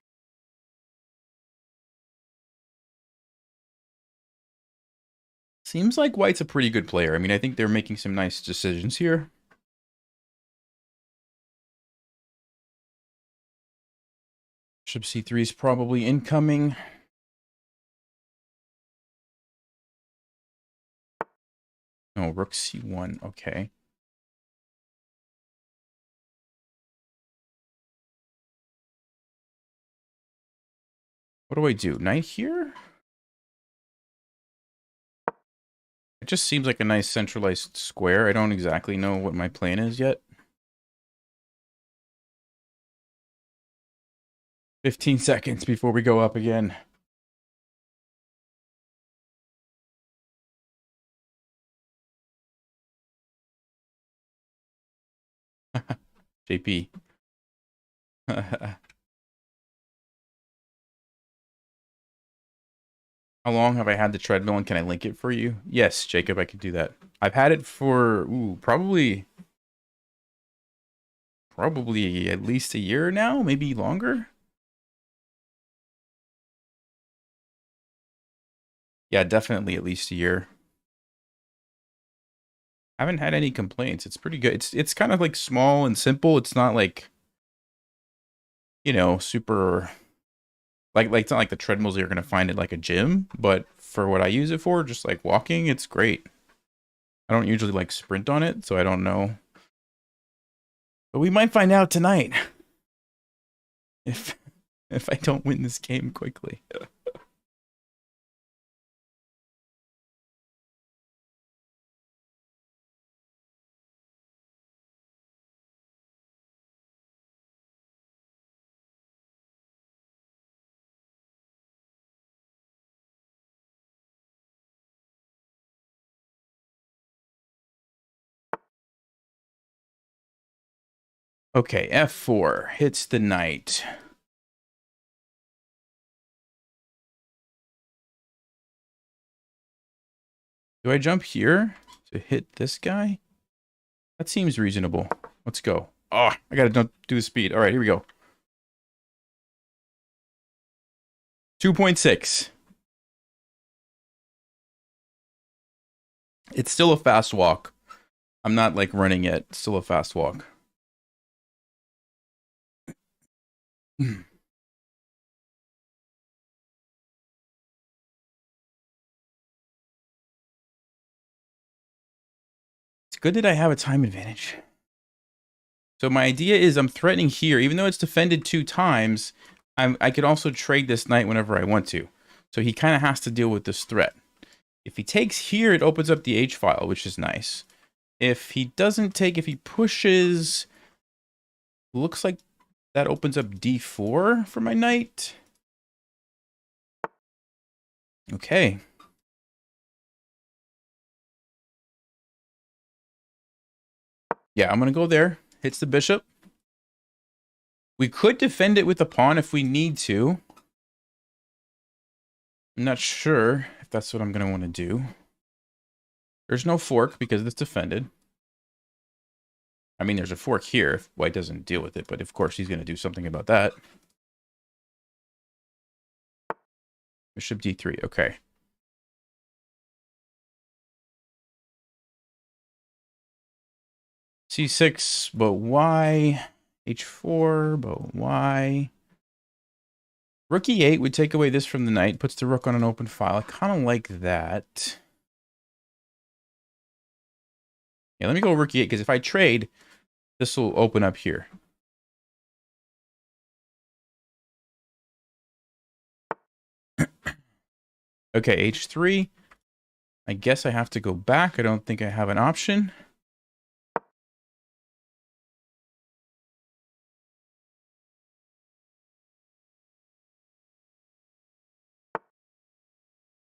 Seems like White's a pretty good player. I mean, I think they're making some nice decisions here. Bishop c3 is probably incoming. Oh, rook c1. Okay. What do I do? Knight here? It just seems like a nice centralized square. I don't exactly know what my plan is yet. 15 seconds before we go up again. JP. How long have I had the treadmill, and can I link it for you? Yes, Jacob, I could do that. I've had it for probably at least a year now, maybe longer. Yeah, definitely at least a year. I haven't had any complaints. It's pretty good. It's kind of like small and simple. It's not like, you know, super like it's not like the treadmills you're gonna find at like a gym, but for what I use it for, just like walking, it's great. I don't usually like sprint on it, so I don't know. But we might find out tonight if I don't win this game quickly. Okay, f4 hits the knight. Do I jump here to hit this guy? That seems reasonable. Let's go. Oh, I gotta do the speed. All right, here we go. 2.6. It's still a fast walk. I'm not like running yet. It's still a fast walk. good that I have a time advantage. So my idea is I'm threatening here, even though it's defended 2 times, I could also trade this knight whenever I want to. So he kind of has to deal with this threat. If he takes here, it opens up the H file, which is nice. If he doesn't take, if he pushes, looks like that opens up D4 for my knight. Okay. Yeah, I'm going to go there. Hits the bishop. We could defend it with the pawn if we need to. I'm not sure if that's what I'm going to want to do. There's no fork because it's defended. I mean, there's a fork here if white doesn't deal with it, but of course he's going to do something about that. Bishop D3, okay. C6, but why? H4, but why? Rook E8 would take away this from the knight, puts the rook on an open file. I kind of like that. Yeah, let me go rook E8, because if I trade, this will open up here. Okay, H3. I guess I have to go back. I don't think I have an option.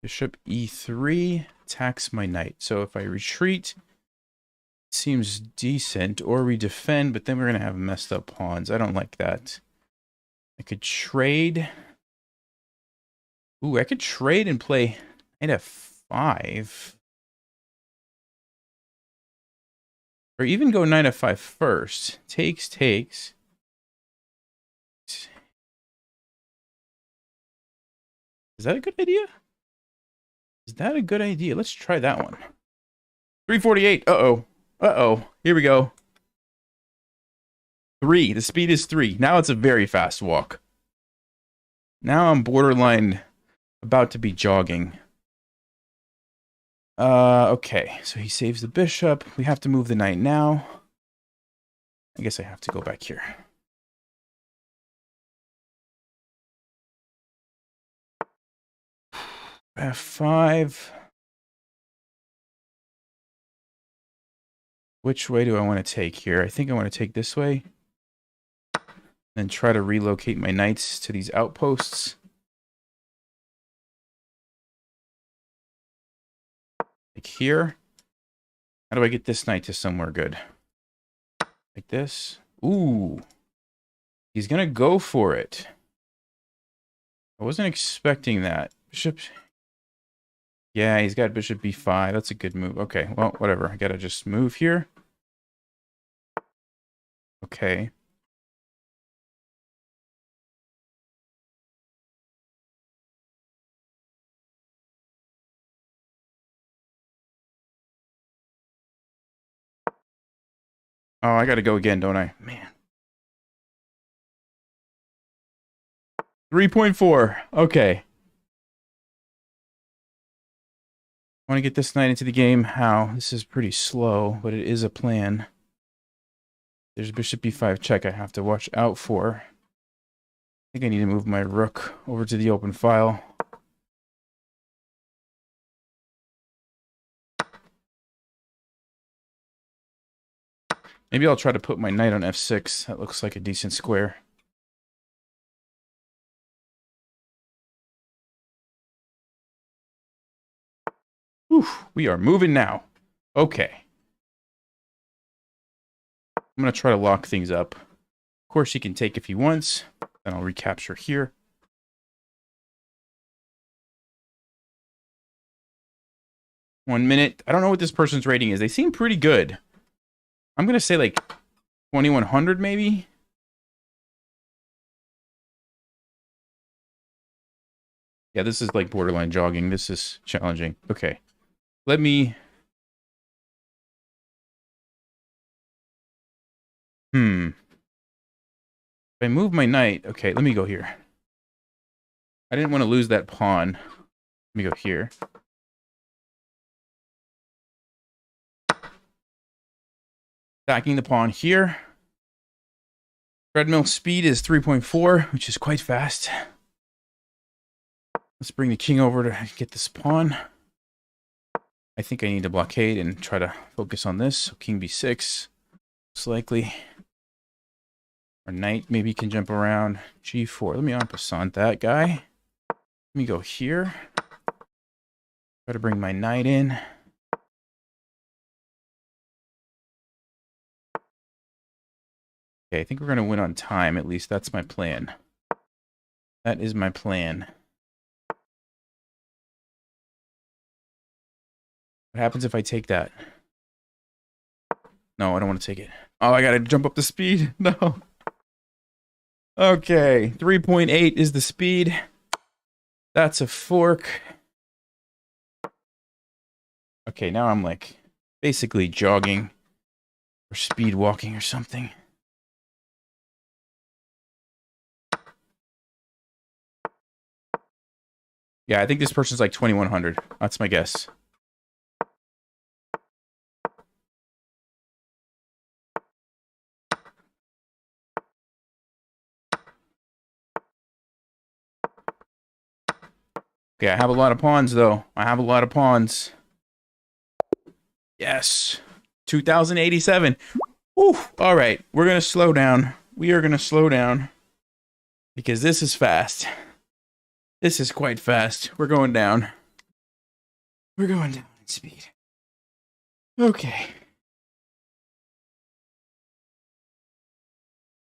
Bishop E3 attacks my knight. So if I retreat, it seems decent. Or we defend, but then we're going to have messed up pawns. I don't like that. I could trade. Ooh, I could trade and play knight F5. Or even go knight F5 first. Takes, takes. Is that a good idea? Is that a good idea? Let's try that one. 348. Uh-oh. Uh-oh. Here we go. 3. The speed is 3. Now it's a very fast walk. Now I'm borderline about to be jogging. Okay. So he saves the bishop. We have to move the knight now. I guess I have to go back here. F5. Which way do I want to take here? I think I want to take this way. Then try to relocate my knights to these outposts. Like here. How do I get this knight to somewhere good? Like this. Ooh. He's going to go for it. I wasn't expecting that. Bishop. Yeah, he's got bishop b5. That's a good move. Okay, well, whatever. I got to just move here. Okay. Oh, I got to go again, don't I? Man. 3.4. Okay. I want to get this knight into the game. How? This is pretty slow, but it is a plan. There's bishop b5 check I have to watch out for. I think I need to move my rook over to the open file. Maybe I'll try to put my knight on f6. That looks like a decent square. Whew, we are moving now. Okay. I'm going to try to lock things up. Of course, he can take if he wants. Then I'll recapture here. One minute. I don't know what this person's rating is. They seem pretty good. I'm going to say like 2100 maybe. Yeah, this is like borderline jogging. This is challenging. Okay. Let me... If I move my knight... Okay, let me go here. I didn't want to lose that pawn. Let me go here. Attacking the pawn here. Treadmill speed is 3.4, which is quite fast. Let's bring the king over to get this pawn. I think I need to blockade and try to focus on this. So king b6, most likely. Or knight maybe can jump around. g4. Let me en passant that guy. Let me go here. Try to bring my knight in. Okay, I think we're going to win on time. At least that's my plan. That is my plan. What happens if I take that? No, I don't want to take it. Oh, I got to jump up the speed. No. Okay, 3.8 is the speed. That's a fork. Okay, now I'm like basically jogging or speed walking or something. Yeah, I think this person's like 2100. That's my guess. Okay, I have a lot of pawns, though. I have a lot of pawns. Yes. 2087. Whew. All right, we're going to slow down. We are going to slow down. Because this is fast. This is quite fast. We're going down. We're going down in speed. Okay.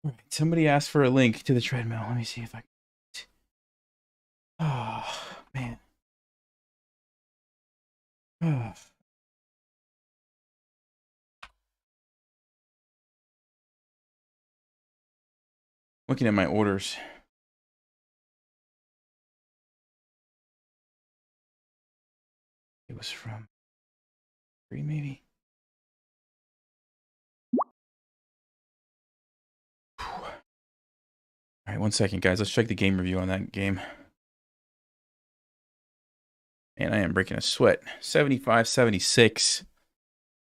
All right, somebody asked for a link to the treadmill. Let me see if I can. Oh, man. Oh. Looking at my orders. It was from 3 maybe. All right, 1 second, guys. Let's check the game review on that game. And I am breaking a sweat. 75-76.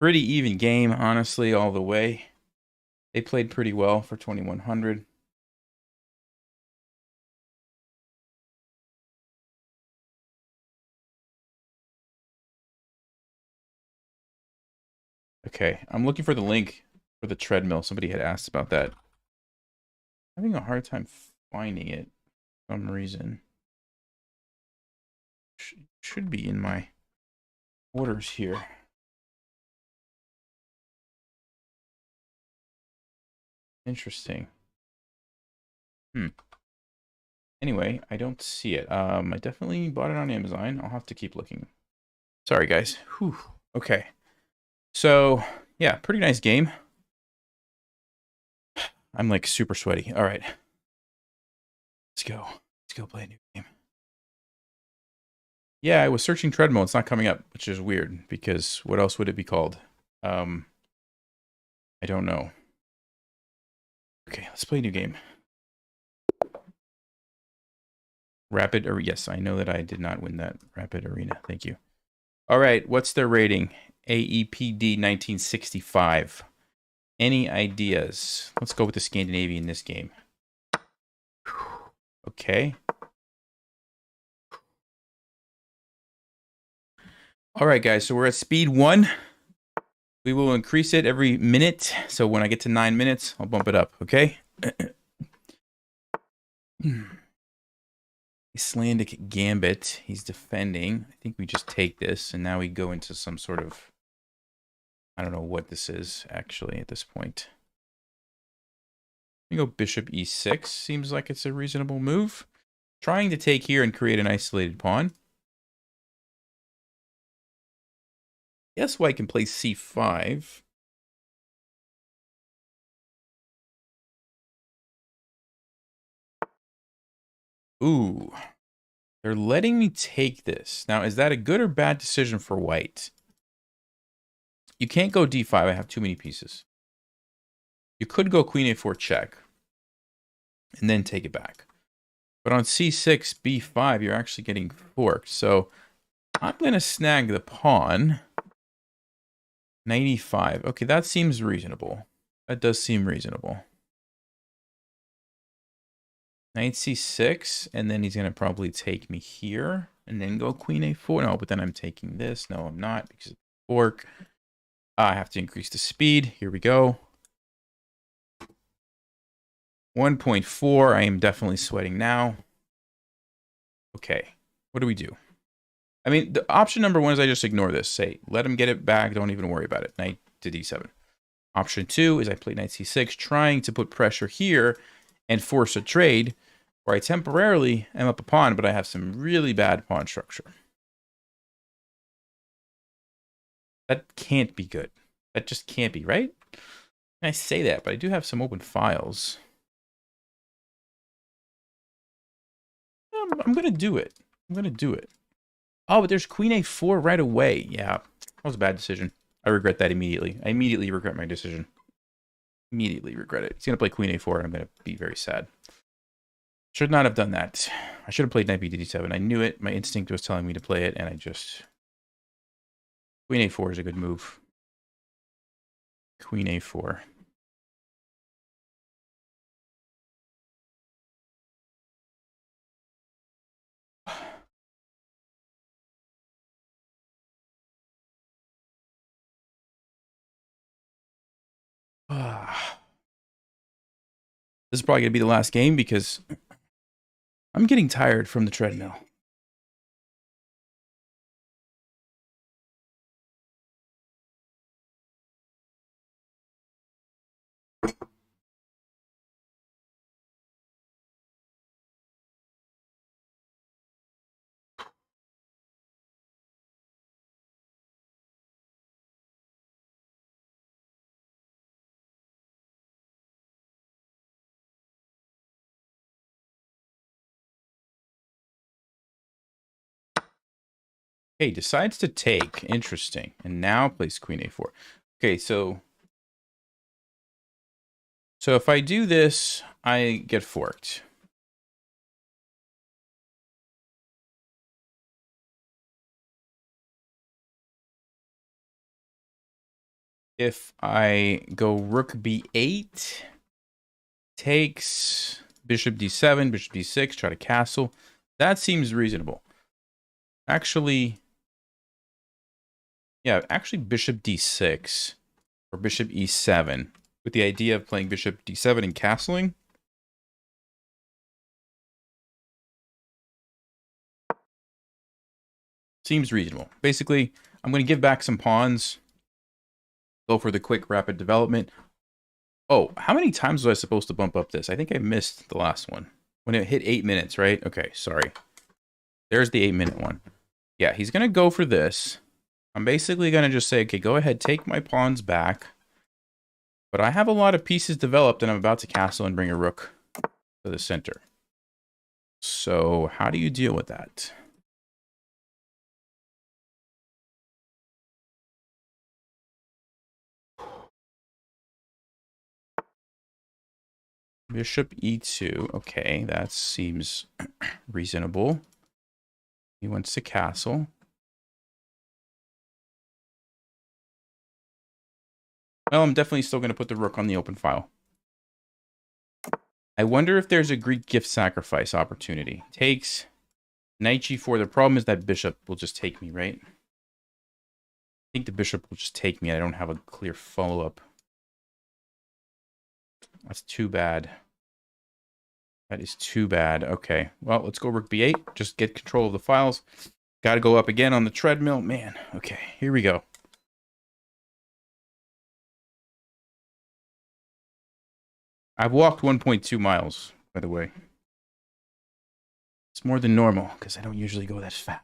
Pretty even game, honestly, all the way. They played pretty well for 2100. Okay, I'm looking for the link for the treadmill. Somebody had asked about that. I'm having a hard time finding it for some reason. Should be in my orders here. Interesting. Anyway, I don't see it. I definitely bought it on Amazon. I'll have to keep looking. Sorry, guys. Whew. Okay. So, yeah, pretty nice game. I'm like super sweaty. All right. Let's go. Let's go play a new game. Yeah, I was searching Treadmill. It's not coming up, which is weird because what else would it be called? I don't know. Okay, let's play a new game. Rapid Arena. Yes, I know that I did not win that Rapid Arena. Thank you. All right, what's their rating? AEPD 1965. Any ideas? Let's go with the Scandinavian in this game. Okay. All right, guys, so we're at speed 1. We will increase it every minute. So when I get to 9 minutes, I'll bump it up, okay? Icelandic Gambit. He's defending. I think we just take this, and now we go into some sort of... I don't know what this is, actually, at this point. We go Bishop E6. Seems like it's a reasonable move. Trying to take here and create an isolated pawn. Yes, white can play C5. Ooh. They're letting me take this. Now, is that a good or bad decision for white? You can't go D5. I have too many pieces. You could go Queen A4 check. And then take it back. But on C6, B5, you're actually getting forked. So I'm going to snag the pawn. 95. Okay, that seems reasonable. That does seem reasonable. Knight c6, and then he's going to probably take me here, and then go queen a4. No, but then I'm taking this. No, I'm not, because of the fork. I have to increase the speed. Here we go. 1.4. I am definitely sweating now. Okay, what do we do? I mean, the option number one is I just ignore this. Say, let him get it back. Don't even worry about it. Knight to d7. Option two is I play knight c6, trying to put pressure here and force a trade where I temporarily am up a pawn, but I have some really bad pawn structure. That can't be good. That just can't be, right? I say that, but I do have some open files. I'm going to do it. I'm going to do it. Oh, but there's queen a4 right away. Yeah, that was a bad decision. I regret that immediately. I immediately regret my decision. Immediately regret it. He's going to play queen a4, and I'm going to be very sad. Should not have done that. I should have played knight b to d7. I knew it. My instinct was telling me to play it, and I just... Queen a4 is a good move. Queen a4. This is probably going to be the last game because I'm getting tired from the treadmill. Okay, decides to take. Interesting. And now plays queen a4. Okay, so if I do this, I get forked. If I go rook b8, takes bishop d7, bishop d6, try to castle. That seems reasonable. Actually, yeah, actually bishop d6 or bishop e7 with the idea of playing bishop d7 and castling. Seems reasonable. Basically, I'm going to give back some pawns. Go for the quick, rapid development. Oh, how many times was I supposed to bump up this? I think I missed the last one. When it hit 8 minutes, right? Okay, sorry. There's the 8-minute one. Yeah, he's going to go for this. I'm basically going to just say, okay, go ahead, take my pawns back. But I have a lot of pieces developed, and I'm about to castle and bring a rook to the center. So how do you deal with that? Bishop e2. Okay, that seems reasonable. He wants to castle. Well, I'm definitely still going to put the rook on the open file. I wonder if there's a Greek gift sacrifice opportunity. Takes knight g4. The problem is that bishop will just take me, right? I think the bishop will just take me. I don't have a clear follow-up. That's too bad. That is too bad. Okay, well, let's go rook b8. Just get control of the files. Got to go up again on the treadmill. Man, okay, here we go. I've walked 1.2 miles, by the way. It's more than normal, because I don't usually go that fast.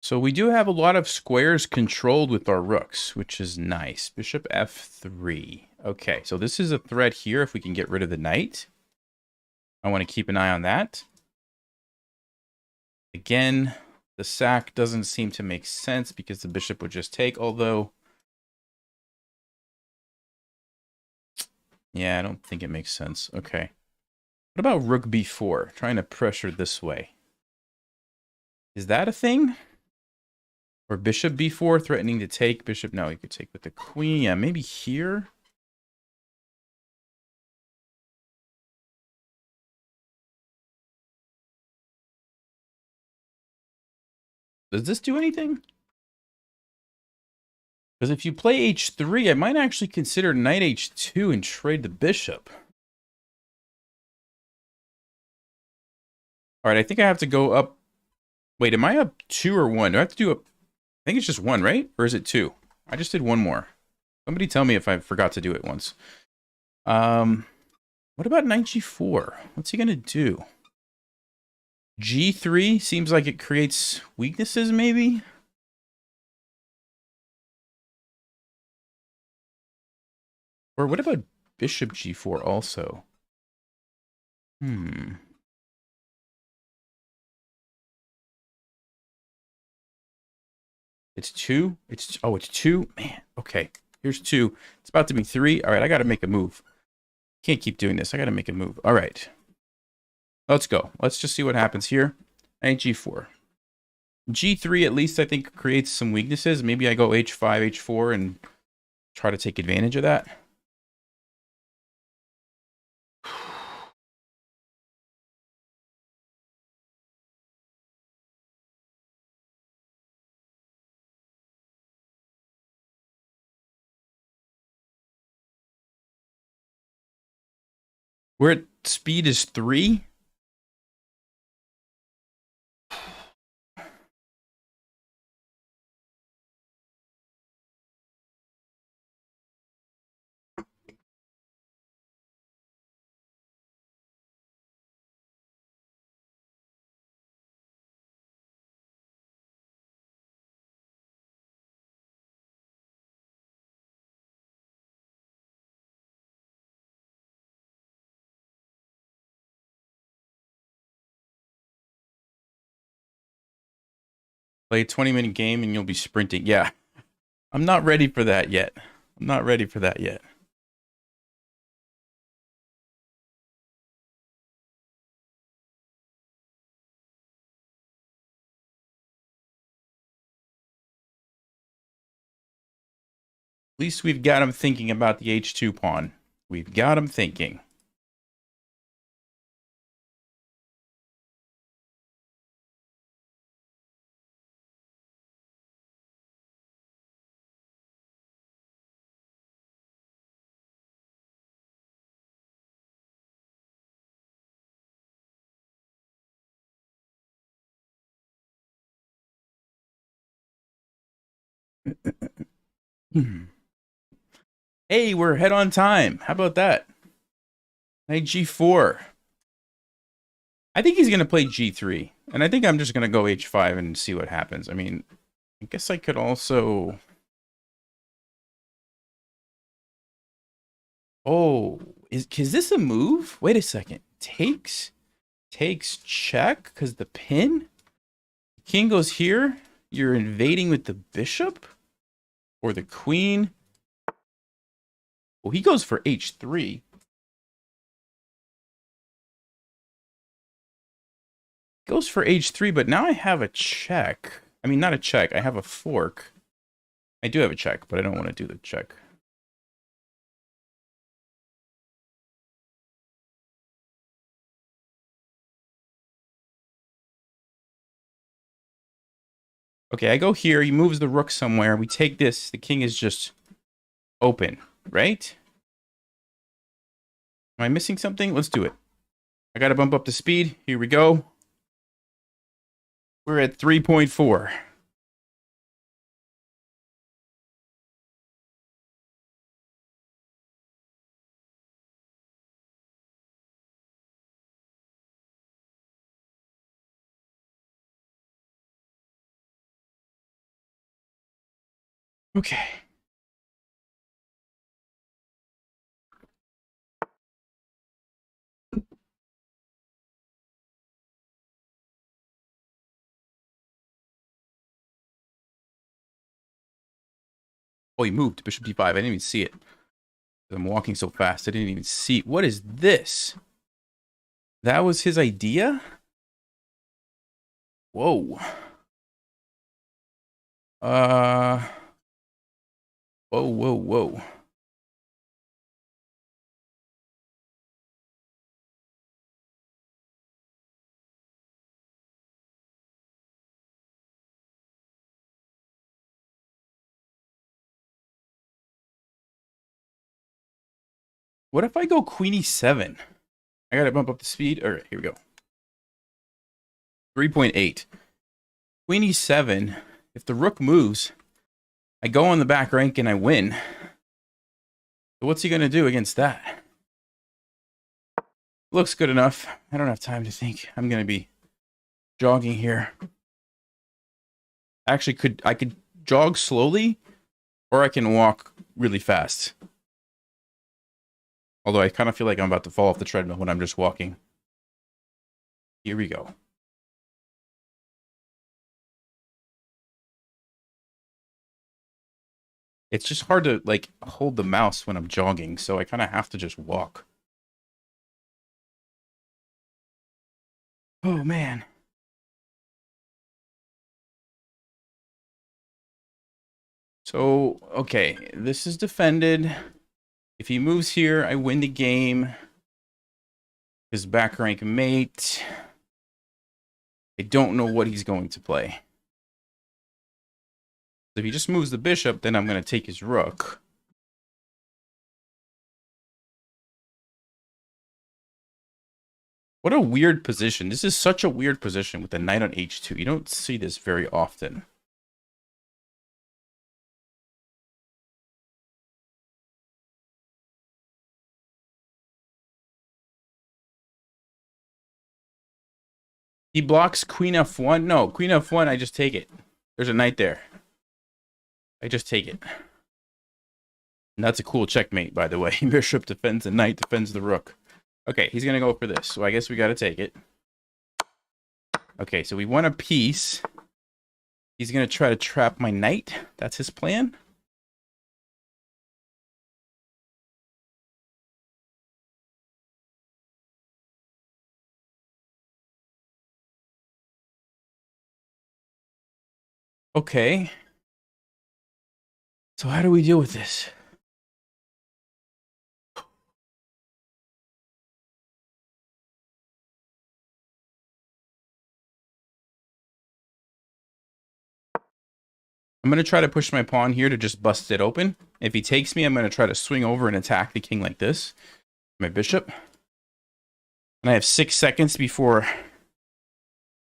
So we do have a lot of squares controlled with our rooks, which is nice. Bishop f3. Okay, so this is a threat here if we can get rid of the knight. I want to keep an eye on that. Again, the sack doesn't seem to make sense because the bishop would just take, although Yeah, I don't think it makes sense. Okay. What about rook b4? Trying to pressure this way. Is that a thing? Or bishop b4, threatening to take. Bishop, no, you could take with the queen. Yeah, maybe here. Does this do anything? Because if you play h3, I might actually consider knight h2 and trade the bishop. All right, I think I have to go up. Wait, am I up 2 or 1? Do I have to do a... I think it's just 1, right? Or is it 2? I just did 1 more. Somebody tell me if I forgot to do it once. What about knight g4? What's he going to do? g3 seems like it creates weaknesses, maybe? Or what about bishop g4 also? It's 2? It's 2? Man, okay. Here's 2. It's about to be 3. All right, I got to make a move. Can't keep doing this. I got to make a move. All right. Let's go. Let's just see what happens here. Knight g4. g3 at least I think creates some weaknesses. Maybe I go h5, h4 and try to take advantage of that. We're at speed is 3. Play a 20-minute game and you'll be sprinting. Yeah. I'm not ready for that yet. I'm not ready for that yet. At least we've got him thinking about the h2 pawn. We've got him thinking. Hey, we're ahead on time. How about that? Knight g4. I think he's going to play g3. And I think I'm just going to go h5 and see what happens. I mean, I guess I could also... Oh, is this a move? Wait a second. Takes check because the pin? King goes here. You're invading with the bishop? Or the queen? Well, he goes for h3. Goes for h3, but now I have a check. I mean, not a check. I have a fork. I do have a check, but I don't want to do the check. Okay, I go here. He moves the rook somewhere. We take this. The king is just open, right? Am I missing something? Let's do it. I got to bump up the speed. Here we go. We're at 3.4. Okay. Oh, he moved. Bishop d5. I didn't even see it. I'm walking so fast, I didn't even see. What is this? That was his idea? Whoa. Whoa. What if I go queen e7? I gotta bump up the speed. All right, here we go. 3.8. Queen e7. If the rook moves, I go on the back rank and I win. So what's he gonna do against that? Looks good enough. I don't have time to think. I'm gonna be jogging here. Actually, I could jog slowly, or I can walk really fast. Although I kind of feel like I'm about to fall off the treadmill when I'm just walking. Here we go. It's just hard to, like, hold the mouse when I'm jogging, so I kind of have to just walk. Oh, man. So, okay, this is defended. If he moves here, I win the game. His back rank mate. I don't know what he's going to play. If he just moves the bishop, then I'm going to take his rook. What a weird position. This is such a weird position with the knight on h2. You don't see this very often. He blocks queen f1. No, queen f1, I just take it. There's a knight there. I just take it. And that's a cool checkmate, by the way. Bishop defends the knight, defends the rook. Okay, he's going to go for this. So I guess we got to take it. Okay, so we won a piece. He's going to try to trap my knight. That's his plan. Okay. So how do we deal with this? I'm going to try to push my pawn here to just bust it open. If he takes me, I'm going to try to swing over and attack the king like this. My bishop. And I have 6 seconds before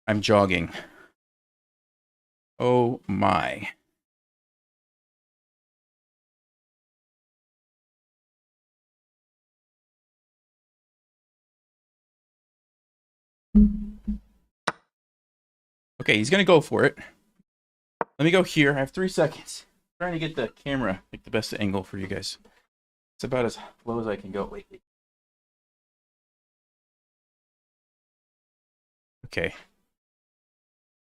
I'm jogging. Oh my. Okay, he's going to go for it. Let me go here. I have 3 seconds. I'm trying to get the camera, like the best angle for you guys. It's about as low as I can go. Wait. Okay.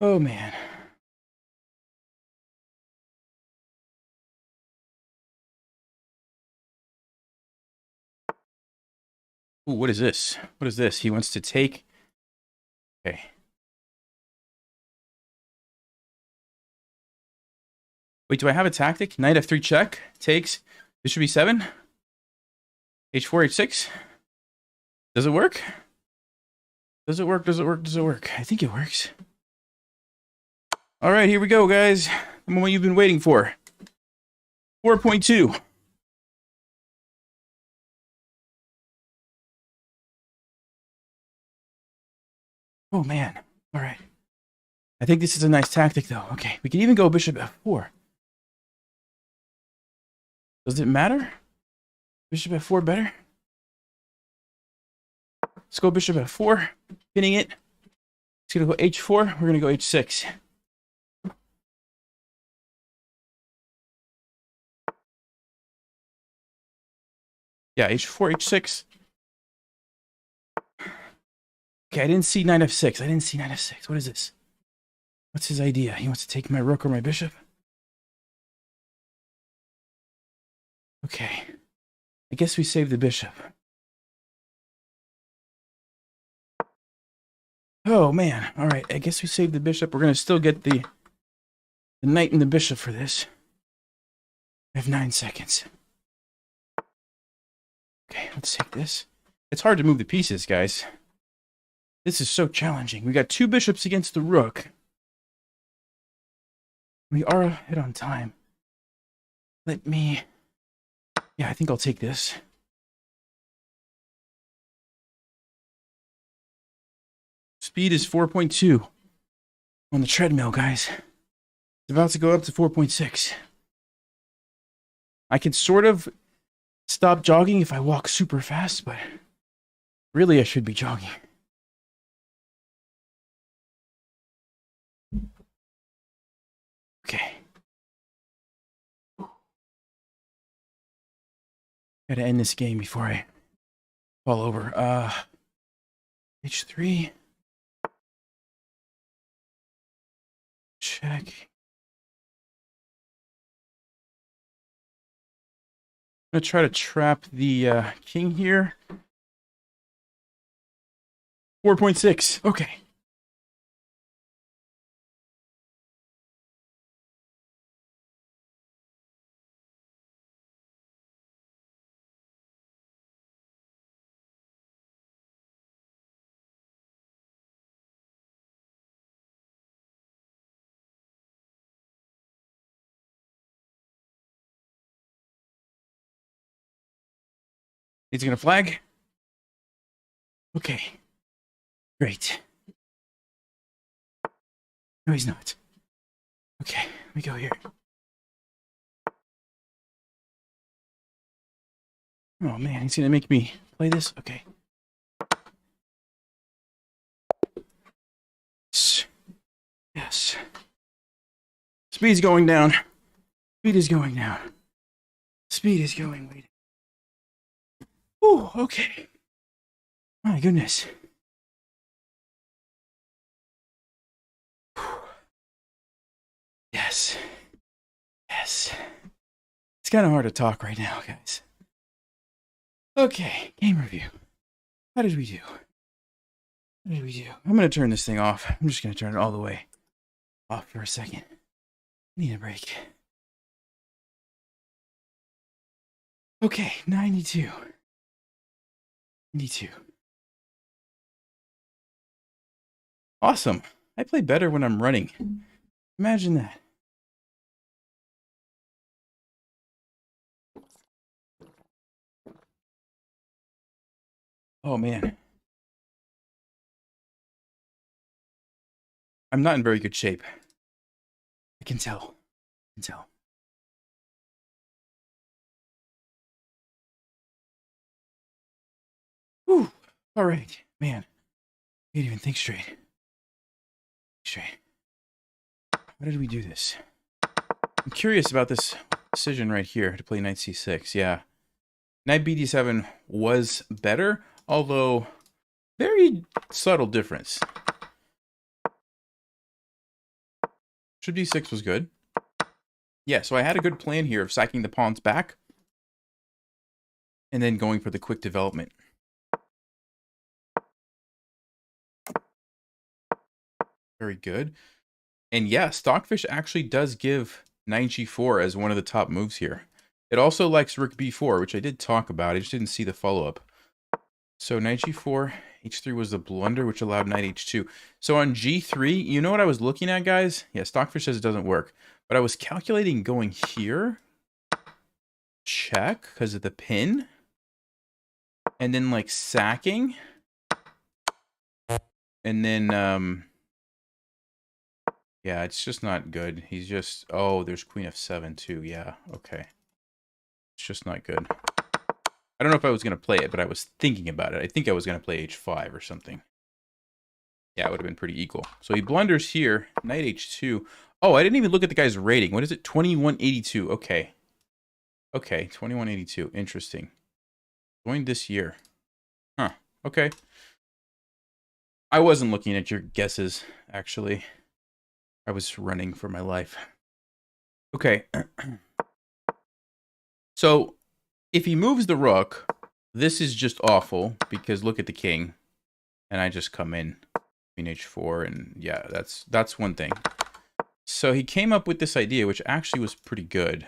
Oh, man. Ooh, what is this? What is this? He wants to take... Okay. Wait, do I have a tactic? Knight f3 check. Takes. This should be 7. h4, h6. Does it work? Does it work? Does it work? Does it work? I think it works. All right, here we go, guys. The moment you've been waiting for. 4.2. Oh, man. All right. I think this is a nice tactic, though. Okay, we can even go bishop f4. Does it matter? Bishop f4 better? Let's go bishop f4. Pinning it. It's going to go h4. We're going to go h6. Yeah, h4, h6. Okay, I didn't see knight f6. I didn't see knight f6. What is this? What's his idea? He wants to take my rook or my bishop? Okay. I guess we save the bishop. Oh, man. All right, I guess we saved the bishop. We're going to still get the knight and the bishop for this. I have 9 seconds. Okay, let's take this. It's hard to move the pieces, guys. This is so challenging. We got 2 bishops against the rook. We are ahead on time. Let me... Yeah, I think I'll take this. Speed is 4.2 on the treadmill, guys. It's about to go up to 4.6. I can sort of stop jogging if I walk super fast, but really I should be jogging. Okay. Gotta end this game before I fall over. H3. Check. I'm gonna try to trap the king here. 4.6. Okay. He's gonna flag. Okay. Great. No, he's not. Okay, let me go here. Oh man, he's gonna make me play this? Okay. Yes. Speed's going down. Speed is going down. Speed is going way down. Oh, okay. My goodness. Yes. Yes. It's kind of hard to talk right now, guys. Okay, game review. How did we do? What did we do? I'm going to turn this thing off. I'm just going to turn it all the way off for a second. I need a break. Okay, 92. 92. Awesome. I play better when I'm running. Imagine that. Oh, man. I'm not in very good shape. I can tell. I can tell. Whew. All right. Man. I can't even think straight. How did we do this? I'm curious about this decision right here to play knight c6. Yeah. Knight bd7 was better, although very subtle difference. Bishop d6 was good. Yeah, so I had a good plan here of sacking the pawns back and then going for the quick development. Very good. And yeah, Stockfish actually does give knight g4 as one of the top moves here. It also likes rook b4, which I did talk about. I just didn't see the follow-up. So knight g4, h3 was the blunder, which allowed knight h2. So on g3, you know what I was looking at, guys? Yeah, Stockfish says it doesn't work. But I was calculating going here. Check, because of the pin. And then, like, sacking. And then, yeah, it's just not good. He's just... Oh, there's queen f7, too. Yeah, okay. It's just not good. I don't know if I was going to play it, but I was thinking about it. I think I was going to play h5 or something. Yeah, it would have been pretty equal. So he blunders here. Knight h2. Oh, I didn't even look at the guy's rating. What is it? 2182. Okay. Okay, 2182. Interesting. Joined this year. Huh. Okay. I wasn't looking at your guesses, actually. I was running for my life. Okay. So, If he moves the rook, this is just awful because look at the king. And I just come in. Queen h4, and yeah, that's one thing. So he came up with this idea, which actually was pretty good.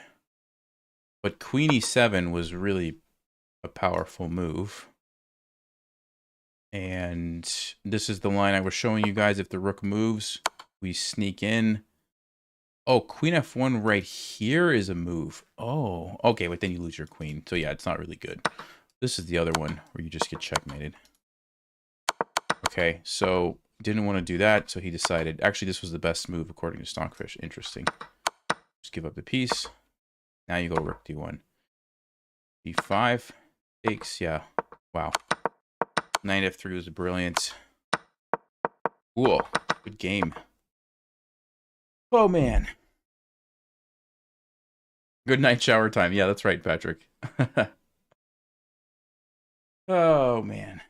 But queen e7 was really a powerful move. And this is the line I was showing you guys. If the rook moves, we sneak in. Oh, queen f1 right here is a move. Oh, okay, but then you lose your queen. So yeah, it's not really good. This is the other one where you just get checkmated. Okay, so didn't want to do that, so he decided. Actually, this was the best move according to Stockfish. Interesting. Just give up the piece. Now you go rook d1. d5 takes, yeah. Wow. Knight f3 was brilliant. Cool. Good game. Oh, man. Good night shower time. Yeah, that's right, Patrick. Oh, man.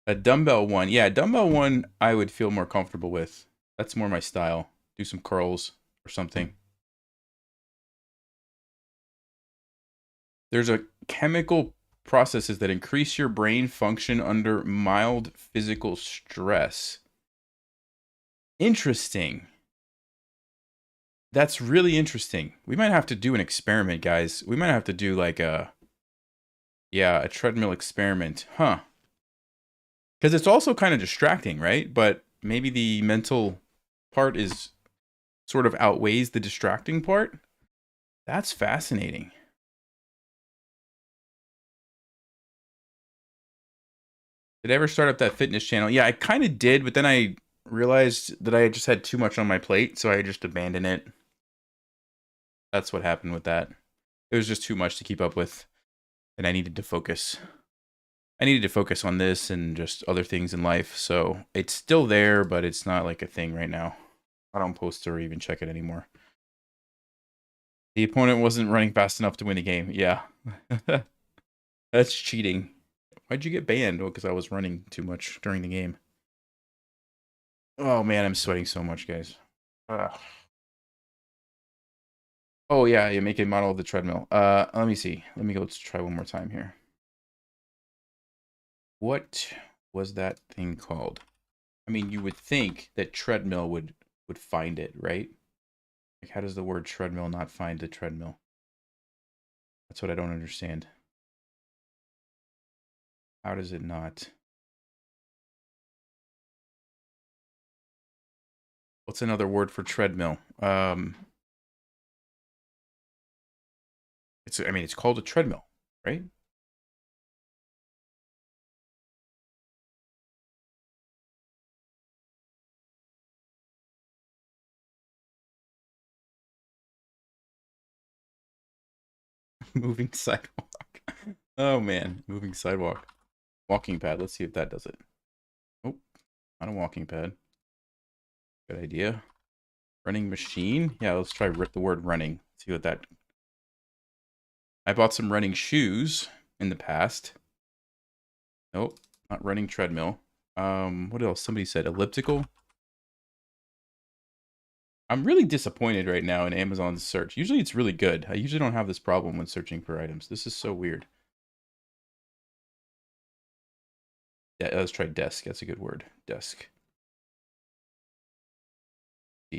A dumbbell one. Yeah, dumbbell one I would feel more comfortable with. That's more my style. Do some curls or something. There's a chemical processes that increase your brain function under mild physical stress. Interesting. That's really interesting. We might have to do an experiment, guys. We might have to do like a treadmill experiment. Huh. Because it's also kind of distracting, right? But maybe the mental part is sort of outweighs the distracting part. That's fascinating. Did I ever start up that fitness channel? Yeah, I kind of did, but then I realized that I just had too much on my plate, so I just abandoned it. That's what happened with that. It was just too much to keep up with, and I needed to focus. I needed to focus on this and just other things in life, so it's still there, but it's not like a thing right now. I don't post or even check it anymore. The opponent wasn't running fast enough to win the game. Yeah. That's cheating. Why'd you get banned? Oh, because I was running too much during the game. Oh, man, I'm sweating so much, guys. Ugh. Oh, yeah, you make a model of the treadmill. Let me see. Let me go try one more time here. What was that thing called? I mean, you would think that treadmill would find it, right? Like, how does the word treadmill not find the treadmill? That's what I don't understand. How does it not? What's another word for treadmill? I mean, it's called a treadmill, right? Moving sidewalk. Oh man, moving sidewalk. Walking pad. Let's see if that does it. Oh, not a walking pad. Good idea. Running machine. Yeah, let's try the word running. See what that. I bought some running shoes in the past. Nope, not running treadmill. What else? Somebody said elliptical. I'm really disappointed right now in Amazon's search. Usually it's really good. I usually don't have this problem when searching for items. This is so weird. Yeah, let's try desk. That's a good word. Desk.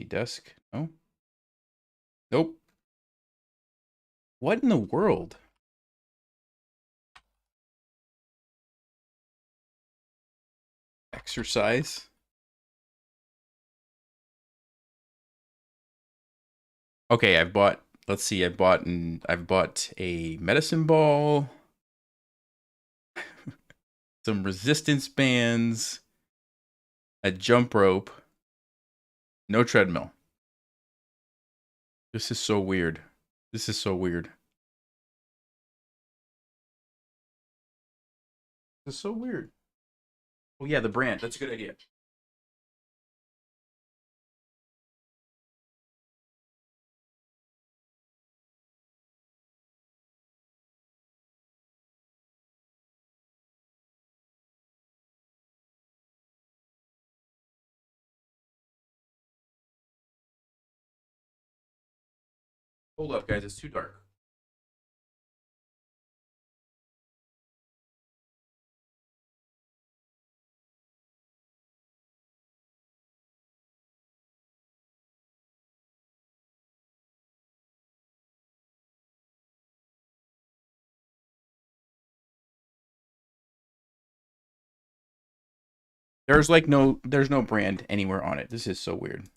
Desk. No. Nope. What in the world? Exercise. Okay, I've bought. Let's see. I've bought a medicine ball, some resistance bands, a jump rope, no treadmill. This is so weird. This is so weird. This is so weird. Oh yeah, the brand. That's a good idea. Hold up, guys. It's too dark. There's no brand anywhere on it. This is so weird.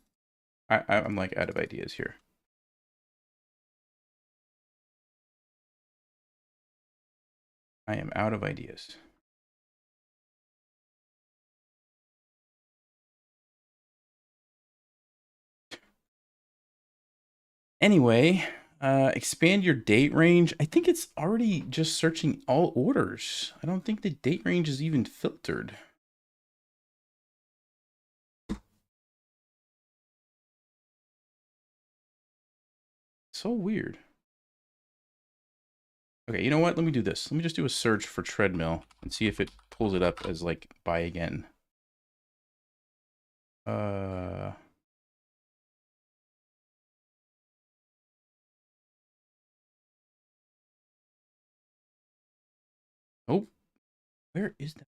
I'm like out of ideas here. I am out of ideas. Anyway, expand your date range. I think it's already just searching all orders. I don't think the date range is even filtered. So weird. Okay, you know what? Let me do this. Let me just do a search for treadmill and see if it pulls it up as like buy again. Oh, where is that?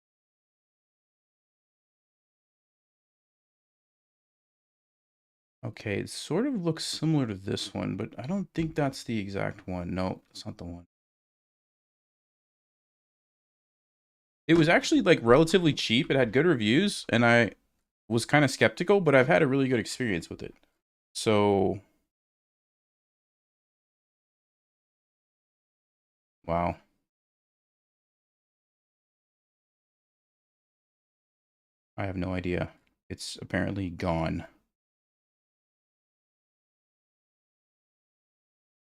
Okay, it sort of looks similar to this one, but I don't think that's the exact one. No, it's not the one. It was actually like relatively cheap. It had good reviews, and I was kind of skeptical, but I've had a really good experience with it. So, wow. I have no idea. It's apparently gone.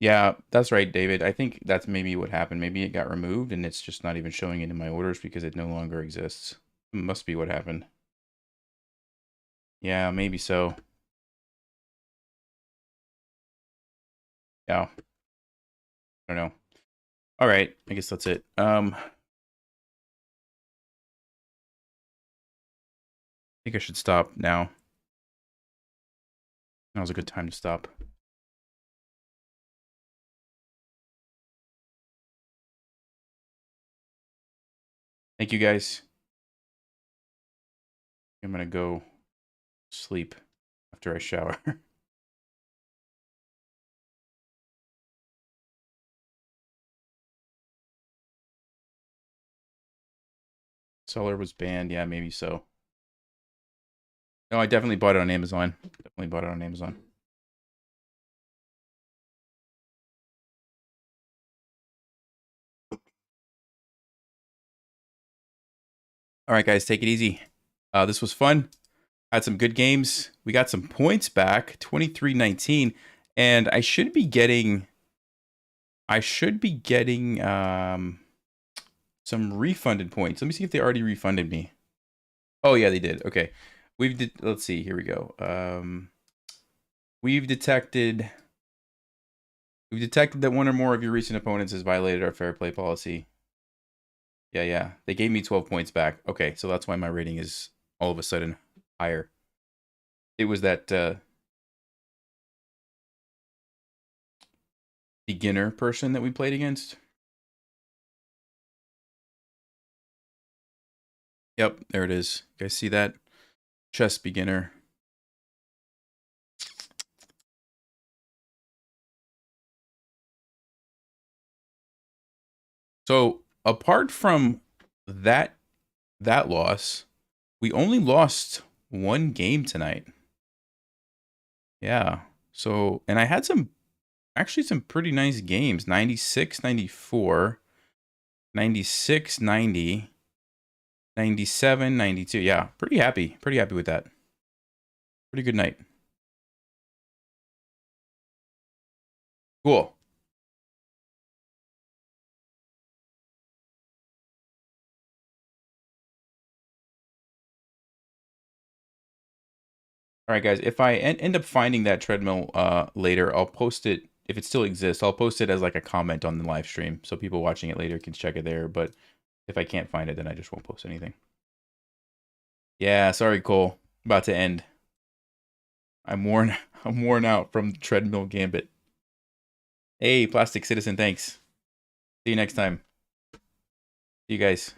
Yeah, that's right, David. I think that's maybe what happened. Maybe it got removed and it's just not even showing it in my orders because it no longer exists. Must be what happened. Yeah, maybe so. Yeah. I don't know. All right, I guess that's it. I think I should stop now. Now's a good time to stop. Thank you guys. I'm gonna go sleep after I shower. Seller was banned. Yeah, maybe so. No, I definitely bought it on Amazon. Definitely bought it on Amazon. All right, guys, take it easy. This was fun. Had some good games. We got some points back, 23-19, and I should be getting some refunded points. Let me see if they already refunded me. Oh yeah, they did. Okay. Let's see, here we go. We've detected that one or more of your recent opponents has violated our fair play policy. Yeah. They gave me 12 points back. Okay, so that's why my rating is all of a sudden higher. It was that beginner person that we played against. Yep, there it is. You guys see that? Chess beginner. So apart from that loss, we only lost one game tonight. Yeah. So, and I had some pretty nice games. 96, 94, 96, 90, 97, 92. Yeah, pretty happy. Pretty happy with that. Pretty good night. Cool. All right, guys. If I end up finding that treadmill later, I'll post it. If it still exists, I'll post it as like a comment on the live stream, so people watching it later can check it there. But if I can't find it, then I just won't post anything. Yeah, sorry, Cole. About to end. I'm worn. I'm worn out from treadmill gambit. Hey, Plastic Citizen. Thanks. See you next time. See you guys.